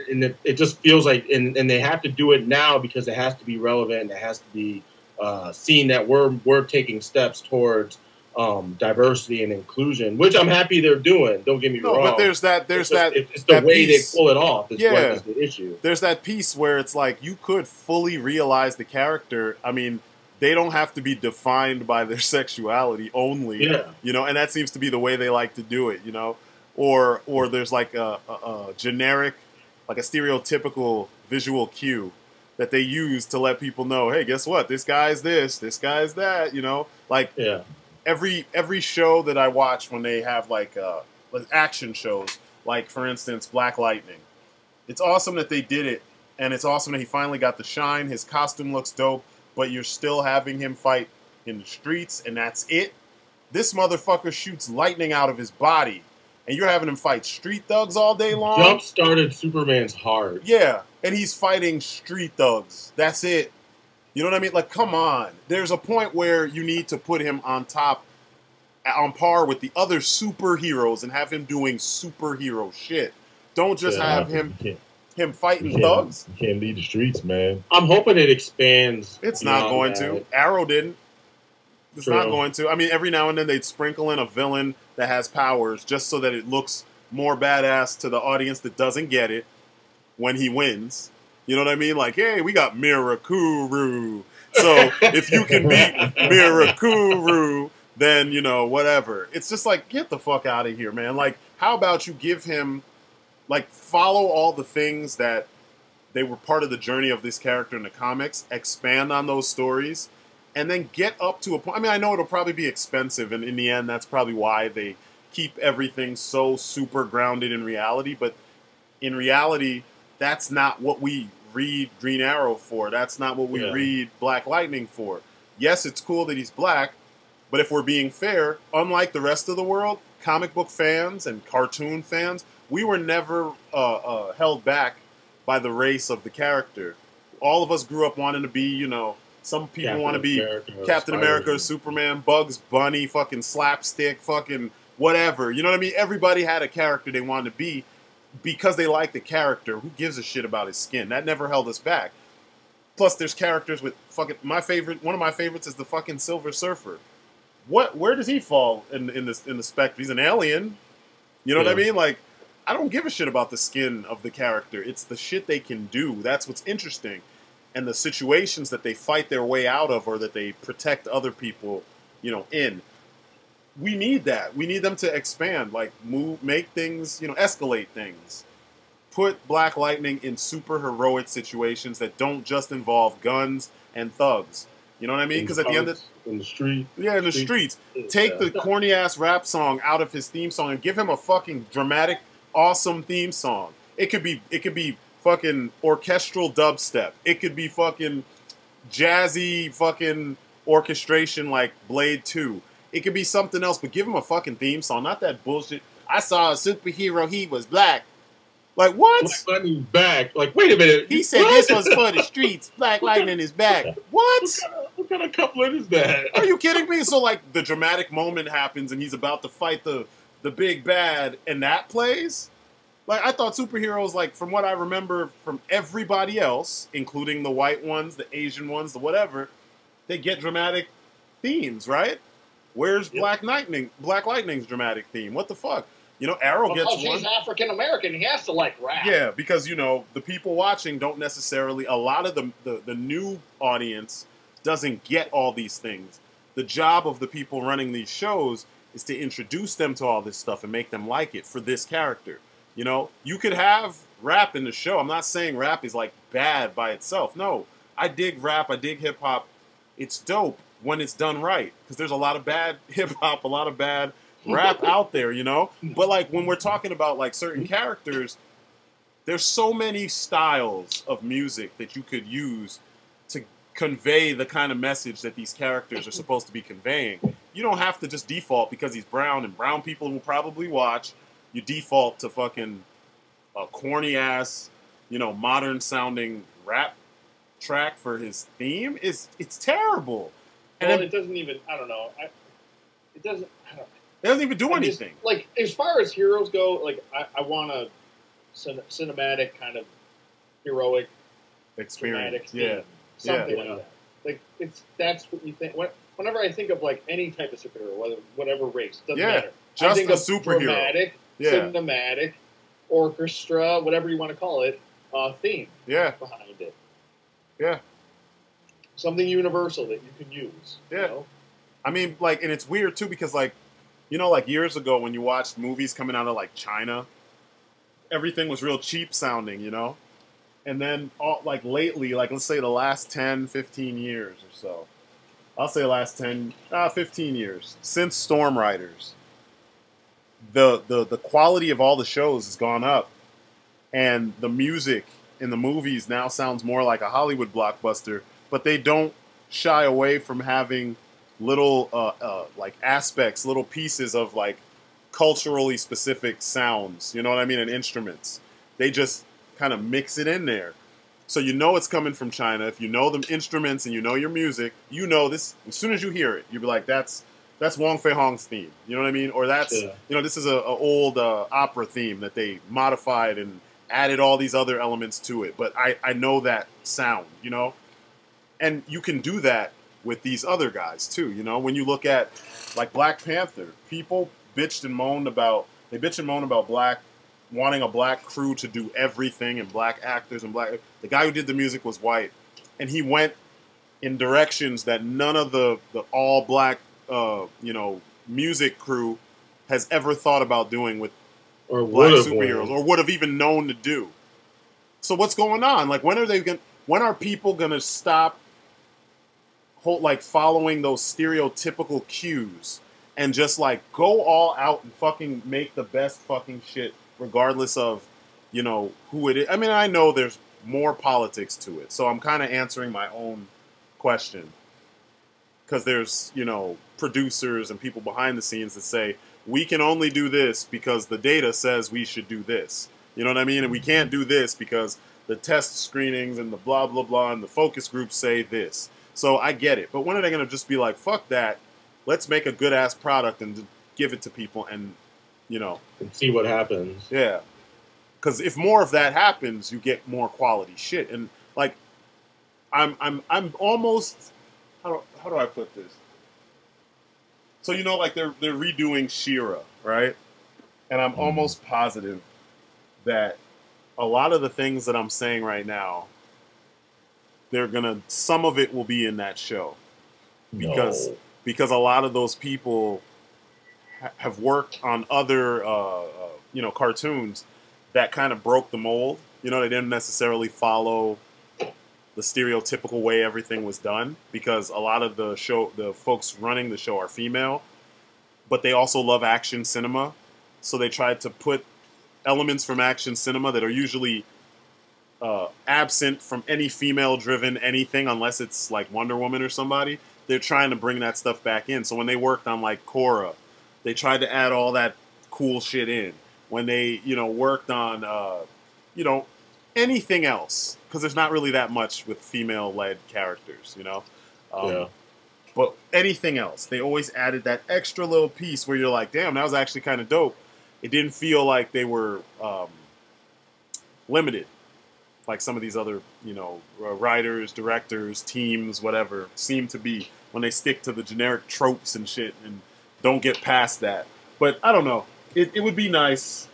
And it just feels like, and they have to do it now because it has to be relevant. It has to be seen that we're taking steps towards diversity and inclusion, which I'm happy they're doing. Don't get me wrong. But it's the way piece. they pull it off. What is the issue. There's that piece where it's like you could fully realize the character. I mean, they don't have to be defined by their sexuality only. Yeah. You know, and that seems to be the way they like to do it. You know, or there's like a generic, like a stereotypical visual cue that they use to let people know, hey, guess what? This guy's this guy's that. You know, like every show that I watch when they have like action shows, like for instance Black Lightning, it's awesome that they did it, and it's awesome that he finally got the shine. His costume looks dope, but you're still having him fight in the streets, and that's it. This motherfucker shoots lightning out of his body, and you're having him fight street thugs all day long. Jump started Superman's heart. Yeah, and he's fighting street thugs. That's it. You know what I mean? Like, come on. There's a point where you need to put him on par with the other superheroes and have him doing superhero shit. Don't just have him fighting thugs. You can't lead the streets, man. I'm hoping it expands. It's not going to. Arrow didn't. It's not going to. I mean, every now and then they'd sprinkle in a villain that has powers just so that it looks more badass to the audience that doesn't get it when he wins. You know what I mean? Like, hey, we got Mirakuru. So if you can beat Mirakuru, then, you know, whatever. It's just like, get the fuck out of here, man. Like, how about you give him, like, follow all the things that they were part of the journey of this character in the comics, expand on those stories, and then get up to a point. I mean, I know it'll probably be expensive, and in the end, that's probably why they keep everything so super grounded in reality. But in reality, that's not what we read Green Arrow for. That's not what we read Black Lightning for. Yes, it's cool that he's black, but if we're being fair, unlike the rest of the world, comic book fans and cartoon fans, we were never held back by the race of the character. All of us grew up wanting to be, you know, some people want to be Captain America or Superman, Bugs Bunny, fucking slapstick, fucking whatever. You know what I mean? Everybody had a character they wanted to be because they liked the character. Who gives a shit about his skin? That never held us back. Plus, there's characters with fucking one of my favorites is the fucking Silver Surfer. Where does he fall in the spectrum? He's an alien. You know what I mean? Like, I don't give a shit about the skin of the character. It's the shit they can do. That's what's interesting. And the situations that they fight their way out of or that they protect other people, you know, in. We need that. We need them to expand, like make things, you know, escalate things. Put Black Lightning in super heroic situations that don't just involve guns and thugs. You know what I mean? Because at the end of in the street. Yeah, in the streets. Take the corny ass rap song out of his theme song and give him a fucking dramatic, awesome theme song. It could be fucking orchestral dubstep. It could be fucking jazzy fucking orchestration like Blade 2. It could be something else, but give him a fucking theme song, not that bullshit. I saw a superhero, he was black. Like, what? Black Lightning's back. Like, wait a minute. He said this was for the streets. Black Lightning is back. What? What kind of couplet is that? Are you kidding me? So, like, the dramatic moment happens and he's about to fight the big bad, and that plays? Like, I thought superheroes, like, from what I remember from everybody else, including the white ones, the Asian ones, the whatever, they get dramatic themes, right? Where's Black Lightning's dramatic theme? What the fuck? You know, Arrow gets one. He's African American. He has to like rap. Yeah, because you know the people watching don't necessarily. A lot of the new audience doesn't get all these things. The job of the people running these shows is to introduce them to all this stuff and make them like it for this character. You know, you could have rap in the show. I'm not saying rap is like bad by itself. No, I dig rap. I dig hip hop. It's dope when it's done right, because there's a lot of bad hip hop, a lot of bad rap out there, you know? But like when we're talking about like certain characters, there's so many styles of music that you could use convey the kind of message that these characters are supposed to be conveying. You don't have to just default because he's brown, and brown people will probably watch. You default to fucking a corny ass, modern sounding rap track for his theme. It's terrible. And well, it doesn't even. I don't know. It doesn't. I don't. It doesn't even do anything. Just, like, as far as heroes go, like I want a cinematic kind of heroic experience. Something like that. Like that's what you think. Whenever I think of like any type of superhero, whatever race, doesn't matter. Just I think a of superhero. Dramatic, cinematic, orchestra, whatever you want to call it, theme. Behind it. Yeah. Something universal that you can use. Yeah. You know? I mean, like, and it's weird too because, like, like years ago when you watched movies coming out of like China, everything was real cheap sounding, And then, like, lately, like, let's say the last 10, 15 years or so. I'll say the last 15 years. Since Storm Riders, the quality of all the shows has gone up. And the music in the movies now sounds more like a Hollywood blockbuster. But they don't shy away from having little, like, aspects, little pieces of, like, culturally specific sounds. You know what I mean? And instruments. They just kind of mix it in there. So it's coming from China. If you know the instruments and you know your music, this as soon as you hear it, you'll be like, that's Wong Fei Hong's theme. You know what I mean? Or that's, this is a old opera theme that they modified and added all these other elements to it. But I know that sound, And you can do that with these other guys too, When you look at like Black Panther, people bitched and moaned about wanting a black crew to do everything and black actors and the guy who did the music was white, and he went in directions that none of the all black music crew has ever thought about doing with black superheroes or would have even known to do. So what's going on? Like, when are people gonna stop following those stereotypical cues and just like go all out and fucking make the best fucking shit regardless of, who it is. I mean, I know there's more politics to it, so I'm kind of answering my own question. Because there's, producers and people behind the scenes that say, we can only do this because the data says we should do this. You know what I mean? And we can't do this because the test screenings and the blah, blah, blah, and the focus groups say this. So I get it. But when are they going to just be like, fuck that, let's make a good-ass product and give it to people and and see what happens. Yeah, because if more of that happens, you get more quality shit. And like, I'm almost how do I put this? So like they're redoing She-Ra, right? And I'm almost positive that a lot of the things that I'm saying right now, some of it will be in that show because a lot of those people have worked on other, cartoons that kind of broke the mold. They didn't necessarily follow the stereotypical way everything was done because a lot of the folks running the show are female, but they also love action cinema. So they tried to put elements from action cinema that are usually absent from any female-driven anything unless it's like Wonder Woman or somebody. They're trying to bring that stuff back in. So when they worked on like Korra, they tried to add all that cool shit in. When they, worked on, anything else, because there's not really that much with female-led characters, But anything else, they always added that extra little piece where you're like, damn, that was actually kind of dope. It didn't feel like they were limited, like some of these other, writers, directors, teams, whatever, seem to be when they stick to the generic tropes and shit and don't get past that. But I don't know. It would be nice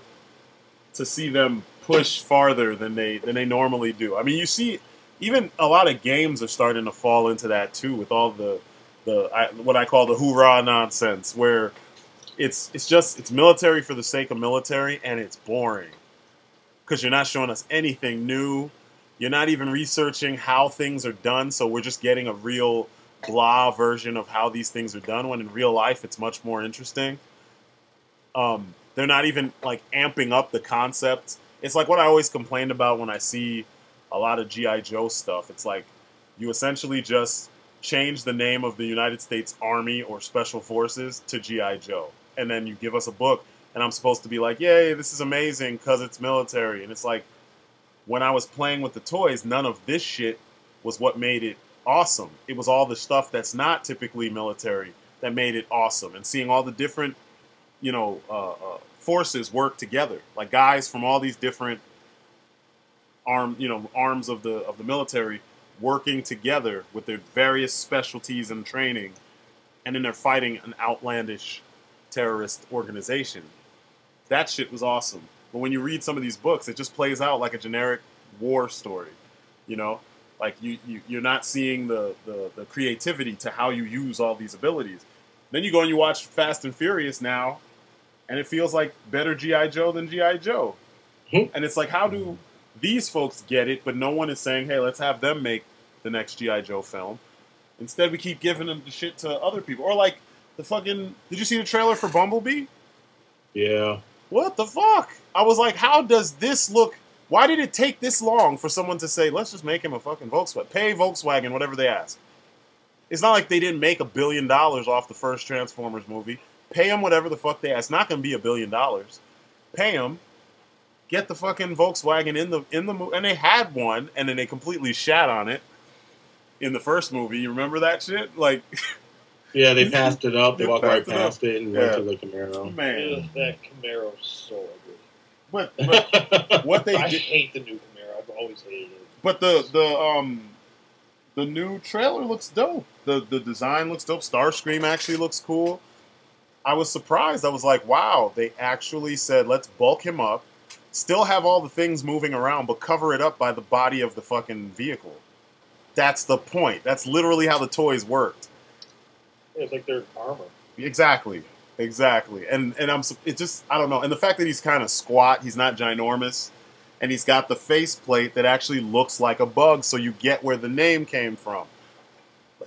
to see them push farther than they normally do. I mean, you see, even a lot of games are starting to fall into that too, with all the what I call the hoorah nonsense, where it's military for the sake of military, and it's boring because you're not showing us anything new. You're not even researching how things are done, so we're just getting a real blah version of how these things are done, when in real life it's much more interesting. They're not even like amping up the concept. It's like what I always complained about when I see a lot of G.I. Joe stuff. It's like You essentially just change the name of the United States Army or Special Forces to G.I. Joe. And then you give us a book, and I'm supposed to be like, yay, this is amazing because it's military. And it's like, when I was playing with the toys, none of this shit was what made it awesome. It was all the stuff that's not typically military that made it awesome. And seeing all the different, forces work together, like guys from all these different arms of the military working together with their various specialties and training, and then they're fighting an outlandish terrorist organization. That shit was awesome. But when you read some of these books, it just plays out like a generic war story, Like you're not seeing the creativity to how you use all these abilities. Then you go and you watch Fast and Furious now, and it feels like better G.I. Joe than G.I. Joe. And it's like, how do these folks get it, but no one is saying, hey, let's have them make the next G.I. Joe film. Instead, we keep giving them the shit to other people. Or like the fucking... Did you see the trailer for Bumblebee? Yeah. What the fuck? I was like, how does this look... Why did it take this long for someone to say, let's just make him a fucking Volkswagen? Pay Volkswagen whatever they ask. It's not like they didn't make $1 billion off the first Transformers movie. Pay them whatever the fuck they ask. It's not going to be $1 billion. Pay them. Get the fucking Volkswagen in the movie. And they had one, and then they completely shat on it in the first movie. You remember that shit? Like... Yeah, they passed it up. They walked right past it and went to the Camaro. Man, that Camaro's so ugly. But what they I hate the new Camaro. I've always hated it. But the new trailer looks dope. The design looks dope. Starscream actually looks cool. I was surprised. I was like, wow, they actually said, let's bulk him up, still have all the things moving around, but cover it up by the body of the fucking vehicle. That's the point. That's literally how the toys worked. Yeah, it's like their armor. Exactly. And it just, I don't know. And the fact that he's kind of squat, he's not ginormous, and he's got the faceplate that actually looks like a bug, so you get where the name came from.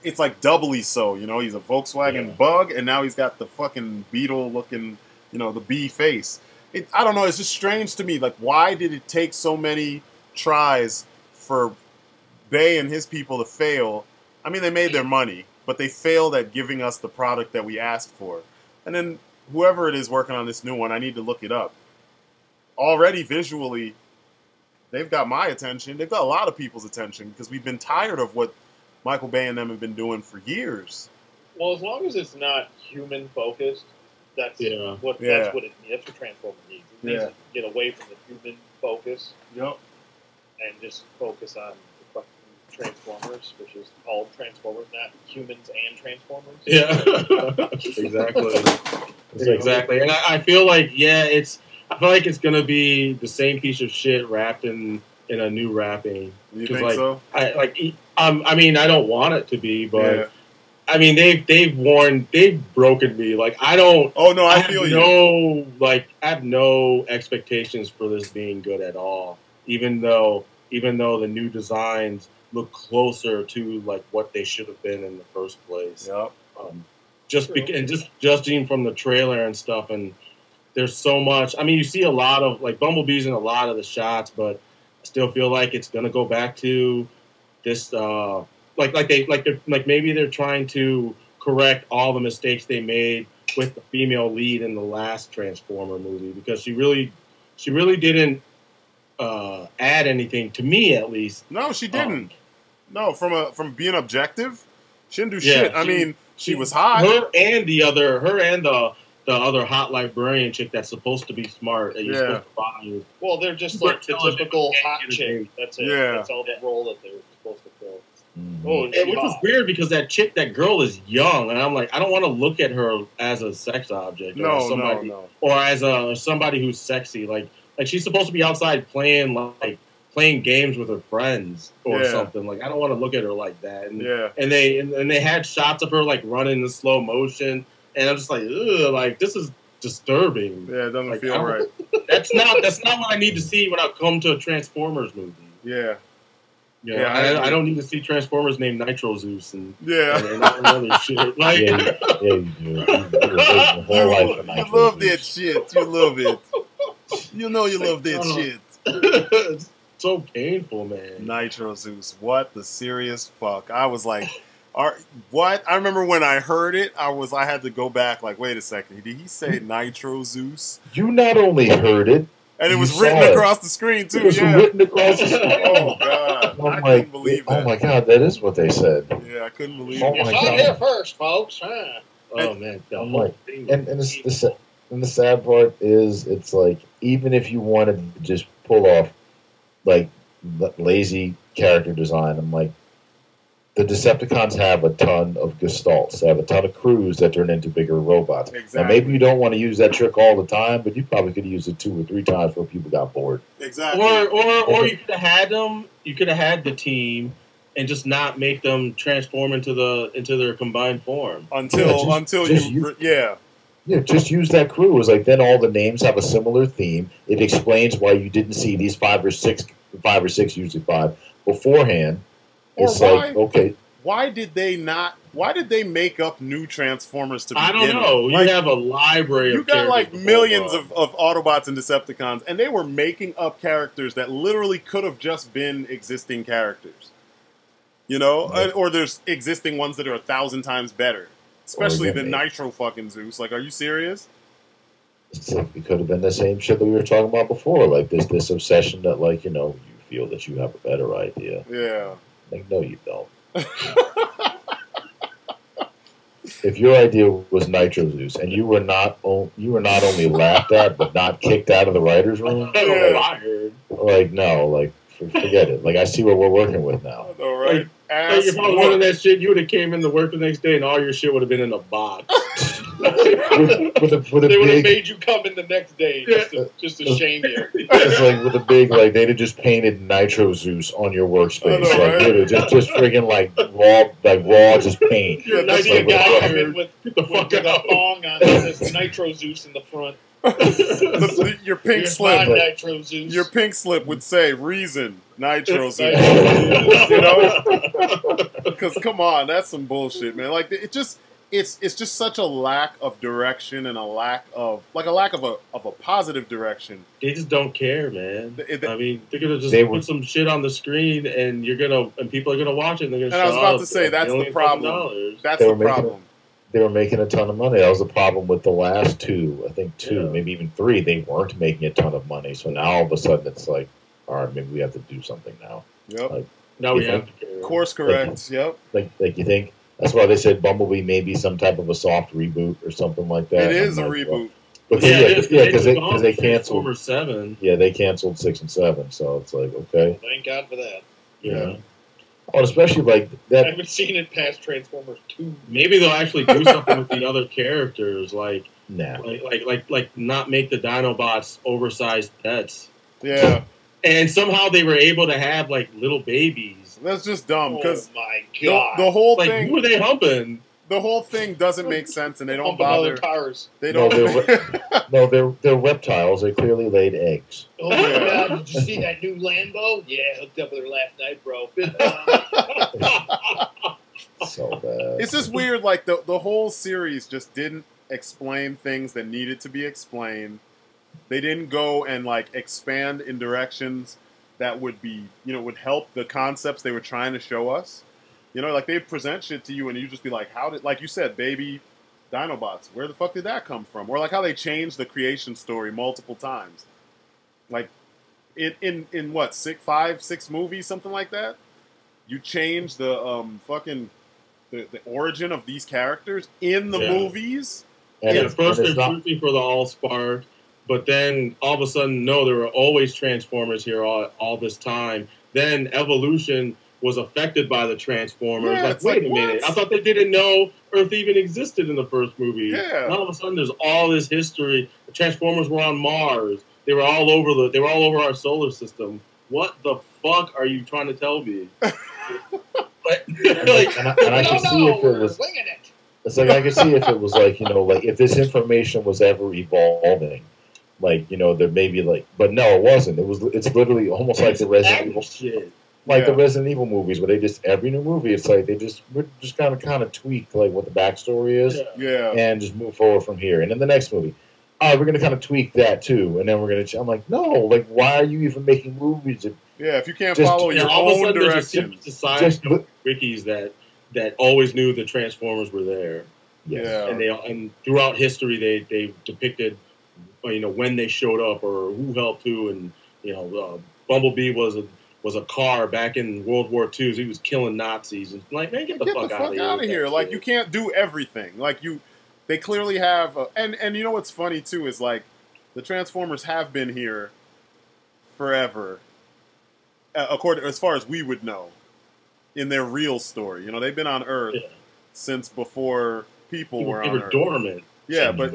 It's like doubly so, he's a Volkswagen bug, and now he's got the fucking beetle looking, the bee face. I don't know, it's just strange to me. Like, why did it take so many tries for Bay and his people to fail? I mean, they made their money, but they failed at giving us the product that we asked for. And then whoever it is working on this new one, I need to look it up. Already visually, they've got my attention. They've got a lot of people's attention because we've been tired of what Michael Bay and them have been doing for years. Well, as long as it's not human focused, that's what it needs. That's what Transformers needs. It needs to get away from the human focus. Yep. And just focus on the fucking Transformers, which is called Transformers, not humans and Transformers. Yeah. Exactly. And I feel like it's gonna be the same piece of shit wrapped in a new wrapping. You think so? I mean, I don't want it to be, but I mean, they've broken me. Like, I don't. Oh no, I feel you. I have no expectations for this being good at all. Even though the new designs look closer to like what they should have been in the first place. Yep. Just judging from the trailer and stuff, and there's so much. I mean, you see a lot of like Bumblebee's in a lot of the shots, but I still feel like it's gonna go back to this. Maybe they're trying to correct all the mistakes they made with the female lead in the last Transformer movie, because she really didn't add anything to me, at least. No, she didn't. No, from being objective, she didn't do shit. I mean, she was hot. Her and the other hot librarian chick that's supposed to be smart. That you're supposed to follow. Well, they're just like the typical hot chick. That's it. Yeah. That's all the role that they're supposed to fill. Oh, which was weird because that girl is young, and I'm like, I don't want to look at her as a sex object, or as somebody who's sexy. Like she's supposed to be outside playing games with her friends or something. Like, I don't want to look at her like that. And they had shots of her like running in slow motion, and I'm just like, ugh, like this is disturbing. Yeah, it doesn't feel right. That's not what I need to see when I come to a Transformers movie. Yeah. Yeah, I don't need to see Transformers named Nitro Zeus and other shit. Like, you love that shit. You love it. You know you love that shit. so painful, man. Nitro Zeus. What the serious fuck? I was like, what? I remember when I heard it, I had to go back like, wait a second. Did he say Nitro Zeus? You not only heard it, and it was written across the screen too. It was written across the screen. Oh god! I couldn't believe that. Oh my god, that is what they said. Yeah, I couldn't believe it. You saw it here first, folks. Huh? Oh man, I'm like, and the sad part is, it's like, even if you wanted to just pull off like lazy character design, I'm like, the Decepticons have a ton of gestalts. They have a ton of crews that turn into bigger robots. Exactly. Now, maybe you don't want to use that trick all the time, but you probably could use it 2 or 3 times where people got bored. Exactly. Or you could have had them. You could have had the team and just not make them transform into their combined form until just use that crew. It's like, then all the names have a similar theme. It explains why you didn't see these 5 or 6, usually 5, beforehand. It's like, okay, why did they make up new Transformers to begin with? I don't know. Like, you have a library of characters. You got like millions of Autobots and Decepticons, and they were making up characters that literally could have just been existing characters. You know? Right. Or there's existing ones that are 1,000 times better. Especially the Nitro fucking Zeus. Like, are you serious? It's like, it could have been the same shit that we were talking about before. Like, this obsession that, like, you feel that you have a better idea. Yeah. Like, no, you don't. If your idea was Nitro Zeus and you were not only laughed at but not kicked out of the writers' room, forget it. Like, I see what we're working with now. All right. If I was one of that shit, you would have came into work the next day and all your shit would have been in a box. They would have made you come in the next day just to shame you. It's like with a big, like, they'd have just painted Nitro Zeus on your workspace. Just friggin' raw just paint. You're a see a guy come in with a thong on this Nitro Zeus in the front. Your pink slip. Nitro Zeus. Your pink slip would say reason Nitro Zeus. You know? Because come on, that's some bullshit, man. Like, it's just such a lack of direction and a lack of a positive direction. They just don't care, man. I mean, they're gonna just put some shit on the screen, and people are gonna watch it. And they're gonna. And I was about to say that's the problem. That's the problem. They were making a ton of money. That was the problem with the last 2. I think 2, maybe even 3. They weren't making a ton of money. So now all of a sudden it's like, all right, maybe we have to do something now. Yep. Like, now we have to course correct. Yep. Like you think that's why they said Bumblebee may be some type of a soft reboot or something like that. It is a reboot. But because they canceled 7. Yeah, they canceled 6 and 7. So it's like, okay. Thank God for that. Yeah. Oh, especially like that. I haven't seen it past Transformers 2. Maybe they'll actually do something with the other characters, like not make the Dinobots oversized pets. Yeah. And somehow they were able to have like little babies. That's just dumb. Because my God, the whole thing. Who are they humping? The whole thing doesn't make sense, and they don't bother. Cars. They don't. They're reptiles. They clearly laid eggs. Oh my God! Did you see that new Lambo? Yeah, hooked up with her last night, bro. So bad. It's just weird. Like the whole series just didn't explain things that needed to be explained. They didn't go and like expand in directions that would be, would help the concepts they were trying to show us. Like they present shit to you and you just be like, like you said, baby Dinobots, where the fuck did that come from? Or like how they changed the creation story multiple times. Like in what, 6 movies, something like that? You change the fucking the origin of these characters in the movies. And at first they're shooting for the Allspark, but then all of a sudden, no, there were always Transformers here all this time. Then Evolution was affected by the Transformers. Yeah, wait a minute. I thought they didn't know Earth even existed in the first movie. Yeah. And all of a sudden, there's all this history. The Transformers were on Mars. They were all over our solar system. What the fuck are you trying to tell me? I can see if it was. It's like I can see if it was like if this information was ever evolving, there may be but no, it wasn't. It's literally almost like the Resident Evil shit. The Resident Evil movies, where they just every new movie, it's like we're just kind of tweak what the backstory is, yeah, and just move forward from here. And in the next movie, right, we're going to kind of tweak that too, and then we're going to. I'm like, no, like, why are you even making movies? Yeah, if you can't follow your own direction, just wikis that always knew the Transformers were there. Yes. Yeah, and throughout history they depicted, when they showed up or who helped who, and Bumblebee was a car back in World War II. So he was killing Nazis, and like, man, get the fuck out of here! Like, you can't do everything. Like, they clearly have, and you know what's funny too is, like, the Transformers have been here forever, according as far as we would know, in their real story. They've been on Earth since before people were on Earth. Dormant. Yeah, but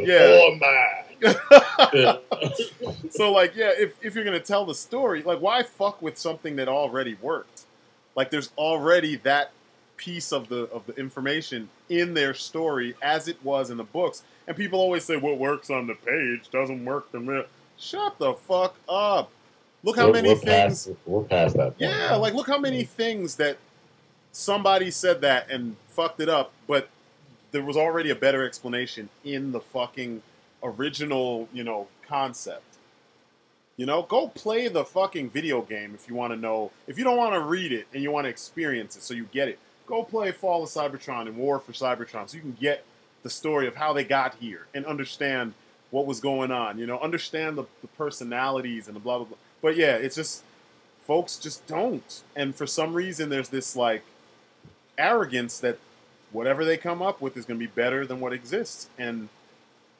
so, like, yeah, if you're gonna tell the story, like, why fuck with something that already worked? Like, there's already that piece of the information in their story as it was in the books, and people always say what works on the page doesn't work in the. Shut the fuck up! Look how many things we're past that point. Yeah, like, look how many things that somebody said that and fucked it up, but there was already a better explanation in the fucking original, concept. Go play the fucking video game if you want to know. If you don't want to read it and you want to experience it so you get it, go play Fall of Cybertron and War for Cybertron so you can get the story of how they got here and understand what was going on. Understand the personalities and the blah, blah, blah. But yeah, it's just, folks just don't. And for some reason, there's this, like, arrogance that whatever they come up with is going to be better than what exists. And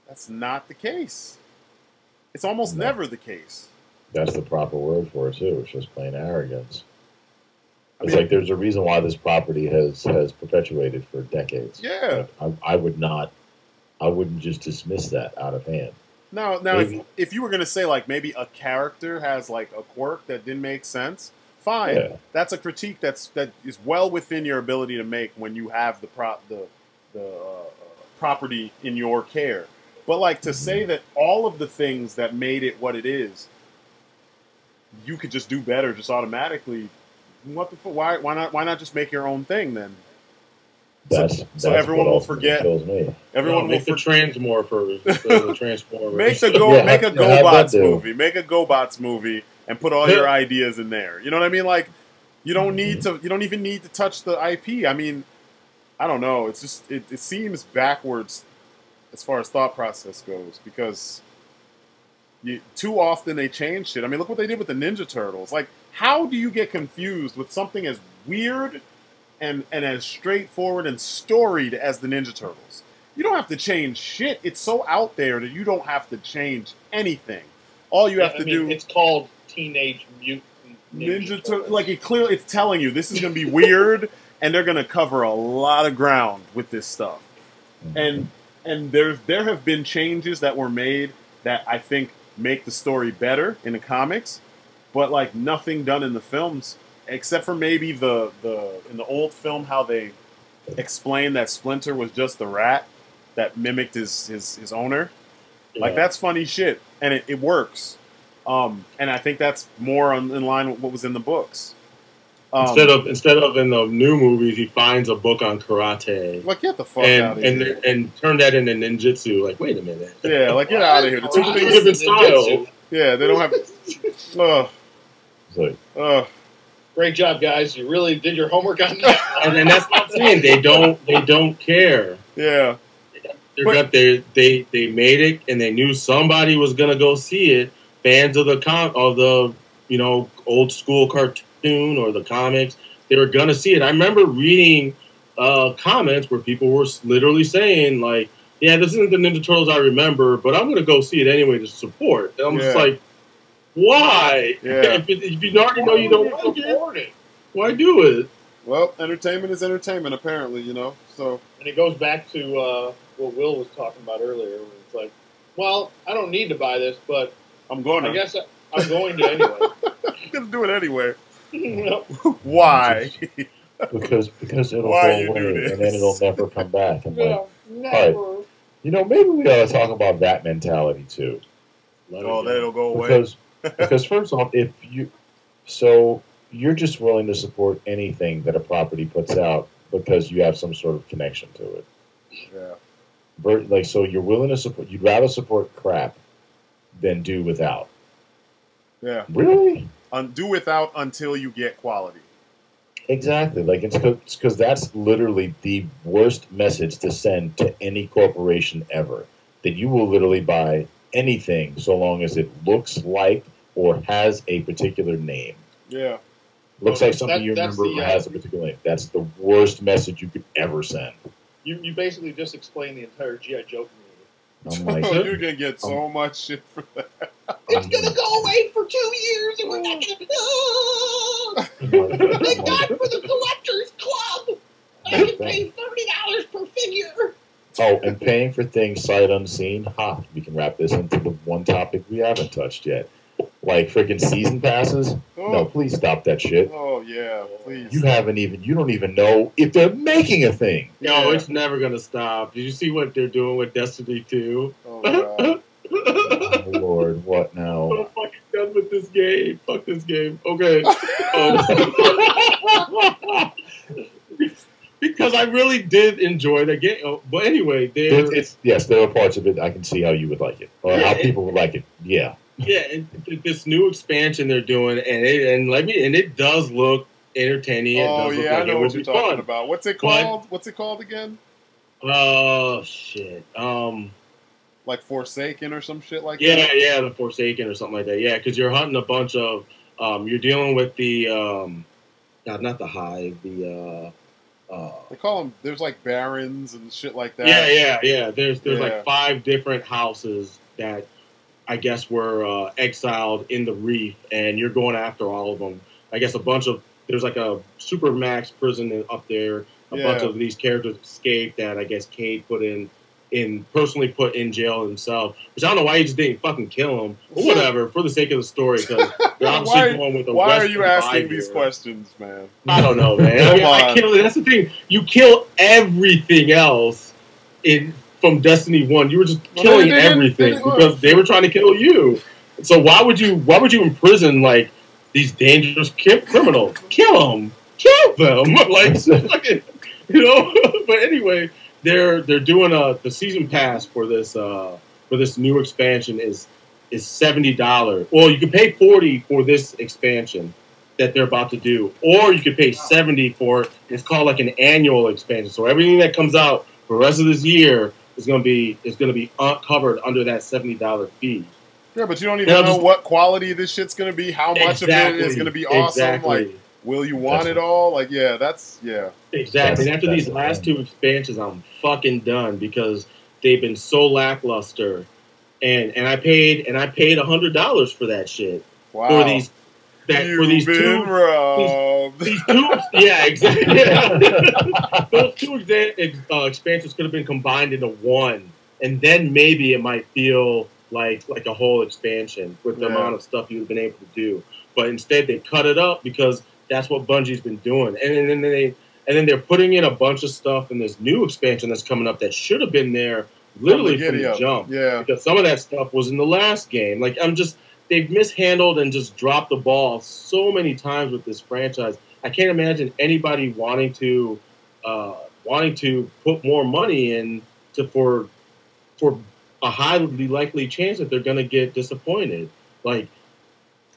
that's not the case. It's almost never the case. That's the proper word for it, too. It's just plain arrogance. It's like there's a reason why this property has perpetuated for decades. Yeah. I wouldn't just dismiss that out of hand. Now, if you were going to say, like, maybe a character has, like, a quirk that didn't make sense, fine. Yeah. That's a critique that is well within your ability to make when you have the property in your care. But, like, to say that all of the things that made it what it is, you could just do better just automatically. What the fuck? Why not just make your own thing then? That's everyone will forget. Everyone will make the Transmorphers, the Transformers. Make a GoBots movie. Make a GoBots movie and put all your ideas in there. You know what I mean? Like, you don't need to. You don't even need to touch the IP. I mean, I don't know. It's just it seems backwards as far as thought process goes, because too often they change shit. I mean, look what they did with the Ninja Turtles. Like, how do you get confused with something as weird and as straightforward and storied as the Ninja Turtles? You don't have to change shit. It's so out there that you don't have to change anything. All you have to do... It's called Teenage Mutant Ninja Turtles. Like, it's telling you this is going to be weird, and they're going to cover a lot of ground with this stuff. And there have been changes that were made that I think make the story better in the comics, but, like, nothing done in the films, except for maybe in the old film how they explained that Splinter was just a rat that mimicked his owner. Yeah. Like, that's funny shit, and it works. And I think that's more in line with what was in the books. Instead of in the new movies, he finds a book on karate. Like, get the fuck out of here. And turn that into ninjutsu. Like, wait a minute. Yeah, like, get out of here. The two things, different style. Yeah, they don't have... Great job, guys. You really did your homework on that. And that's what I'm saying. They don't care. Yeah. They made it, and they knew somebody was gonna go see it. Fans of the old school cartoon or the comics, they were gonna see it. I remember reading comments where people were literally saying, like, "Yeah, this isn't the Ninja Turtles I remember, but I'm gonna go see it anyway to support." And I'm just like, why? Yeah. If you already know you don't like it, why do it? Well, entertainment is entertainment, apparently, So, and it goes back to what Will was talking about earlier. When it's like, well, I don't need to buy this, but I'm going to. I guess I'm going to anyway. I'm going to do it anyway. Why? Because it'll go away, and then it'll never come back. And never. All right, maybe we ought to talk about that mentality too. Then it'll go away. Because first off, you're just willing to support anything that a property puts out because you have some sort of connection to it. Yeah. Like, so you're willing to support. You'd rather support crap than do without. Yeah. Really? Do without until you get quality. Exactly. Like, it's because that's literally the worst message to send to any corporation ever. That you will literally buy anything so long as it looks like or has a particular name. Yeah. Looks like something you remember has a particular name. That's the worst message you could ever send. You basically just explained the entire G.I. Joe community. I'm like, you're gonna get so much shit for that. It's gonna go away for 2 years, and we're not gonna. Thank God for the collectors club. I can pay $30 per figure. Oh, and paying for things sight unseen. Ha! We can wrap this into the one topic we haven't touched yet. Like freaking season passes. Oh. No, please stop that shit. Oh yeah, please. You don't even know if they're making a thing. No, it's never gonna stop. Did you see what they're doing with Destiny 2? Oh god. Oh Lord, what now? I'm fucking done with this game. Fuck this game. Okay. Because I really did enjoy the game. But anyway, there are parts of it I can see how you would like it, or how people would like it. Yeah. Yeah, and this new expansion they're doing, and it does look entertaining. It does look I know what you're talking about. What's it called? What's it called again? Oh shit. Like Forsaken or some shit like that. Yeah, the Forsaken or something like that. Yeah, because you're hunting a bunch of. You're dealing with the. Not the Hive. The. They call them. There's like barons and shit like that. Yeah. There's like 5 different houses that I guess were exiled in the Reef, and you're going after all of them. I guess there's like a super max prison up there. A bunch of these characters escaped that I guess Cade personally put in jail himself. Which I don't know why he just didn't fucking kill him. Or whatever, for the sake of the story, because they're obviously going with the Why are you asking these questions, man? I don't know, man. That's the thing. You kill everything else from Destiny 1. You were just killing everything because they were trying to kill you. So why would you imprison like these dangerous criminals? Kill them. Like fucking, But anyway, they're doing the season pass for this new expansion is $70. Well, you can pay $40 for this expansion that they're about to do, or you could pay $70 for it. It's called like an annual expansion. So everything that comes out for the rest of this year is going to be covered under that $70 fee. Yeah, but you don't even know what quality this shit's going to be. How much of it is going to be awesome? Exactly. Like, will you want it all? Like, Exactly. And after these last 2 expansions, I'm fucking done because they've been so lackluster. And I paid $100 for that shit. Wow. For these two, yeah, exactly. Those 2 expansions could have been combined into one, and then maybe it might feel like a whole expansion with the amount of stuff you've been able to do. But instead, they cut it up because that's what Bungie's been doing, and then they're putting in a bunch of stuff in this new expansion that's coming up that should have been there literally from the jump. Yeah, because some of that stuff was in the last game. Like they've mishandled and just dropped the ball so many times with this franchise. I can't imagine anybody wanting to put more money in for a highly likely chance that they're going to get disappointed. Like,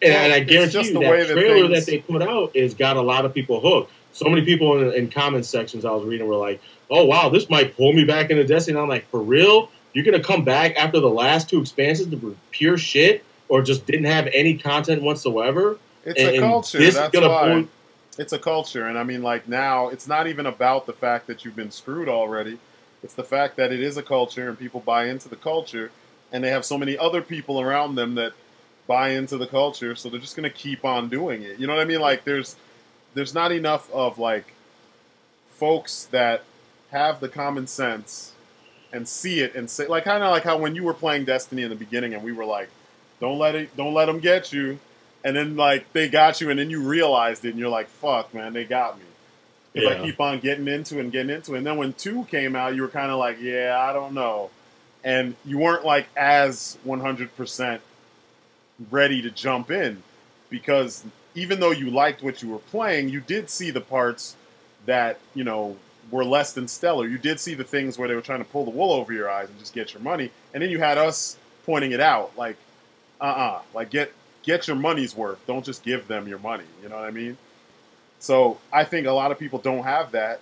and I guarantee you that trailer that they put out has got a lot of people hooked. So many people in comment sections I was reading were like, "Oh wow, this might pull me back into Destiny." And I'm like, "For real? You're going to come back after the last 2 expansions that were pure shit?" Or just didn't have any content whatsoever. It's a culture. That's why. It's a culture, and I mean, like now, it's not even about the fact that you've been screwed already. It's the fact that it is a culture, and people buy into the culture, and they have so many other people around them that buy into the culture, so they're just going to keep on doing it. You know what I mean? Like there's not enough of like folks that have the common sense and see it and say, like, kind of like how when you were playing Destiny in the beginning, and we were like, Don't let them get you. And then like they got you, and then you realized it, and you're like, "Fuck, man, they got me." Because I keep on getting into it. And then when 2 came out, you were kind of like, "Yeah, I don't know," and you weren't like as 100% ready to jump in, because even though you liked what you were playing, you did see the parts that were less than stellar. You did see the things where they were trying to pull the wool over your eyes and just get your money, and then you had us pointing it out, like, like get your money's worth. Don't just give them your money. You know what I mean? So I think a lot of people don't have that,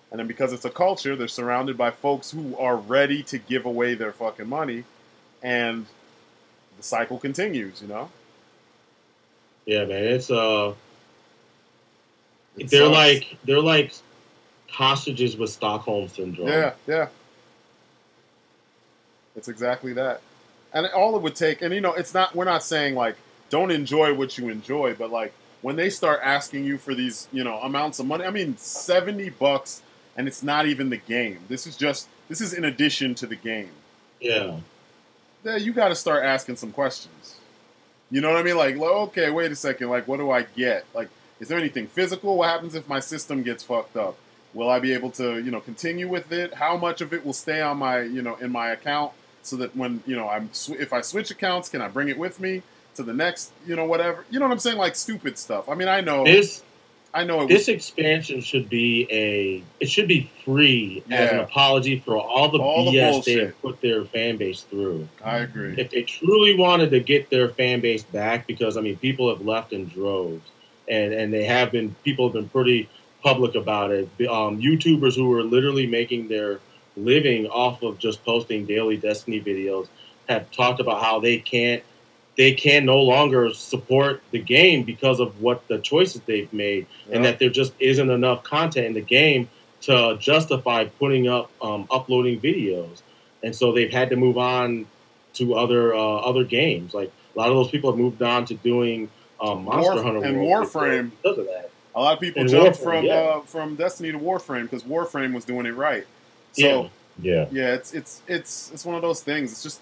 and then because it's a culture, they're surrounded by folks who are ready to give away their fucking money, and the cycle continues. You know? Yeah, man. It's they're like hostages with Stockholm syndrome. Yeah, yeah. It's exactly that. And all it would take, and it's not, we're not saying like, don't enjoy what you enjoy, but like, when they start asking you for these, amounts of money, I mean, $70, and it's not even the game. This is in addition to the game. Yeah. Yeah, you got to start asking some questions. You know what I mean? Like, okay, wait a second. Like, what do I get? Like, is there anything physical? What happens if my system gets fucked up? Will I be able to, continue with it? How much of it will stay on my, in my account? So that when, if I switch accounts, can I bring it with me to the next, whatever? You know what I'm saying? Like stupid stuff. I mean, I know this expansion should be free as an apology for all the BS they have put their fan base through. I agree. If they truly wanted to get their fan base back, because I mean, people have left in droves, and people have been pretty public about it. YouTubers who are literally making their living off of just posting daily Destiny videos have talked about how they can no longer support the game because of what the choices they've made, and that there just isn't enough content in the game to justify putting up uploading videos, and so they've had to move on to other games. Like a lot of those people have moved on to doing Monster Hunter and World Warframe because of that. A lot of people jumped from Destiny to Warframe because Warframe was doing it right. So it's one of those things. It's just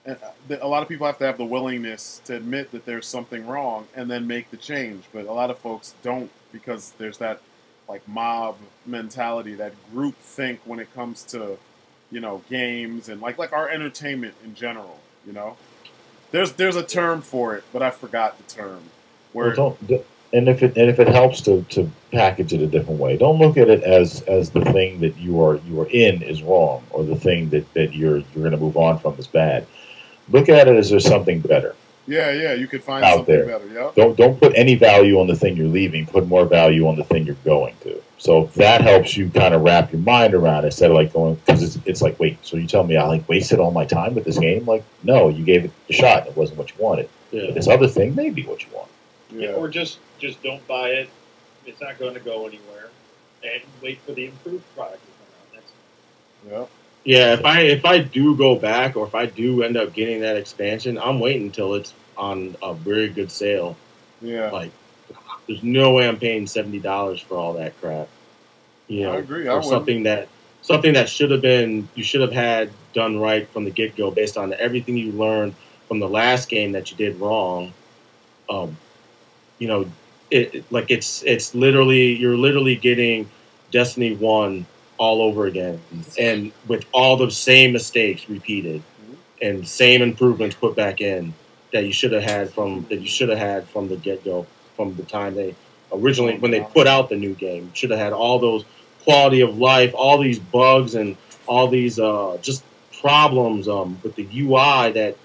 a lot of people have to have the willingness to admit that there's something wrong and then make the change. But a lot of folks don't, because there's that like mob mentality, that group think when it comes to games and like our entertainment in general. There's a term for it, but I forgot the term. And if it helps to package it a different way, don't look at it as the thing that you are in is wrong, or the thing that you're going to move on from is bad. Look at it as there's something better. Yeah, you could find something there. Better. Yeah. Don't put any value on the thing you're leaving. Put more value on the thing you're going to. So that helps you kind of wrap your mind around it, instead of like going, because it's like, wait, so you tell me I like wasted all my time with this game? Like, no, you gave it a shot and it wasn't what you wanted. Yeah. But this other thing may be what you want. Yeah. Or just don't buy it. It's not going to go anywhere, and wait for the improved product to come out. Yeah. If I do go back, or if I do end up getting that expansion, I'm waiting until it's on a very good sale. Yeah. Like, there's no way I'm paying $70 for all that crap. I agree. For something that should have had done right from the get go, based on everything you learned from the last game that you did wrong. It's literally, you're literally getting Destiny 1 all over again, and with all the same mistakes repeated, and same improvements put back in that you should have had from the get go, from the time they originally, when they put out the new game. You should have had all those quality of life, all these bugs, and all these just problems with the UI that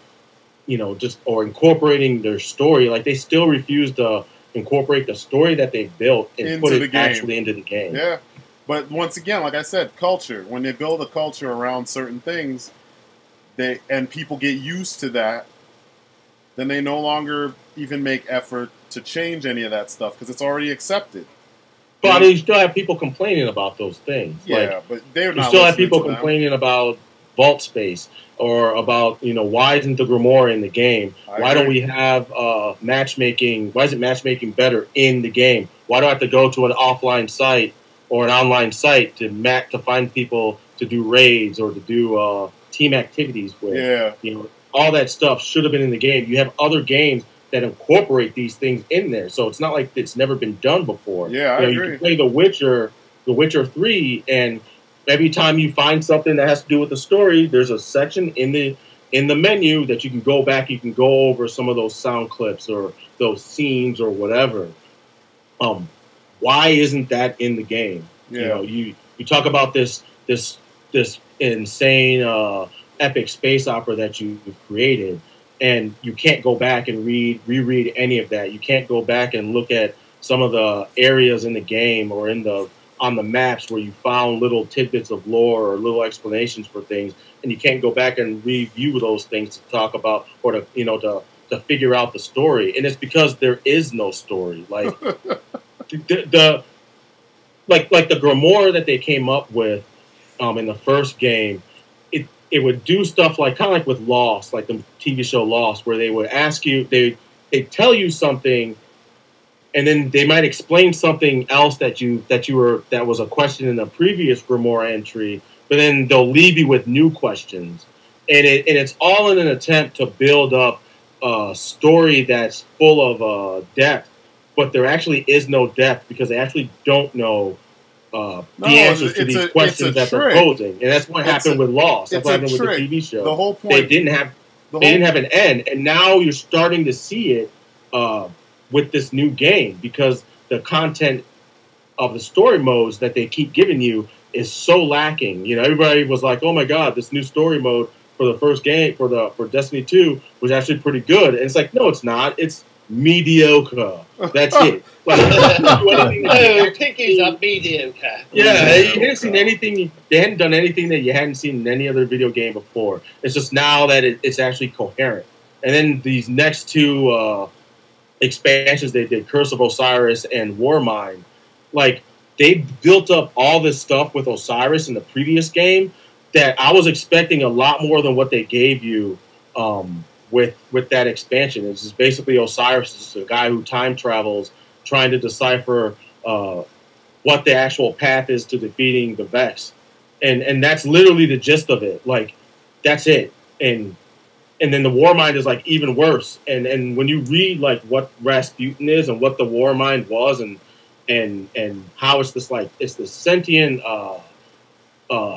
or incorporating their story. Like, they still refuse to incorporate the story that they built and put it actually into the game. Yeah. But once again, like I said, culture. When they build a culture around certain things, and people get used to that, then they no longer even make effort to change any of that stuff because it's already accepted. But you still have people complaining about those things. Yeah, but they're not. You still have people complaining about vault space, or about, why isn't the Grimoire in the game? Why don't we have matchmaking? Why isn't matchmaking better in the game? Why do I have to go to an offline site or an online site to find people to do raids or to do team activities with? Yeah. All that stuff should have been in the game. You have other games that incorporate these things in there, so it's not like it's never been done before. Yeah, I agree. You can play The Witcher 3, and every time you find something that has to do with the story, there's a section in the menu that you can go back. You can go over some of those sound clips or those scenes or whatever. Why isn't that in the game? Yeah. you talk about this insane epic space opera that you've created, and you can't go back and reread any of that. You can't go back and look at some of the areas in the game or on the maps where you found little tidbits of lore or little explanations for things, and you can't go back and review those things to talk about or to figure out the story. And it's because there is no story. Like the grimoire that they came up with in the first game, it would do stuff like kind of like with Lost, like the TV show Lost, where they would ask you, they tell you something, and then they might explain something else that was a question in a previous grimoire entry, but then they'll leave you with new questions, and it's all in an attempt to build up a story that's full of depth, but there actually is no depth because they actually don't know the answers to these questions that they're posing, and that's what happened with Lost. That's what happened with the TV show. The whole point they didn't have an end, and now you're starting to see it with this new game because the content of the story modes that they keep giving you is so lacking. You know, everybody was like, "Oh my god, this new story mode for the first game for Destiny 2 was actually pretty good," and it's like, no, it's not. It's mediocre. That's it. Like, Pinky's a mediocre. Yeah, you hadn't seen anything. They hadn't done anything that you hadn't seen in any other video game before. It's just now that it's actually coherent. And then these next two expansions they did, Curse of Osiris and Warmind, like they built up all this stuff with Osiris in the previous game that I was expecting a lot more than what they gave you. With that expansion, it's just basically Osiris is a guy who time travels, trying to decipher what the actual path is to defeating the Vex, and that's literally the gist of it. Like that's it, and then the Warmind is like even worse. And when you read like what Rasputin is and what the Warmind was, and how it's this sentient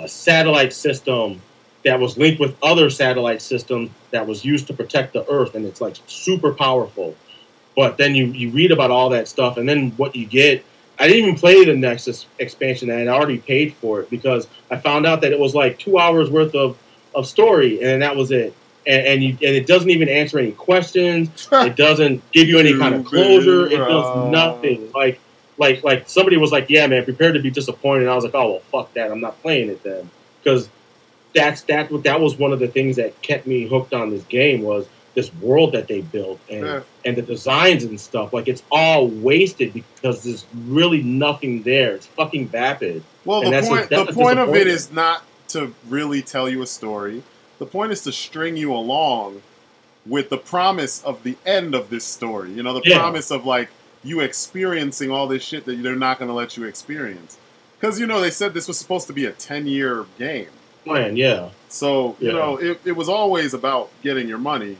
satellite system that was linked with other satellite systems that was used to protect the Earth, and it's like super powerful. But then you read about all that stuff, and then what you get. I didn't even play the next expansion, and I had already paid for it because I found out that it was like 2 hours worth of story, and that was it. And it doesn't even answer any questions. It doesn't give you any kind of closure. It does nothing. Like somebody was like, "Yeah, man, prepare to be disappointed." And I was like, "Oh well, fuck that. I'm not playing it then," because that was one of the things that kept me hooked on this game was this world that they built and the designs and stuff. Like it's all wasted because there's really nothing there. It's fucking vapid. Well, the point of it is not to really tell you a story. The point is to string you along with the promise of the end of this story. You know, the promise of like you experiencing all this shit that they're not going to let you experience. Because, you know, they said this was supposed to be a 10-year game. Plan, yeah. So, you know, it was always about getting your money.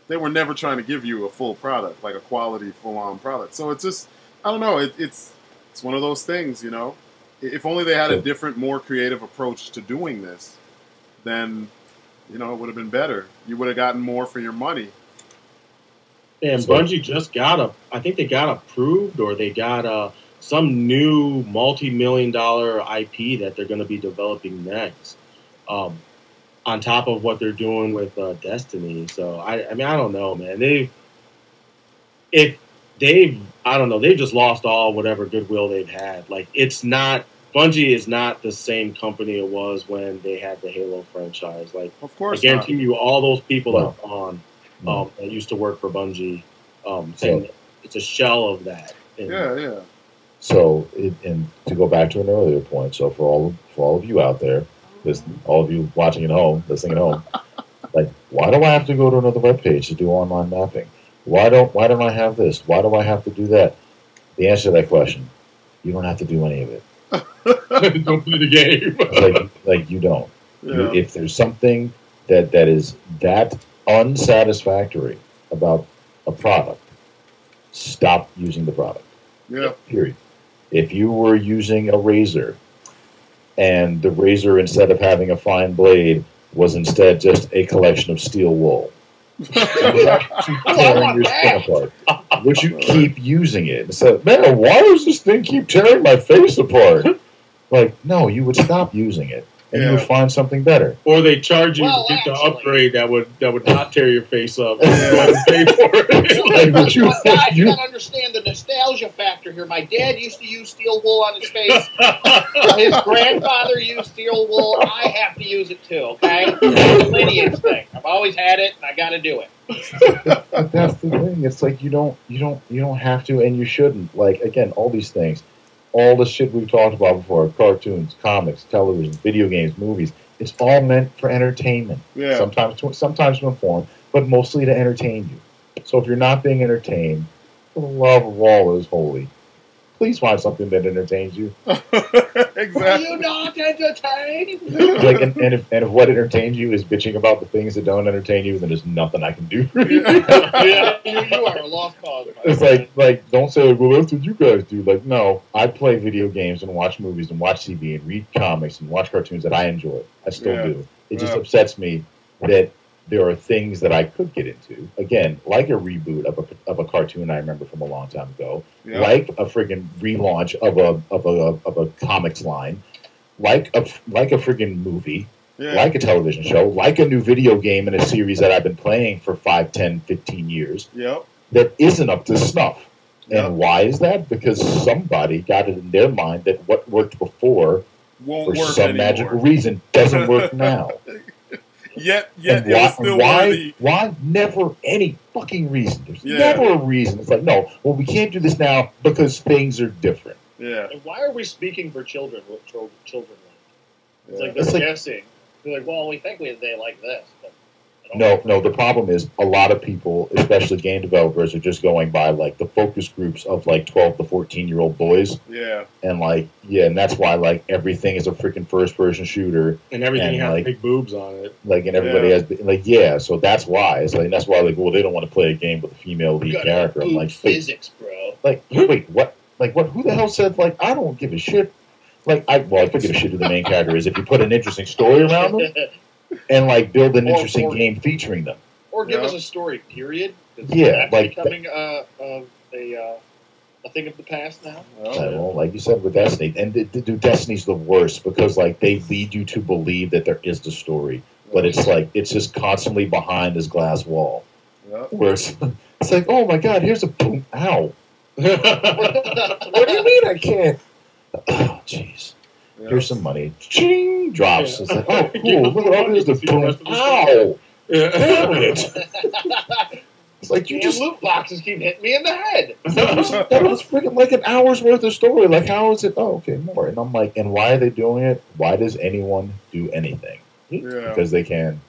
They were never trying to give you a full product, like a quality, full-on product. So it's just, I don't know, it's one of those things, you know. If only they had a different, more creative approach to doing this, then, you know, it would have been better. You would have gotten more for your money. And Bungie just I think they got approved, or they got some new multi-million-dollar IP that they're going to be developing next. On top of what they're doing with Destiny. So I mean I don't know, man. They've just lost all whatever goodwill they've had. Like Bungie is not the same company it was when they had the Halo franchise. Like of course I guarantee you all those people that are on that used to work for Bungie, saying it's a shell of that. Yeah. So and to go back to an earlier point, so for all of you out there, all of you watching at home, listening at home, like, why do I have to go to another webpage to do online mapping? Why don't I have this? Why do I have to do that? The answer to that question, you don't have to do any of it. Don't play the game. like you don't. Yeah. If there's something that is that unsatisfactory about a product, stop using the product. Yeah. Period. If you were using a razor, and the razor, instead of having a fine blade, was instead just a collection of steel wool, tearing your skin apart, would you keep using it? And said, "Man, why does this thing keep tearing my face apart?" Like, no, you would stop using it. And you would find something better, or they charge you to get the upgrade that would not tear your face up. And you have to pay for it. Guys, you gotta understand the nostalgia factor here. My dad used to use steel wool on his face. His grandfather used steel wool. I have to use it too. Okay, it's a lineage thing. I've always had it, and I got to do it. But that's the thing. It's like you don't have to, and you shouldn't. Like again, all these things. All the shit we've talked about before, cartoons, comics, television, video games, movies, it's all meant for entertainment. Yeah. Sometimes to inform, but mostly to entertain you. So if you're not being entertained, for the love of all is holy, please find something that entertains you. Exactly. Are you not entertained? Like, and if what entertains you is bitching about the things that don't entertain you, then there's nothing I can do for you. Yeah, you are a lost cause. It's like don't say, well, that's what you guys do. Like, no, I play video games and watch movies and watch TV and read comics and watch cartoons that I enjoy. I still do. It just upsets me that there are things that I could get into. Again, like a reboot of a cartoon I remember from a long time ago, like a friggin' relaunch of a comics line, like a friggin' movie, like a television show, like a new video game in a series that I've been playing for 5, 10, 15 years that isn't up to snuff. And why is that? Because somebody got it in their mind that what worked before won't for work some anymore. magical reason doesn't work now. Yet it was still worthy. Why? Never any fucking reason. There's never a reason. It's like, no, well, we can't do this now because things are different. Yeah. And why are we speaking for children? What children like? It's like they're guessing. They're like, well, we think they like this. But no. The problem is a lot of people, especially game developers, are just going by like the focus groups of like 12 to 14-year-old boys. Yeah. And like, and that's why like everything is a freaking first-person shooter. And everything has like, big boobs on it. Like, and everybody has so that's why. It's like, that's why like, well, they don't want to play a game with a female lead character. I'm like, physics, bro. Like, wait, what? Like, what? Who the hell said like I don't give a shit? Like, I could give a shit who the main character is if you put an interesting story around them. And like build an interesting game featuring them, or give us a story. Period. That's becoming a thing of the past now. Well, like you said with Destiny, and Destiny's the worst because like they lead you to believe that there is the story, but it's like it's just constantly behind this glass wall. Where it's like, oh my god, here's a boom, ow. What do you mean I can't? Oh jeez. Here's some money. Ching! Drops. It's like, oh, cool. Look at all this. Ow! Damn it. It's like you just loot boxes keep hitting me in the head. That was freaking like an hour's worth of story. Like, how is it? Oh, okay, more. And I'm like, and why are they doing it? Why does anyone do anything? Because they can.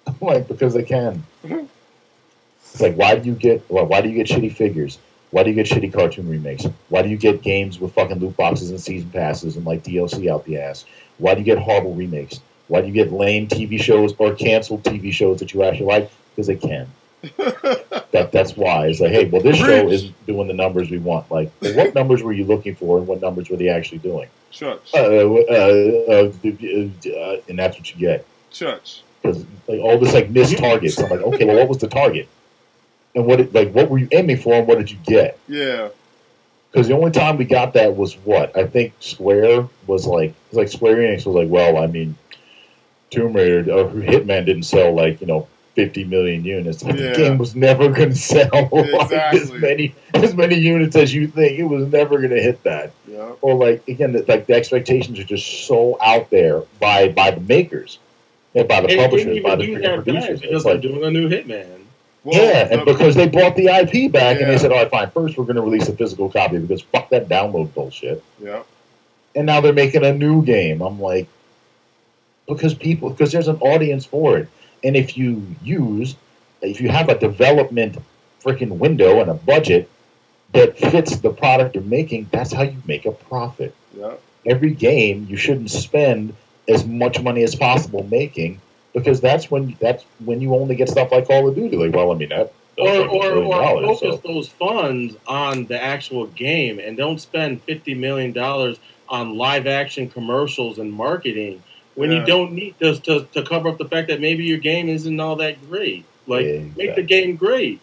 I'm like, because they can. It's like, why do you get shitty figures? Why do you get shitty cartoon remakes? Why do you get games with fucking loot boxes and season passes and like DLC out the ass? Why do you get horrible remakes? Why do you get lame TV shows or canceled TV shows that you actually like? Because they can. That's why. It's like, hey, well, this show isn't doing the numbers we want. Like, well, what numbers were you looking for and what numbers were they actually doing? Church. And that's what you get. Church. Because like all this like missed targets. I'm like, okay, well, what was the target? And what were you aiming for, and what did you get? Yeah. Because the only time we got that was what? I think Square was like Square Enix was like, well, I mean, Tomb Raider or Hitman didn't sell like 50 million units. The game was never going to sell as many units as you think. It was never going to hit that. Yeah. Or like again, the expectations are just so out there by the makers and by the publishers, by the producers. Because they're doing a new Hitman. Well, and because they bought the IP back, and they said, all right, fine, first we're going to release a physical copy because fuck that download bullshit. Yeah. And now they're making a new game. I'm like, because there's an audience for it. And if you have a development freaking window and a budget that fits the product you're making, that's how you make a profit. Yeah. Every game, you shouldn't spend as much money as possible making, because that's when you only get stuff like Call of Duty. Like, well, I mean that. Or focus those funds on the actual game and don't spend $50 million on live action commercials and marketing when you don't need to cover up the fact that maybe your game isn't all that great. Like, make the game great,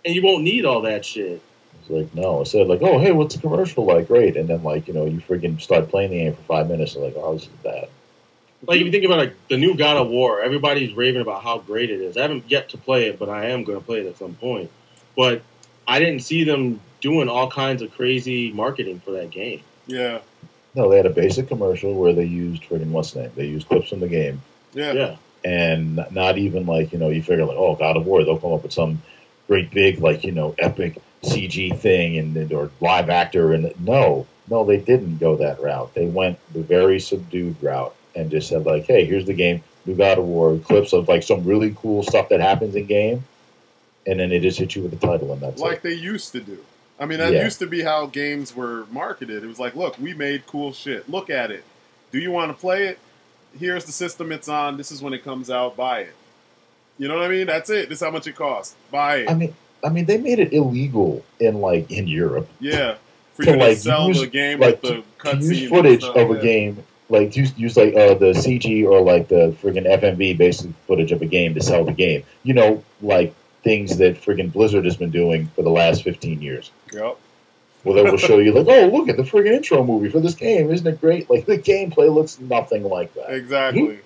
and you won't need all that shit. It's like, no. I said, like, oh, hey, what's the commercial like? Great. And then, like, you know, you freaking start playing the game for 5 minutes. And like, oh, this is bad. Like, if you think about, like, the new God of War, everybody's raving about how great it is. I haven't yet to play it, but I am going to play it at some point. But I didn't see them doing all kinds of crazy marketing for that game. Yeah. No, they had a basic commercial where they used freaking what's the name? They used clips from the game. Yeah. And not even like, you know, you figure like, oh, God of War, they'll come up with some great big, like, you know, epic CG thing and or live actor. And no, they didn't go that route. They went the very subdued route and just said like, hey, here's the game, new God of War, clips of like some really cool stuff that happens in game. And then they just hit you with the title and that's like they used to do. I mean, that used to be how games were marketed. It was like, look, we made cool shit. Look at it. Do you want to play it? Here's the system it's on. This is when it comes out. Buy it. You know what I mean? That's it. This is how much it costs. Buy it. I mean, they made it illegal in Europe. Yeah, for you to sell the game with the cutscene. Use footage of a game, like use like the CG or like the friggin' FMV basic footage of a game to sell the game. You know, like things that friggin' Blizzard has been doing for the last 15 years. Yep. Well, they will show you like, oh, look at the friggin' intro movie for this game. Isn't it great? Like the gameplay looks nothing like that. Exactly.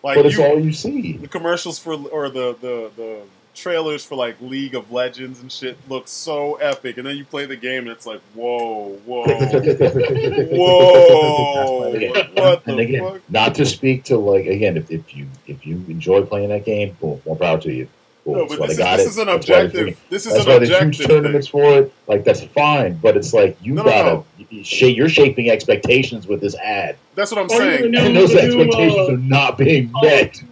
Like, but it's all you see. The commercials for or the trailers for like League of Legends and shit look so epic, and then you play the game and it's like, whoa, whoa, whoa. What the fuck? Not to speak to like again, if you enjoy playing that game, boom, more power to you. Cool. No, but this is an objective. This is an objective. There's huge tournaments for it. Like that's fine, but it's like you you're shaping expectations with this ad. That's what I'm saying. And those expectations are not being met.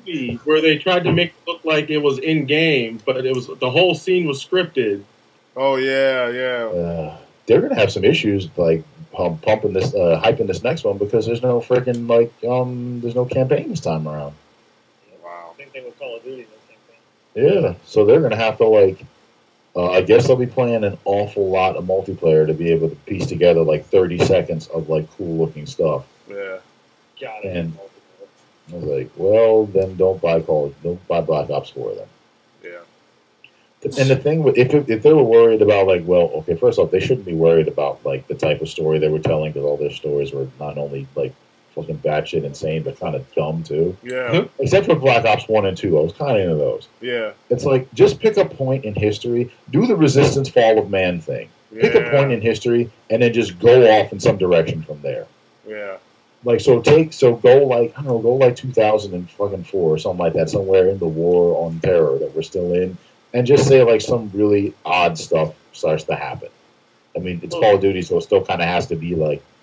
Where they tried to make it look like it was in game, but it was the whole scene was scripted. Oh yeah. They're gonna have some issues like pumping this, hyping this next one because there's no freaking there's no campaign this time around. Wow. Same thing with Call of Duty. Yeah, so they're going to have to, I guess they'll be playing an awful lot of multiplayer to be able to piece together, 30 seconds of, cool-looking stuff. Yeah. Got it. And I was like, well, then don't buy Black Ops 4 then. Yeah. And the thing, if they were worried about, okay, first off, they shouldn't be worried about, the type of story they were telling because all their stories were not only, fucking batshit insane, but kind of dumb too. Yeah. Except for Black Ops 1 and 2. I was kind of into those. Yeah. It's like, just pick a point in history, do the Resistance Fall of Man thing. Pick a point in history, and then just go off in some direction from there. Yeah. Go 2004 or something like that, somewhere in the war on terror that we're still in, and just say, some really odd stuff starts to happen. I mean, it's Call of Duty, so it still kind of has to be,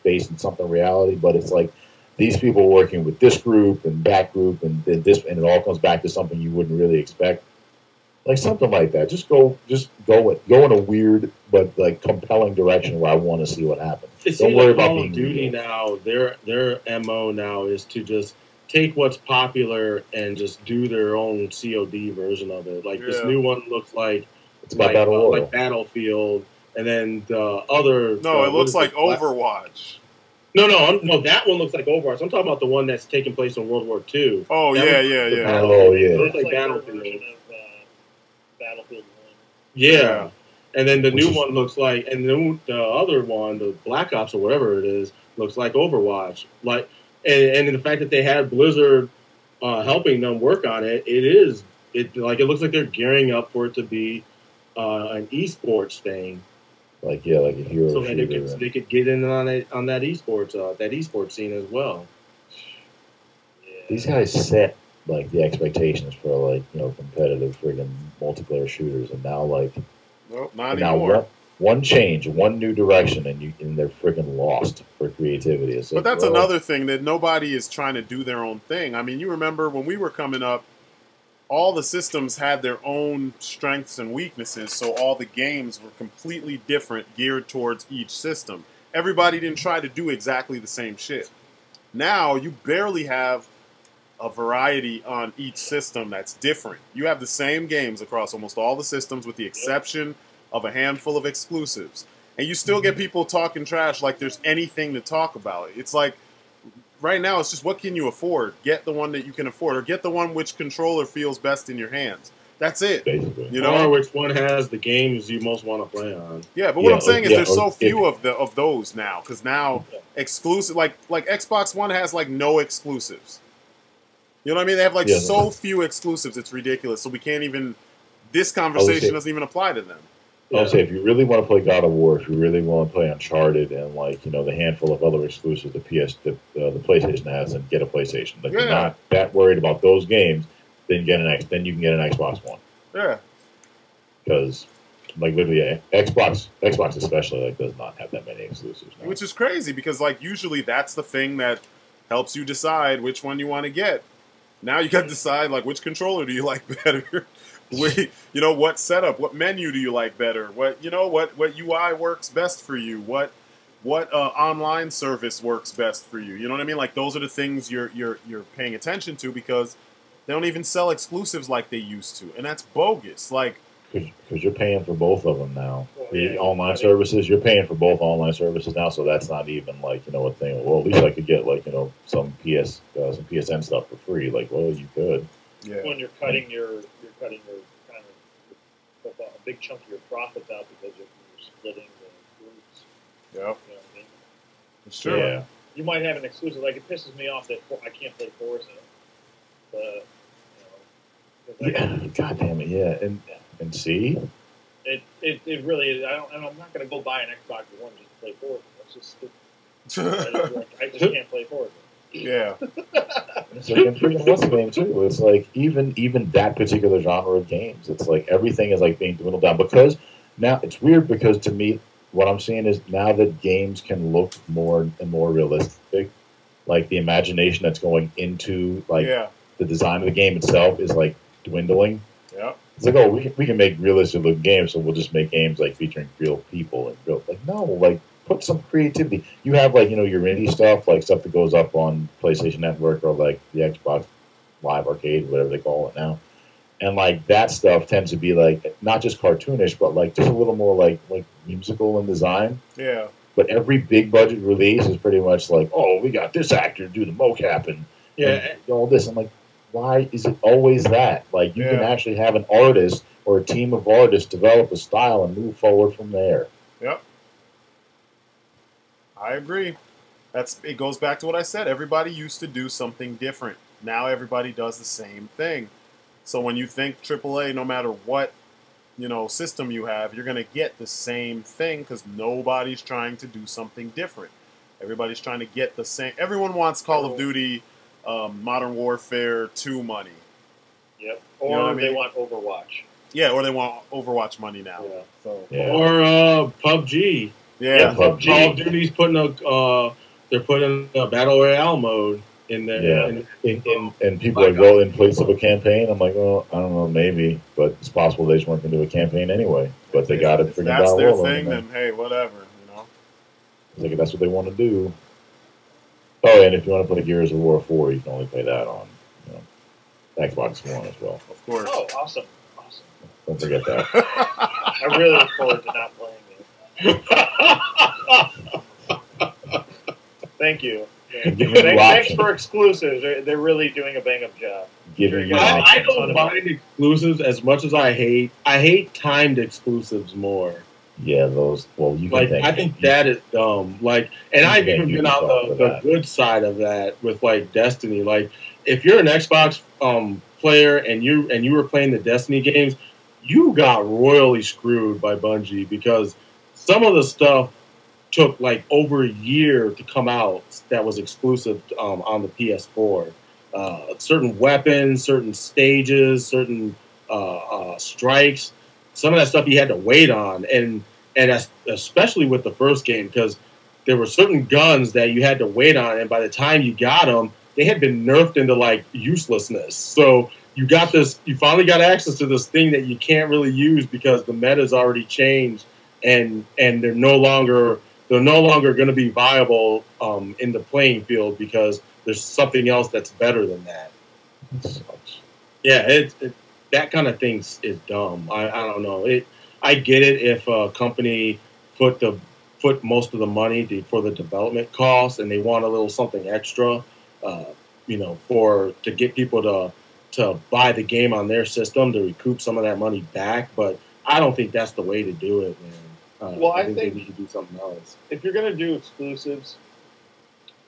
based in something reality, but it's these people working with this group and that group and this, and it all comes back to something you wouldn't really expect. Something like that. Just go in a weird but compelling direction where I want to see what happens. Don't worry about Call of Duty now. Their MO now is to just take what's popular and just do their own COD version of it. This new one looks like it's like Battlefield, and then the other. No, it looks like Overwatch. No, that one looks like Overwatch. I'm talking about the one that's taking place in World War II. Oh, yeah. Oh, yeah. It looks like Battlefield. Battlefield 1. Yeah. And then the new one looks like, and the other one, the Black Ops or whatever it is, looks like Overwatch. And the fact that they had Blizzard helping them work on it, it looks like they're gearing up for it to be an esports thing. A hero so shooter. That they could get in on that esports scene as well. These guys set the expectations for competitive friggin' multiplayer shooters, and now nope, not anymore. One change, one new direction, and they're friggin' lost for creativity. But that's another thing that nobody is trying to do their own thing. I mean, you remember when we were coming up, all the systems had their own strengths and weaknesses, so all the games were completely different, geared towards each system. Everybody didn't try to do exactly the same shit. Now, you barely have a variety on each system that's different. You have the same games across almost all the systems with the exception of a handful of exclusives. And you still get people talking trash like there's anything to talk about. It's like, right now, it's just what can you afford? Get the one that you can afford, or get the one which controller feels best in your hands. That's it. Basically. You know, or which one has the games you most want to play on. Yeah, but what I'm saying is there's so few of those now, because now exclusive, like Xbox One has like no exclusives. You know what I mean? They have like so few exclusives, it's ridiculous. So we can't even. This conversation doesn't even apply to them. I'll say if you really want to play God of War, if you really want to play Uncharted, and like the handful of other exclusives the PlayStation has, and get a PlayStation. Like you're not that worried about those games, then then you can get an Xbox One. Yeah. Because like literally Xbox especially like does not have that many exclusives now. Which is crazy because like usually that's the thing that helps you decide which one you want to get. Now you got to decide like which controller do you like better. What setup, what menu do you like better? What UI works best for you? What online service works best for you? You know what I mean? Like those are the things you're paying attention to because they don't even sell exclusives like they used to, and that's bogus. Like because you're paying for both of them now. The online services, you're paying for both online services now, so that's not even like a thing. Well, at least I could get like some PSN stuff for free. Like, well, you could. Yeah. When you're cutting your kind of a big chunk of your profits out because you're splitting the groups. Yeah. You know what I mean? It's true. Yeah. You might have an exclusive. Like it pisses me off that I can't play Forza. God damn it! Yeah, and see. It really is. I'm not going to go buy an Xbox One just to play Forza. That's just stupid. I just can't play Forza. Yeah. It's like in freaking what's the game too? It's like even that particular genre of games, it's like everything is like being dwindled down because now it's weird because to me what I'm seeing is now that games can look more and more realistic, like the imagination that's going into like the design of the game itself is like dwindling. Yeah. It's like, oh, we can make realistic looking games, so we'll just make games like featuring real people and real like put some creativity. You have like your indie stuff, like stuff that goes up on PlayStation Network or like the Xbox Live Arcade, whatever they call it now, and like that stuff tends to be like not just cartoonish, but like just a little more like musical in design. Yeah. But every big budget release is pretty much like, oh, we got this actor to do the mocap and all this. I'm like, why is it always that? Like you can actually have an artist or a team of artists develop a style and move forward from there. Yep. I agree. It goes back to what I said. Everybody used to do something different. Now everybody does the same thing. So when you think AAA, no matter what system you have, you're going to get the same thing because nobody's trying to do something different. Everybody's trying to get the same. Everyone wants Call of Duty, Modern Warfare 2 money. Yep. Or they want Overwatch. Yeah, or they want Overwatch money now. Yeah. So. Yeah. Or PUBG. Yeah, PUBG. Call of Duty's putting they're putting a battle royale mode in there. Yeah, and people are like, well, in place of a campaign, I'm like, well, I don't know, maybe, but it's possible they just weren't going to do a campaign anyway. But they got it freaking down. That's their thing, then hey, whatever, Like, that's what they want to do. Oh, and if you want to play Gears of War 4, you can only play that on Xbox One as well. Of course. Oh, awesome. Don't forget that. I really look forward to not playing it. Thank you. Thanks for exclusives. They're really doing a bang-up job. I don't mind exclusives as much as I hate timed exclusives more. Yeah, those. Well, you can I think that is dumb. Like, and I've even been on the good side of that with like Destiny. Like, if you're an Xbox player and you were playing the Destiny games, you got royally screwed by Bungie because some of the stuff took like over a year to come out that was exclusive on the PS4. Certain weapons, certain stages, certain strikes. Some of that stuff you had to wait on, and especially with the first game, because there were certain guns that you had to wait on, and by the time you got them, they had been nerfed into like uselessness. So you finally got access to this thing that you can't really use because the meta's already changed, and they're no longer going to be viable in the playing field because there's something else that's better than that. Yeah, that kind of thing is dumb. I don't know. I get it if a company put most of the money for the development costs and they want a little something extra, to get people to buy the game on their system to recoup some of that money back, but I don't think that's the way to do it, man. Well, I think they need to do something else. If you're gonna do exclusives,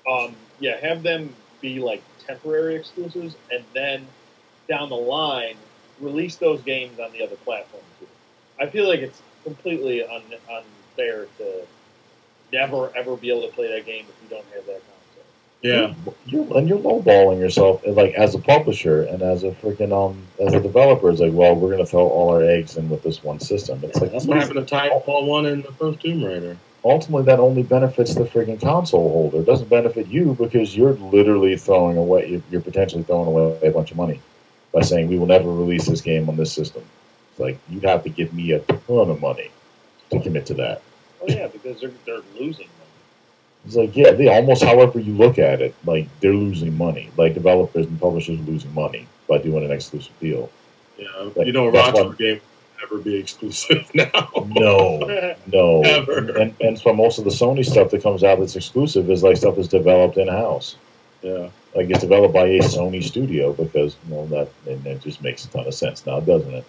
have them be like temporary exclusives, and then down the line release those games on the other platforms too. I feel like it's completely unfair to never ever be able to play that game if you don't have that console. Yeah, you're lowballing yourself, like as a publisher and as a freaking as a developer. It's like, well, we're gonna throw all our eggs in with this one system. It's like that's what happened to Titanfall 1 and the first Tomb Raider. Ultimately, that only benefits the freaking console holder. It doesn't benefit you because you're literally throwing away. You're potentially throwing away a bunch of money by saying we will never release this game on this system. It's like you'd have to give me a ton of money to commit to that. Oh yeah, because they're losing money. It's like, yeah, they almost, however you look at it, like they're losing money. Like developers and publishers are losing money by doing an exclusive deal. Yeah, like, a Rockstar game will never be exclusive now. No, ever. And so most of the Sony stuff that comes out that's exclusive is like stuff that's developed in house. Yeah, like it's developed by a Sony studio because that just makes a ton of sense now, doesn't it?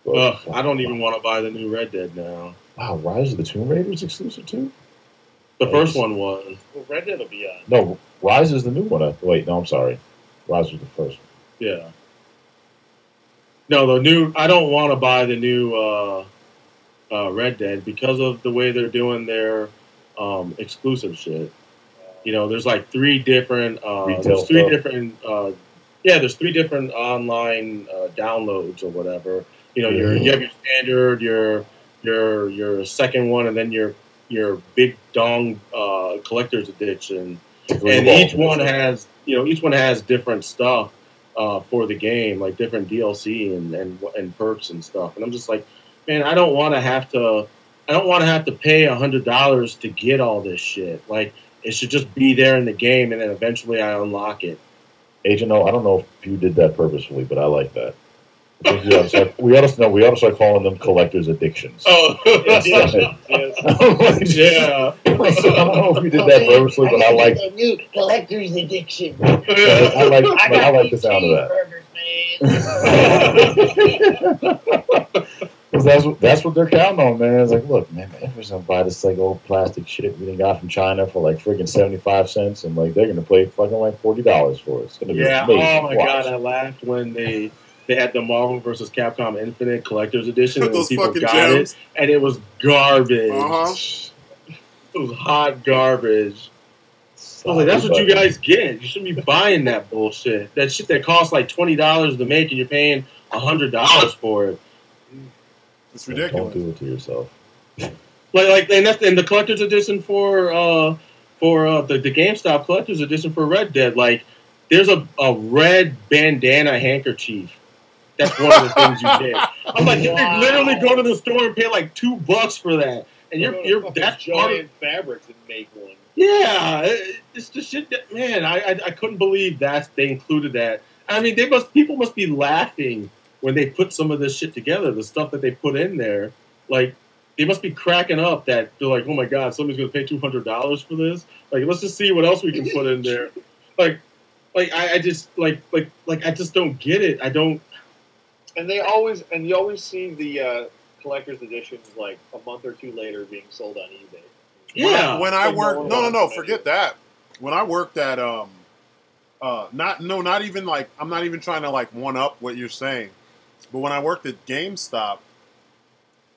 But, I don't even want to buy the new Red Dead now. Wow, Rise of the Tomb Raider is exclusive too? The first one was. Well, Red Dead will be on. No, Rise is the new one. Wait, no, I'm sorry. Rise was the first one. Yeah. No, the new. I don't want to buy the new Red Dead because of the way they're doing their exclusive shit. There's like three different. There's three different online downloads or whatever. You have your standard, your second one, and then your big dong collector's edition, and each one has different stuff for the game, like different DLC and perks and stuff. And I'm just like, man, I don't want to have to pay $100 to get all this shit. Like, it should just be there in the game, and then eventually I unlock it. Agent O, I don't know if you did that purposefully, but I like that. I think we ought to start calling them collector's addictions. Oh, yes. Yeah. I don't know if you did that purposely, but I like the new collector's addiction. I like the sound of that. Because that's what they're counting on, man. It's like, look, man, everyone's gonna buy this like old plastic shit we got from China for like friggin' 75 cents, and like they're gonna pay fucking like $40 for it. It's gonna be amazing. Oh my god, I laughed when they had the Marvel vs. Capcom Infinite Collector's Edition, and those people fucking got gems. it, and it was garbage. Uh-huh. It was hot garbage. I was like, that's what you guys get. You shouldn't be buying that bullshit. That shit that costs like $20 to make, and you're paying $100 for it. It's ridiculous. Don't do it to yourself. And the collector's edition for the GameStop collector's edition for Red Dead, like there's a red bandana handkerchief. That's one of the things you get. I'm like, you can literally go to the store and pay like $2 for that, and you're that's giant fabrics and make one. Yeah, it's the shit that, man, I couldn't believe they included that. I mean, people must be laughing when they put some of this shit together, the stuff that they put in there. Like, they must be cracking up that they're like, oh my god, somebody's going to pay $200 for this? Like, let's just see what else we can put in there. I just don't get it. I don't. And you always see the collector's editions like a month or two later being sold on eBay. Yeah. When I worked, forget that. When I worked at not even like, I'm not even trying to like one up what you're saying, but when I worked at GameStop,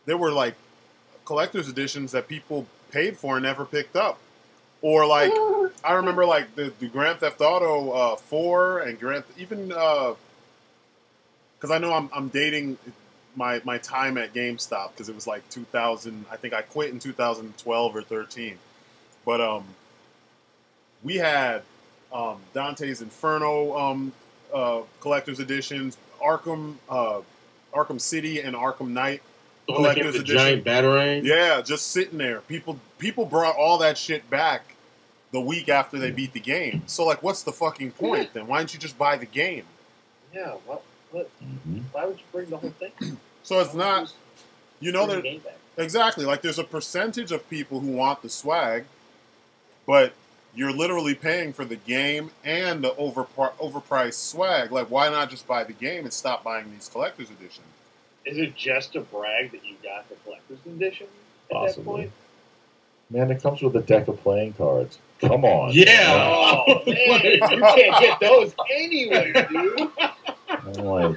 there were like collector's editions that people paid for and never picked up. Or like, I remember like the Grand Theft Auto 4 and because I know I'm dating my time at GameStop because it was like 2000. I think I quit in 2012 or 13. But we had Dante's Inferno collector's editions, Arkham City and Arkham Knight collector's edition. Giant batarang. Yeah, just sitting there. People brought all that shit back the week after they beat the game. So like, what's the fucking point then? Why don't you just buy the game? Yeah. What? Why would you bring the whole thing? So it's not, exactly, like there's a percentage of people who want the swag, but you're literally paying for the game and the overpriced swag. Like, why not just buy the game and stop buying these collector's editions? Is it just a brag that you got the collector's edition at Possibly. that point? Man, it comes with a deck of playing cards. Come on. Yeah. Oh, man. You can't get those anywhere, dude. I'm like,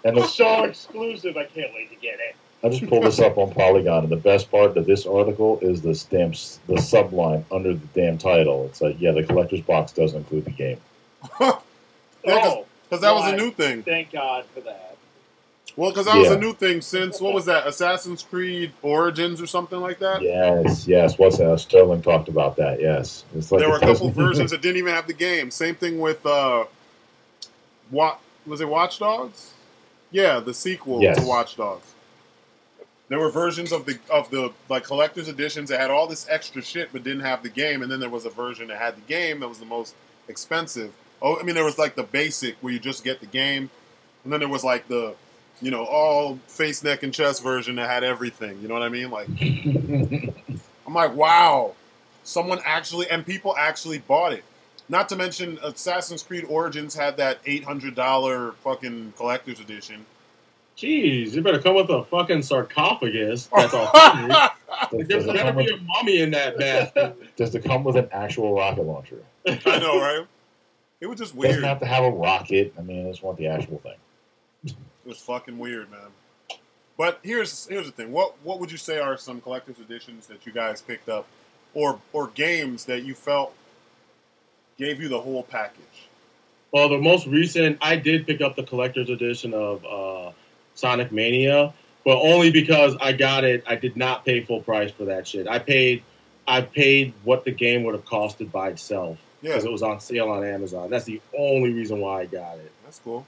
and It's so exclusive. I can't wait to get it. I just pulled this up on Polygon, and the best part of this article is the subline under the damn title. It's like, yeah, the collector's box does include the game. Because that was a new thing. Thank God for that. Well, because that was a new thing since, what was that, Assassin's Creed Origins or something like that? Yes. What's that? Sterling talked about that, yes. It's like there were a couple versions that didn't even have the game. Same thing with, was it Watch Dogs? Yeah, the sequel to Watch Dogs. There were versions of the like collector's editions that had all this extra shit but didn't have the game, and then there was a version that had the game that was the most expensive. Oh, I mean, there was like the basic where you just get the game, and then there was like the, you know, all face, neck, and chest version that had everything. You know what I mean? Like, I'm like, wow, people actually bought it. Not to mention, Assassin's Creed Origins had that $800 fucking collector's edition. Jeez, you better come with a fucking sarcophagus. That's all. There's better be a mummy in that bastard. Does it come with an actual rocket launcher? I know, right? It was just It weird. doesn't have to have a rocket. I mean, I just want the actual thing. It was fucking weird, man. But here's the thing. What would you say are some collector's editions that you guys picked up, or games that you felt gave you the whole package? Well, the most recent, I did pick up the collector's edition of Sonic Mania, but only because I got it. I did not pay full price for that shit. I paid what the game would have costed by itself because it was on sale on Amazon. That's the only reason why I got it. That's cool.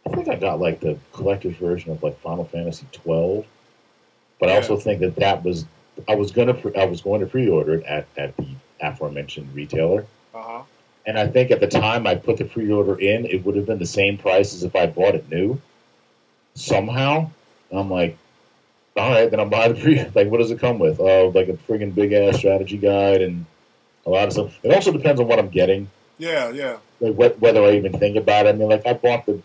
I think I got like the collector's version of like Final Fantasy 12, but I also think that was I was going to pre-order it at the aforementioned retailer. And I think at the time I put the pre-order in, it would have been the same price as if I bought it new. Somehow, and I'm like, all right, then I'll buy the pre. Like, what does it come with? Oh, like a friggin' big ass strategy guide and a lot of stuff. It also depends on what I'm getting. Yeah. Like whether I even think about it. I mean, like I bought the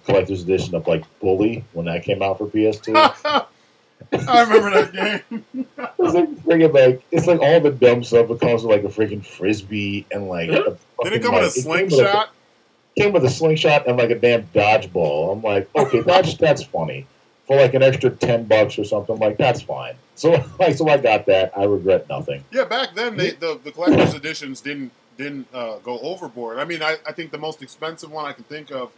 collector's edition of like Bully when that came out for PS2. I remember that game. It's like friggin' like it's like all the dumb stuff. It comes with like a friggin' frisbee and like. Did it come with a slingshot? Came with a slingshot and like a damn dodgeball. I'm like, okay, that's funny. For like an extra $10 or something, like that's fine. So I got that. I regret nothing. Yeah, back then the collector's editions didn't go overboard. I mean, I think the most expensive one I can think of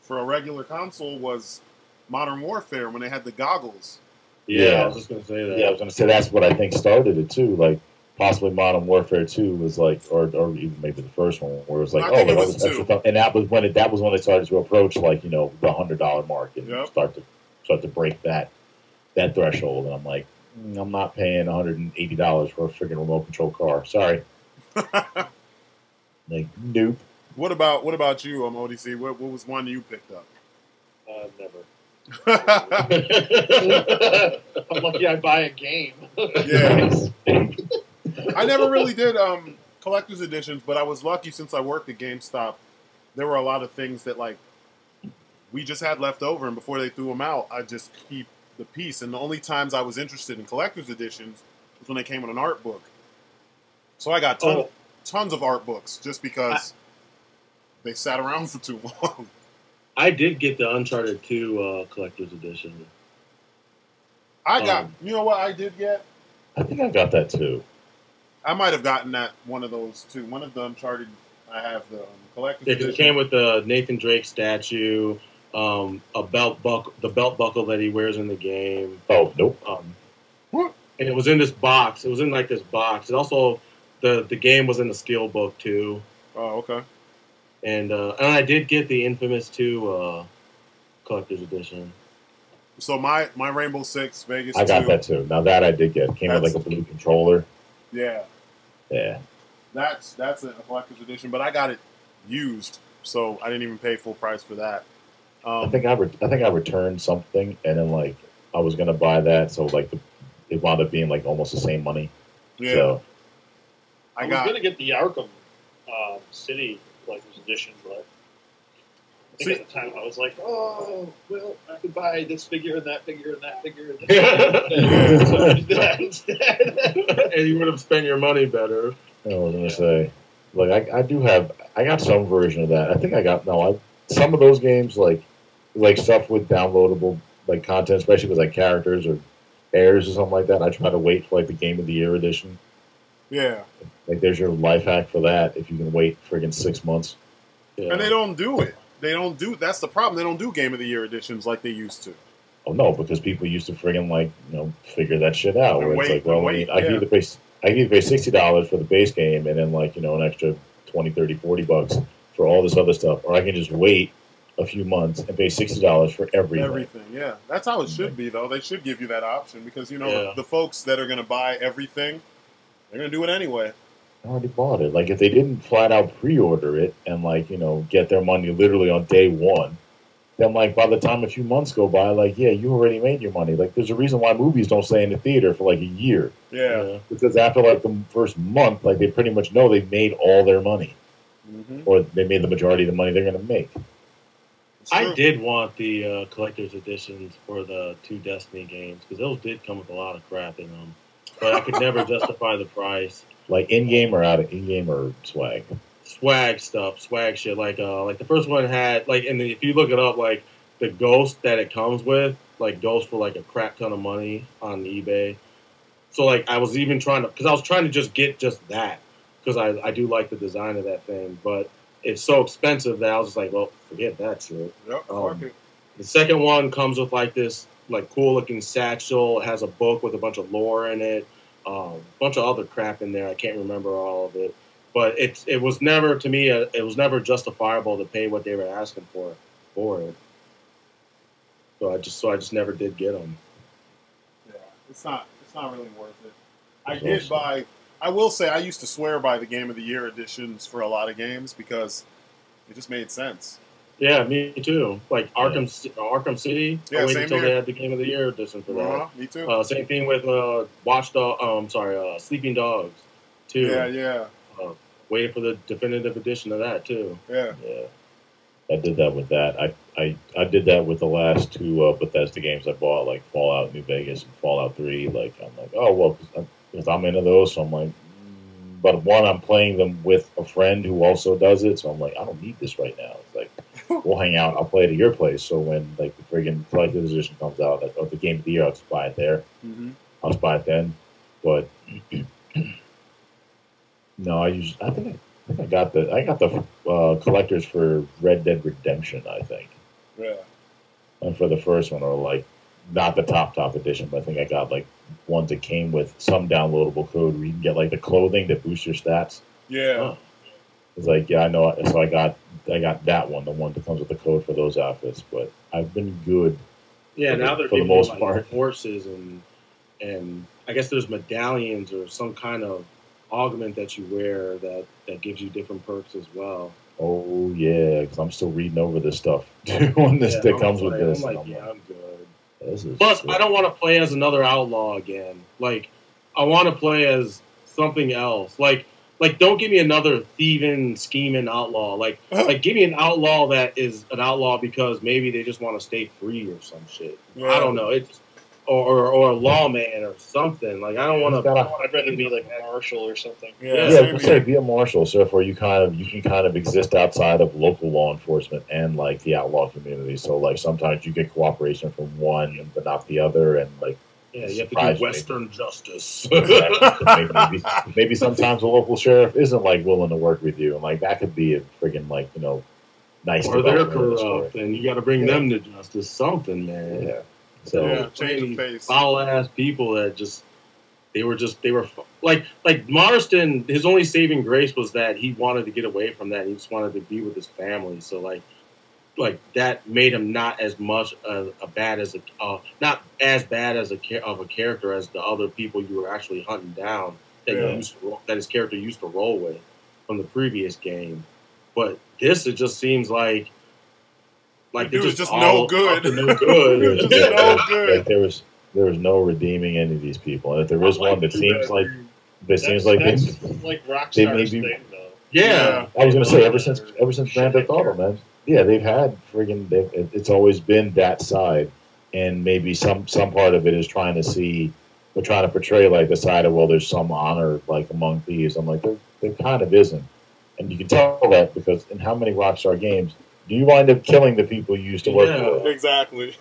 for a regular console was Modern Warfare when they had the goggles. Yeah, I was just gonna say that. Yeah, I was gonna say that's what I think started it too. Like possibly Modern Warfare 2 was like, or even maybe the first one where it was like, it was extra, and that was when they started to approach like, you know, the $100 mark and start to break that threshold. And I'm like, I'm not paying $180 for a freaking remote control car. Sorry. Like, nope. What about you, ODC? What was one you picked up? Never. I'm lucky I buy a game. Yeah. I never really did collector's editions, but I was lucky since I worked at GameStop. There were a lot of things that like we just had left over, and before they threw them out, I just keep the piece. And the only times I was interested in collector's editions was when they came with an art book. So I got tons of art books just because they sat around for too long. I did get the Uncharted 2 collector's edition. I got, you know what I did get? I think I got that too. I might have gotten that one of those too. One of the Uncharted, I have the collector's edition. It came with the Nathan Drake statue, the belt buckle that he wears in the game. Oh, nope. And it was in this box. It was in like this box. And also, the game was in the skill book too. Oh, okay. And I did get the Infamous 2 collector's edition. So my Rainbow Six Vegas 2. I got that too. Now that I did get. It came with like a blue controller. Yeah. Yeah. That's a collector's edition, but I got it used, so I didn't even pay full price for that. I think I returned something, and then like I was gonna buy that, so like it wound up being like almost the same money. Yeah. So, I was going to get the Arkham City Collector's Edition, but I think at the time I was like, oh, well, I could buy this figure and that figure and that figure and this figure. So I did that instead. And you would have spent your money better. I was going to say, like, I got some version of that. I think I got, some of those games, like stuff with downloadable, like, content, especially with, like, characters or airs or something like that, I try to wait for, like, the Game of the Year edition. Yeah. Like, there's your life hack for that if you can wait friggin' 6 months. Yeah. And they don't do it. That's the problem. They don't do Game of the Year editions like they used to. Oh, no, because people used to friggin', like, figure that shit out. Where it's like, well, I can either pay $60 for the base game and then, like, an extra $20, $30, $40 for all this other stuff. Or I can just wait a few months and pay $60 for everything. Everything, yeah. That's how it should be, though. They should give you that option because, the folks that are going to buy everything, they're going to do it anyway. I already bought it. Like, if they didn't flat out pre-order it and, like, get their money literally on day one, then, like, by the time a few months go by, like, yeah, you already made your money. Like, there's a reason why movies don't stay in the theater for, like, a year. Yeah. Because after, like, the first month, like, they pretty much know they've made all their money. Mm-hmm. Or they made the majority of the money they're going to make. I did want the collector's editions for the 2 Destiny games, because those did come with a lot of crap in them. But I could never justify the price. Like in-game or in-game or swag? Swag stuff, swag shit. Like the first one had, like, and if you look it up, like, the ghost that it comes with, like, goes for, like, a crap ton of money on eBay. So, like, I was even trying to, because I was trying to just get just that, because I do like the design of that thing, but it's so expensive that I was just like, well, forget that shit. Yep, the second one comes with, like, this, like, cool-looking satchel. It has a book with a bunch of lore in it. A bunch of other crap in there. I can't remember all of it, but it was never, to me, it was never justifiable to pay what they were asking for it. So I just never did get them. Yeah, it's not really worth it. I will say I used to swear by the Game of the Year editions for a lot of games because it just made sense. Yeah, me too. Like Arkham City. Yeah, I waited until here. they had the Game of the Year edition for that. Me too. Same thing with Sleeping Dogs, too. Yeah. Waiting for the definitive edition of that too. Yeah. I did that with that. I did that with the last 2 Bethesda games I bought, like Fallout New Vegas and Fallout 3. Like, I'm like, oh, well, because I'm into those, so I'm like, but one, I'm playing them with a friend who also does it, so I'm like, I don't need this right now. It's like, we'll hang out, I'll play it at your place, so when, like, the friggin' collector's edition comes out, like, the Game of the Year, I'll just buy it there. Mm-hmm. I'll just buy it then. But, no, I think I got the collectors for Red Dead Redemption, I think. Yeah. And for the first one, or, like, not the top edition, but I think I got, like, ones that came with some downloadable code where you can get, like, the clothing that boosts your stats. Yeah. It's like, yeah, I know. So I got that one, the one that comes with the code for those outfits. But I've been good. Yeah, now for the most part, horses and I guess there's medallions or some kind of augment that you wear that gives you different perks as well. Oh yeah, because I'm still reading over this stuff on this that comes with this. I'm good. Plus, I don't want to play as another outlaw again. Like, I want to play as something else. Like, don't give me another thieving, scheming outlaw. Like, give me an outlaw that is an outlaw because maybe they just want to stay free or some shit. Yeah. I don't know. It's or a lawman or something. Like, I don't want to. I'd rather be like a marshal or something. Yeah, say be a marshal. So therefore, you can kind of exist outside of local law enforcement and like the outlaw community. So like sometimes you get cooperation from one but not the other, and like you have to do Western justice. maybe sometimes the local sheriff isn't like willing to work with you, and like that could be a friggin' like nice. Or they're corrupt, and you got to bring them to justice. Something, man. Yeah. So change the pace. Foul ass people that they were like Marston. His only saving grace was that he wanted to get away from that. He just wanted to be with his family. So like that made him not as much not as bad as a character as the other people you were actually hunting down that his character used to roll with from the previous game. But this, it just seems like it was just no good. No good. Just no good. Like there was no redeeming any of these people, and if there is one that seems like But it seems like that's like Rockstar's thing, though. Yeah, I was gonna say ever since Grand Theft Auto, man. Yeah, they've had friggin' it's always been that side, and maybe some part of it is trying to see, they're trying to portray like the side of, well, there's some honor like among thieves. I'm like, there kind of isn't, and you can tell that because in how many Rockstar games do you wind up killing the people you used to work for? Exactly.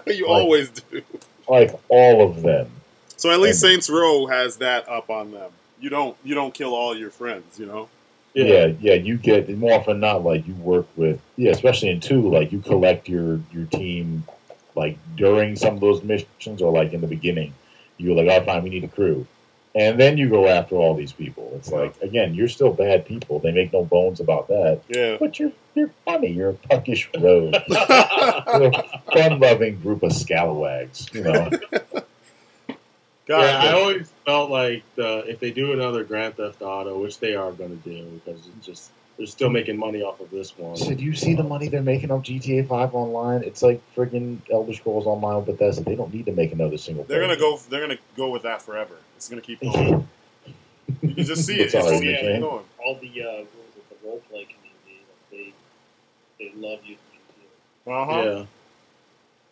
You always do. Like all of them. So at least Saints Row has that up on them. You don't kill all your friends, you know? Yeah, you get more often than not, like you work with, especially in 2, like you collect your team like during some of those missions or like in the beginning. You're like, oh fine, we need a crew. And then you go after all these people. It's like, again, you're still bad people. They make no bones about that. Yeah. But you're funny. You're a puckish rogue. You're a fun-loving group of scalawags, you know? I always felt like if they do another Grand Theft Auto, which they are going to do, because it's just they're still making money off of this one. So do you see the money they're making off GTA 5 online? It's like friggin' Elder Scrolls Online with Bethesda. They don't need to make another single. They're gonna go with that forever. It's gonna keep going. You can just see it. It's just keep going. All the role play community, they love using GTA.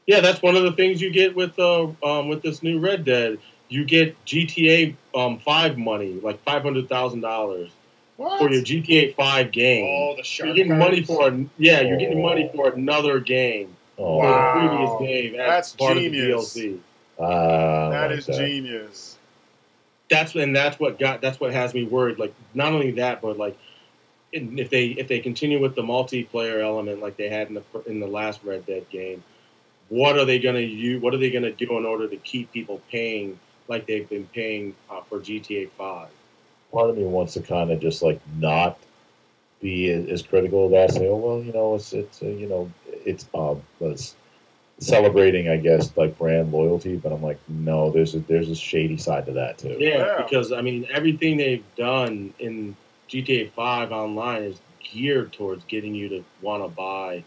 Yeah, that's one of the things you get with this new Red Dead. You get GTA 5 money, like $500,000 for your GTA 5 game. Oh, the shark You're getting cards? money for you're getting money for another game. Oh, for the previous game. That's part genius. Of the DLC. That is genius. That's what has me worried. Like not only that, but like if they continue with the multiplayer element like they had in the last Red Dead game, what are they going to use? What are they going to do in order to keep people paying like they've been paying for GTA 5? Part of me wants to kind of just like not be as critical of that. Say, oh well, you know, it's celebrating, I guess, like brand loyalty. But I'm like, no, there's a shady side to that too. Yeah, because I mean, everything they've done in GTA 5 online is geared towards getting you to want to buy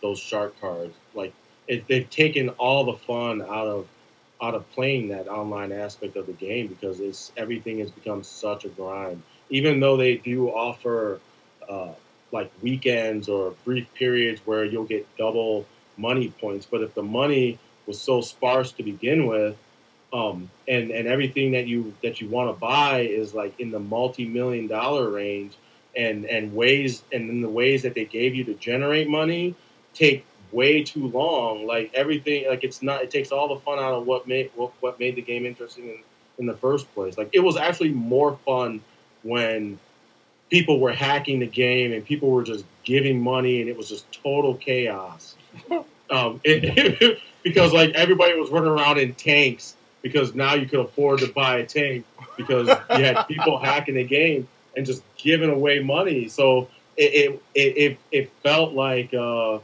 those shark cards. Like they've taken all the fun out of playing that online aspect of the game because everything has become such a grind. Even though they do offer like weekends or brief periods where you'll get double money points, but if the money was so sparse to begin with, and everything that you want to buy is like in the multi-million-dollar range, and then the ways that they gave you to generate money take way too long. Like everything, like it takes all the fun out of what made the game interesting in the first place. Like it was actually more fun when people were hacking the game and people were just giving money and it was just total chaos. Because like everybody was running around in tanks because now you could afford to buy a tank because you had people hacking the game and just giving away money. So it felt like how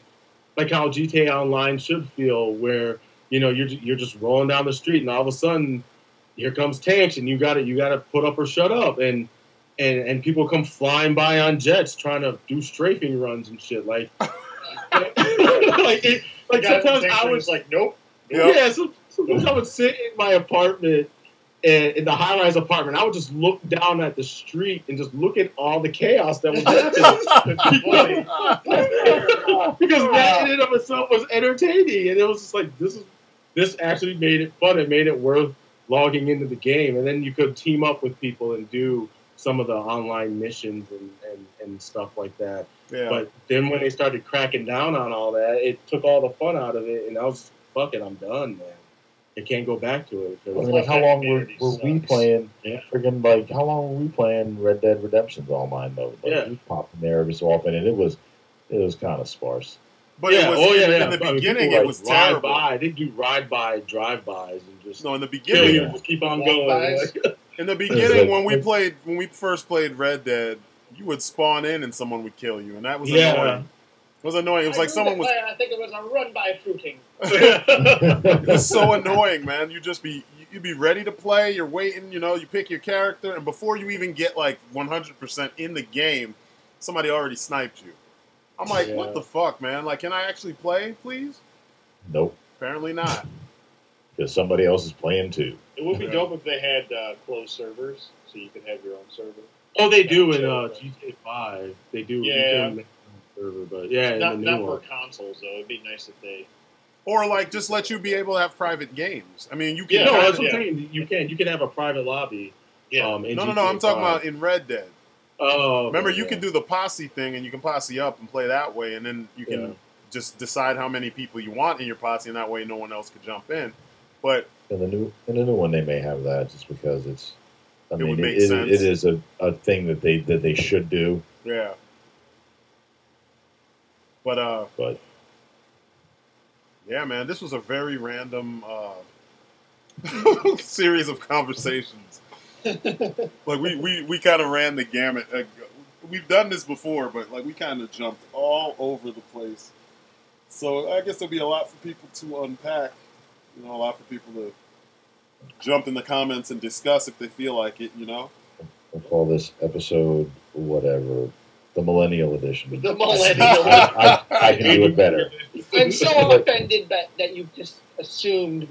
GTA Online should feel, where you know you're just rolling down the street and all of a sudden here comes tanks and you got to put up or shut up and people come flying by on jets trying to do strafing runs and shit like sometimes I was like nope. Yeah, sometimes I would sit in my apartment, in the high-rise apartment. I would just look down at the street and just look at all the chaos that was happening. Because that in and of itself was entertaining, and it was just like this actually made it fun. It made it worth logging into the game, and then you could team up with people and do some of the online missions and stuff like that. Yeah. But then when they started cracking down on all that, it took all the fun out of it, and I was fuck it, I'm done, man. I can't go back to it. I mean, like, how long were we playing? Yeah. Friggin', like, how long were we playing Red Dead Redemption online though? Like, we popped in there every so often, and it was kind of sparse. But in the beginning, it was terrible. They do ride-by, drive-bys, and just in the beginning, just keep on going. In the beginning, when we first played Red Dead, you would spawn in and someone would kill you, and that was annoying. It was annoying. It was like someone was. I think it was a run by fruiting. It was so annoying, man. You'd be ready to play. You're waiting. You know, you pick your character, and before you even get like 100% in the game, somebody already sniped you. I'm like, what the fuck, man? Like, can I actually play, please? Nope. Apparently not. because somebody else is playing too. It would be dope if they had closed servers, so you could have your own server. Oh, they do in GTA 5. They do. Yeah. You can make your own server, but yeah, not in the new for one. consoles though. It'd be nice if they. Or like just let you be able to have private games. I mean, you can. Yeah, no, that's what I'm saying. You can have a private lobby. Yeah. In no. GTA I'm talking 5. about in Red Dead. Oh, remember you can do the posse thing, and you can posse up and play that way, and then you can just decide how many people you want in your posse, and that way no one else could jump in. But in the new one, they may have that just because it's. I mean, would make it sense. It is a thing that they should do. Yeah. But yeah, man, this was a very random series of conversations. Like we kind of ran the gamut. We've done this before, but like we kind of jumped all over the place. So I guess there'll be a lot for people to unpack. You know, a lot for people to jump in the comments and discuss if they feel like it. You know, we'll call this episode whatever, the Millennial Edition. The Millennial. I can do it better. I'm so offended that you just assumed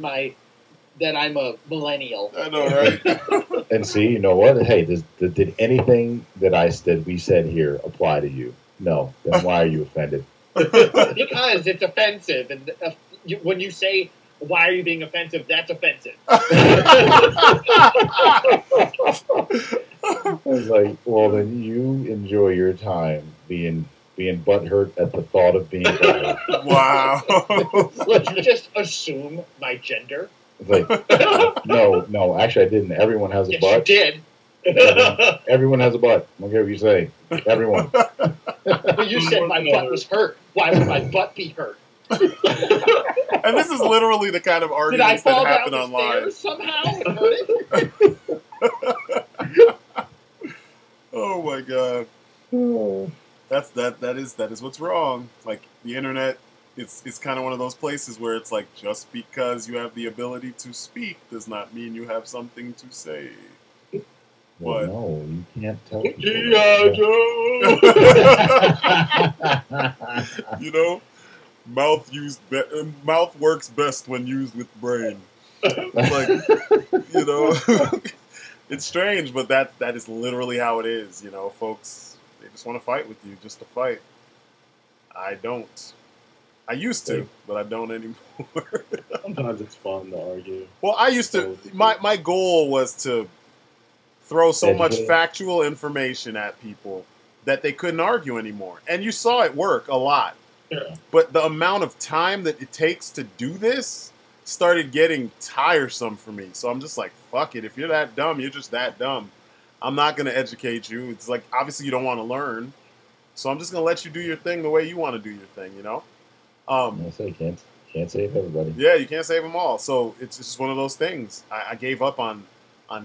that I'm a millennial. I know, right? And see, you know what? Hey, did anything that we said here apply to you? No. Then why are you offended? Because it's offensive, and when you say, "Why are you being offensive?" That's offensive. I was like, well, then you enjoy your time being butthurt at the thought of being butthurt. Wow. Would you just assume my gender? It's like, no, actually I didn't. Everyone has a Yes, butt. you did. Everyone has a butt. I don't care what you say. Everyone. But you said my butt was hurt. Why would my butt be hurt? And this is literally the kind of arguments that happen online. Somehow and hurt it? Oh my god. That is what's wrong. Like the internet, it's kind of one of those places where it's like just because you have the ability to speak does not mean you have something to say. Well, no, you can't tell people. You know, mouth works best when used with brain. Like, you know, it's strange, but that is literally how it is. You know, folks, they just want to fight with you just to fight. I don't. I used to, but I don't anymore. Sometimes it's fun to argue. Well, I used to. My goal was to throw so much factual information at people that they couldn't argue anymore. And you saw it work a lot. Yeah. But the amount of time that it takes to do this started getting tiresome for me. So I'm just like, fuck it. If you're that dumb, you're just that dumb. I'm not going to educate you. It's like, obviously you don't want to learn. So I'm just going to let you do your thing the way you want to do your thing, you know? I say can't save everybody. Yeah, you can't save them all. So it's just one of those things. I gave up on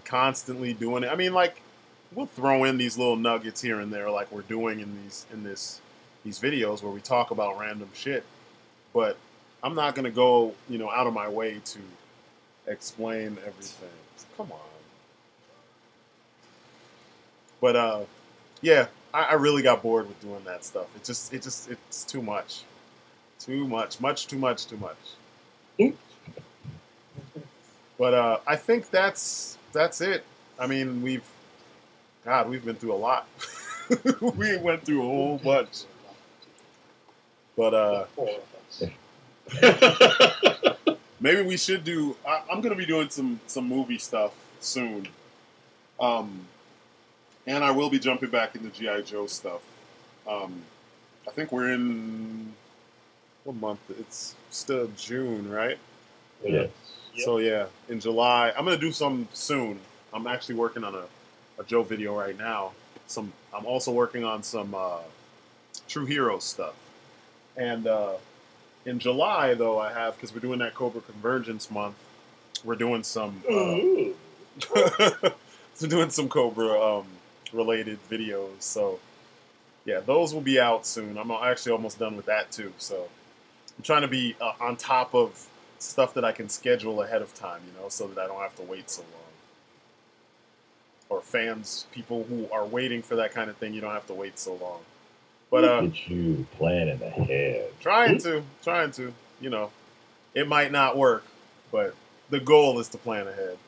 constantly doing it. I mean, like, we'll throw in these little nuggets here and there, like we're doing in these videos where we talk about random shit. But I'm not gonna go, you know, out of my way to explain everything. Come on. But yeah, I really got bored with doing that stuff. It's too much. Too much. But I think that's it. I mean, we've been through a lot. We went through a whole bunch. But maybe we should do. I'm going to be doing some movie stuff soon. And I will be jumping back into G.I. Joe stuff. I think we're in what month? It's still June, right? Yeah. So yeah, in July, I'm gonna do some soon. I'm actually working on a Joe video right now. I'm also working on some True Heroes stuff. And in July, though, I have, because we're doing that Cobra Convergence month, we're doing some Cobra related videos. So yeah, those will be out soon. I'm actually almost done with that too. So I'm trying to be on top of stuff that I can schedule ahead of time, you know, so that I don't have to wait so long. Or fans, people who are waiting for that kind of thing, you don't have to wait so long. But look at you planning ahead. Trying to, you know, it might not work, but the goal is to plan ahead.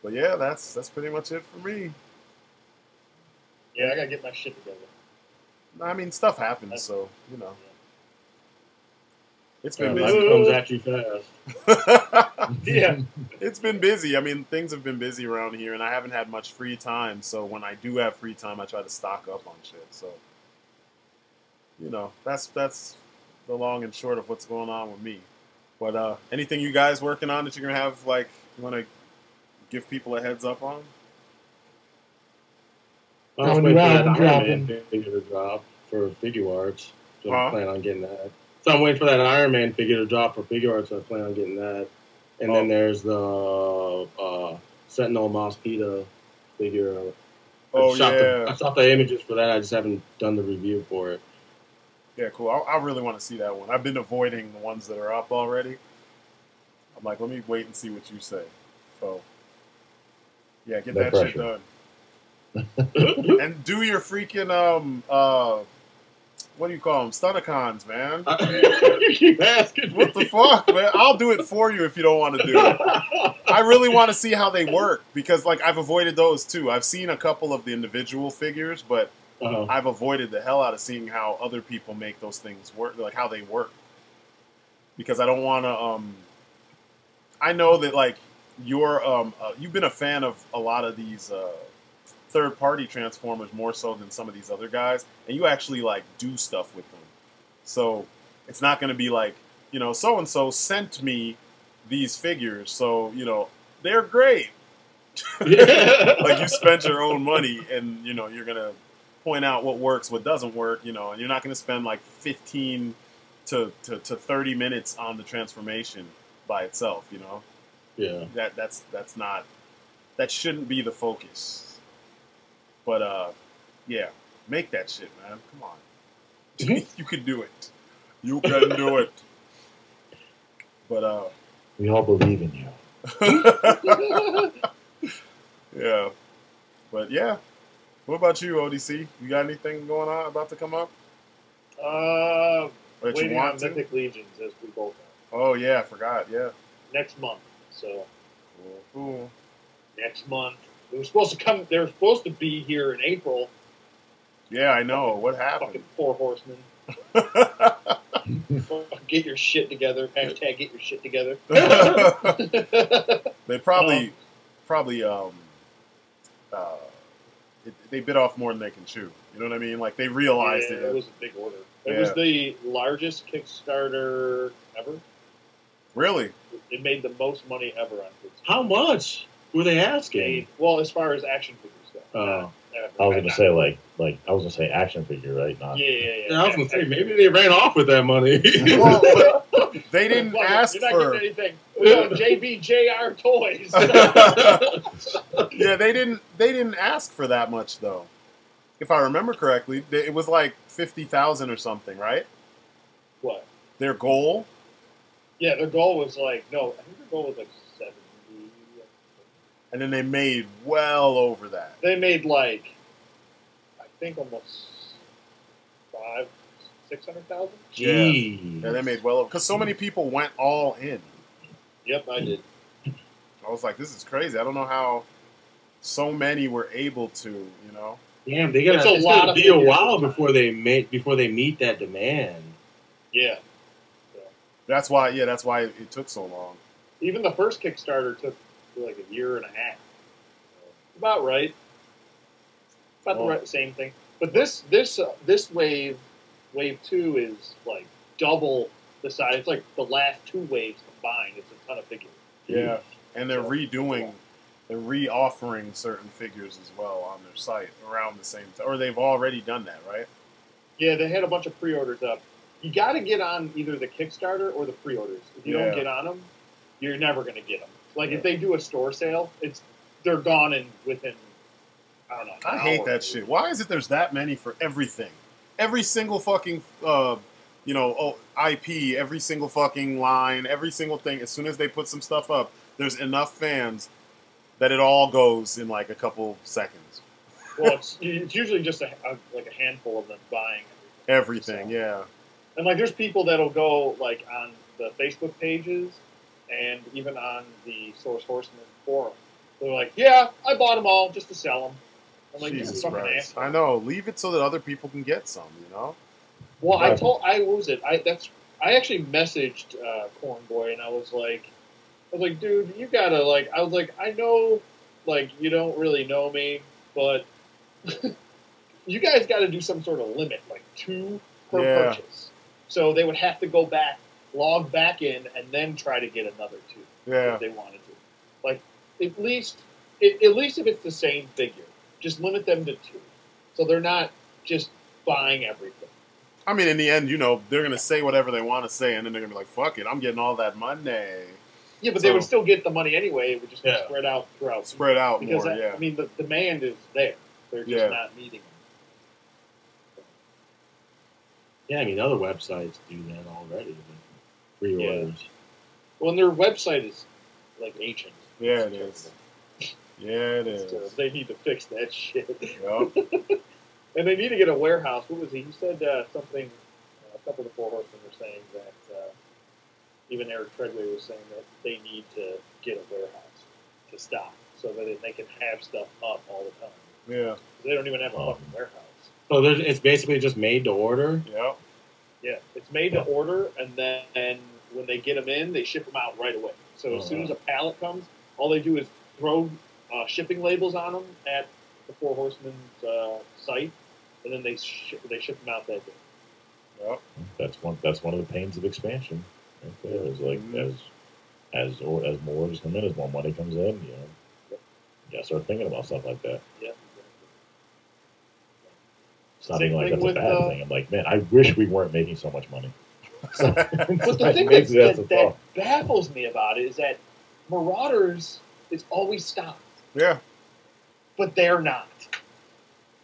But yeah, that's pretty much it for me. Yeah, I gotta get my shit together. I mean, stuff happens, so you know. It's been life busy. comes at you fast. Yeah, it's been busy. I mean, things have been busy around here, and I haven't had much free time. So when I do have free time, I try to stock up on shit. So you know, that's the long and short of what's going on with me. But anything you guys working on that you're gonna have, like, you want to give people a heads up on? I'm just waiting for that Iron Man figure to drop for figure arts. So I plan on getting that. So I'm waiting for that Iron Man figure to drop for figure arts. So I plan on getting that. And then there's the Sentinel Mospita figure. I shot the images for that. I just haven't done the review for it. Yeah, cool. I really want to see that one. I've been avoiding the ones that are up already. I'm like, let me wait and see what you say. So, yeah, get that shit done. And do your freaking what do you call them? Stunticons, man. You keep asking. What the fuck, man? I'll do it for you if you don't want to do it. I really want to see how they work because, like, I've avoided those too. I've seen a couple of the individual figures, but I've avoided the hell out of seeing how other people make those things work, like how they work. Because I don't want to. I know that, like, you've been a fan of a lot of these third-party Transformers more so than some of these other guys, and you actually, like, do stuff with them. So it's not going to be like, you know, so-and-so sent me these figures, so, you know, they're great. Like, you spent your own money, and, you know, you're going to point out what works, what doesn't work, you know, and you're not going to spend, like, 15 to 30 minutes on the transformation by itself, you know? Yeah. That's not... That shouldn't be the focus. But, yeah, make that shit, man. Come on. You can do it. You can do it. But, we all believe in you. Yeah. But, yeah. What about you, ODC? You got anything going on about to come up? Waiting on Mythic Legions, as we both know. Oh, yeah, I forgot, yeah. Next month, so. Cool. Next month. They were supposed to be here in April. Yeah, I know. What happened? Fucking 4 horsemen. Get your shit together. Hashtag get your shit together. They probably they bit off more than they can chew. You know what I mean? Like, they realized it. It was a big order. It was the largest Kickstarter ever. Really? It made the most money ever on Kickstarter. How much were they asking? Well, as far as action figures go. I was gonna say I was gonna say action figure, right? Not, yeah. I was gonna say maybe they ran off with that money. Well, they didn't ask You're not for getting anything. We're JBJR Toys. Yeah, they didn't ask for that much though. If I remember correctly, it was like 50,000 or something, right? What? Their goal? Yeah, their goal was I think their goal was like 70. And then they made well over that. They made I think almost 600,000. Yeah, they made well over, because so many people went all in. Yep, I did. I was like, this is crazy. I don't know how so many were able to, you know. Damn, it's gonna be a while before they meet that demand. Yeah. That's why it took so long. Even the first Kickstarter took like a year and a half. About right. About the same thing. But this wave 2 is like double the size. It's like the last 2 waves combined. It's a ton of figures. Yeah, and they're re-offering certain figures as well on their site around the same time. Or they've already done that, right? Yeah, they had a bunch of pre-orders up. You got to get on either the Kickstarter or the pre-orders. If you don't get on them, you're never going to get them. Like, if they do a store sale, they're gone within, I don't know. I hate that shit. Why is it there's that many for everything? Every single fucking, IP, every single fucking line, every single thing. As soon as they put some stuff up, there's enough fans that it all goes in like a couple seconds. Well, it's usually just a handful of them buying everything. Yeah. And like, there's people that'll go like on the Facebook pages and even on the Source Horseman forum, they're like, "Yeah, I bought them all just to sell them." I'm like, Jesus fucking Christ. asshole. I know. Leave it so that other people can get some, you know? Well, what was it? I actually messaged Corn Boy, and I was like, dude, you gotta I know, you don't really know me, but you guys got to do some sort of limit, like 2 per purchase. So they would have to go back, log back in, and then try to get another 2 if they wanted to. Like at least if it's the same figure, just limit them to 2, so they're not just buying everything. I mean, in the end, you know, they're gonna say whatever they want to say, and then they're gonna be like, "Fuck it, I'm getting all that money." Yeah, but they would still get the money anyway. It would just be spread out throughout. Spread out because more. I mean, the demand is there. They're just not meeting them. Yeah, I mean, other websites do that already. Pre-orders. Yeah. Well, and their website is like ancient. Yeah, it is. Yeah, it is. So they need to fix that shit. Yep. And they need to get a warehouse. What was he? He said something. A couple of the Four Horsemen were saying that even Eric Treadway was saying that they need to get a warehouse to stock so that they can have stuff up all the time. Yeah. They don't even have a fucking warehouse. So it's basically just made to order? Yep. Yeah, it's made to order, and then when they get them in, they ship them out right away. So as soon as a pallet comes, all they do is throw shipping labels on them at the Four Horsemen's site, and then they ship them out that day. Yep. That's one of the pains of expansion. Right there. It's like as more orders come in, as more money comes in, you know, you gotta start thinking about stuff like that. Yeah. It's not even like that's a bad thing. I'm like, man, I wish we weren't making so much money. But the thing that baffles me about it is that Marauders is always stocked. Yeah. But they're not.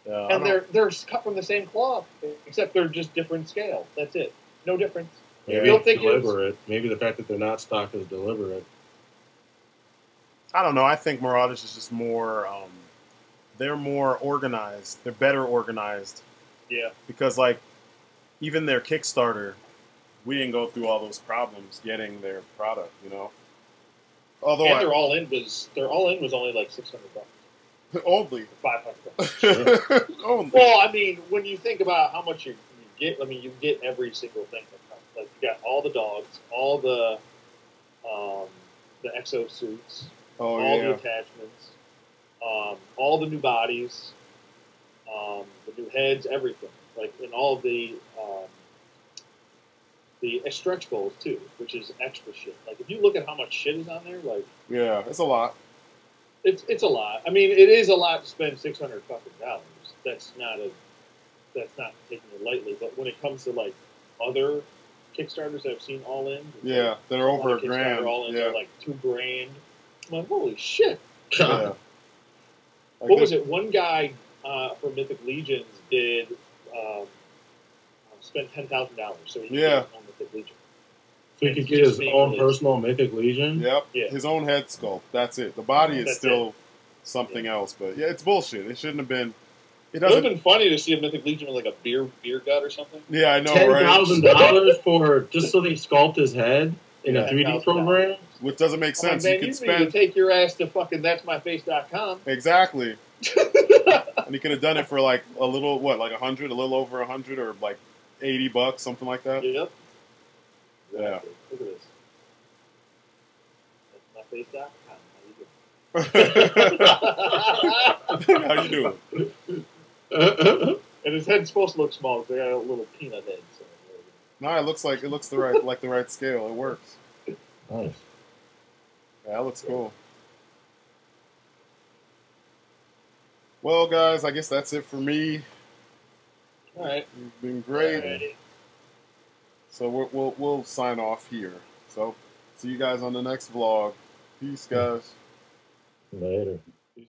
Yeah, and they're cut from the same cloth, except they're just different scale. That's it. No difference. Maybe it's deliberate. Maybe the fact that they're not stocked is deliberate. I don't know. I think Marauders is just more. They're more organized. They're better organized. Yeah. Because like, even their Kickstarter, we didn't go through all those problems getting their product. You know. Although and their all in was only like $600. Only $500. Only. Well, I mean, when you think about how much you get, I mean, you get every single thing that comes. Like you got all the dogs, all the exosuits, all the attachments, all the new bodies, the new heads, everything. Like in all the stretch goals too, which is extra shit. Like if you look at how much shit is on there, like it's a lot. It's a lot. I mean, it is a lot to spend $600 fucking dollars. That's not taking it lightly. But when it comes to like other Kickstarters that I've seen all in, that are over $1,000. All in, they're like $2,000. I'm like, holy shit! Yeah. What was it? One guy for Mythic Legions did spend $10,000, so he could get his own Mythic Legion. So he could get his own personal Mythic Legion? Yep. Yeah. His own head sculpt. That's it. The body is still something else. But yeah, it's bullshit. It shouldn't have been. It would have been funny to see a Mythic Legion with like a beer gut or something. Yeah, I know, $10,000 for just so they sculpt his head in a 3D program? Which doesn't make sense. Man, you could spend. Take your ass to fucking that'smyface.com. Exactly. And he could have done it for like a little, like 100, a little over 100, or like $80, something like that. Yep. Yeah. Look at this. That'smyface.com. How you doing? And his head's supposed to look small because they got a little peanut head. So. No, it looks the right scale. It works. Nice. Yeah, that looks cool. Well, guys, I guess that's it for me. All right. You've been great. Alrighty. So we'll sign off here. So see you guys on the next vlog. Peace, guys. Later.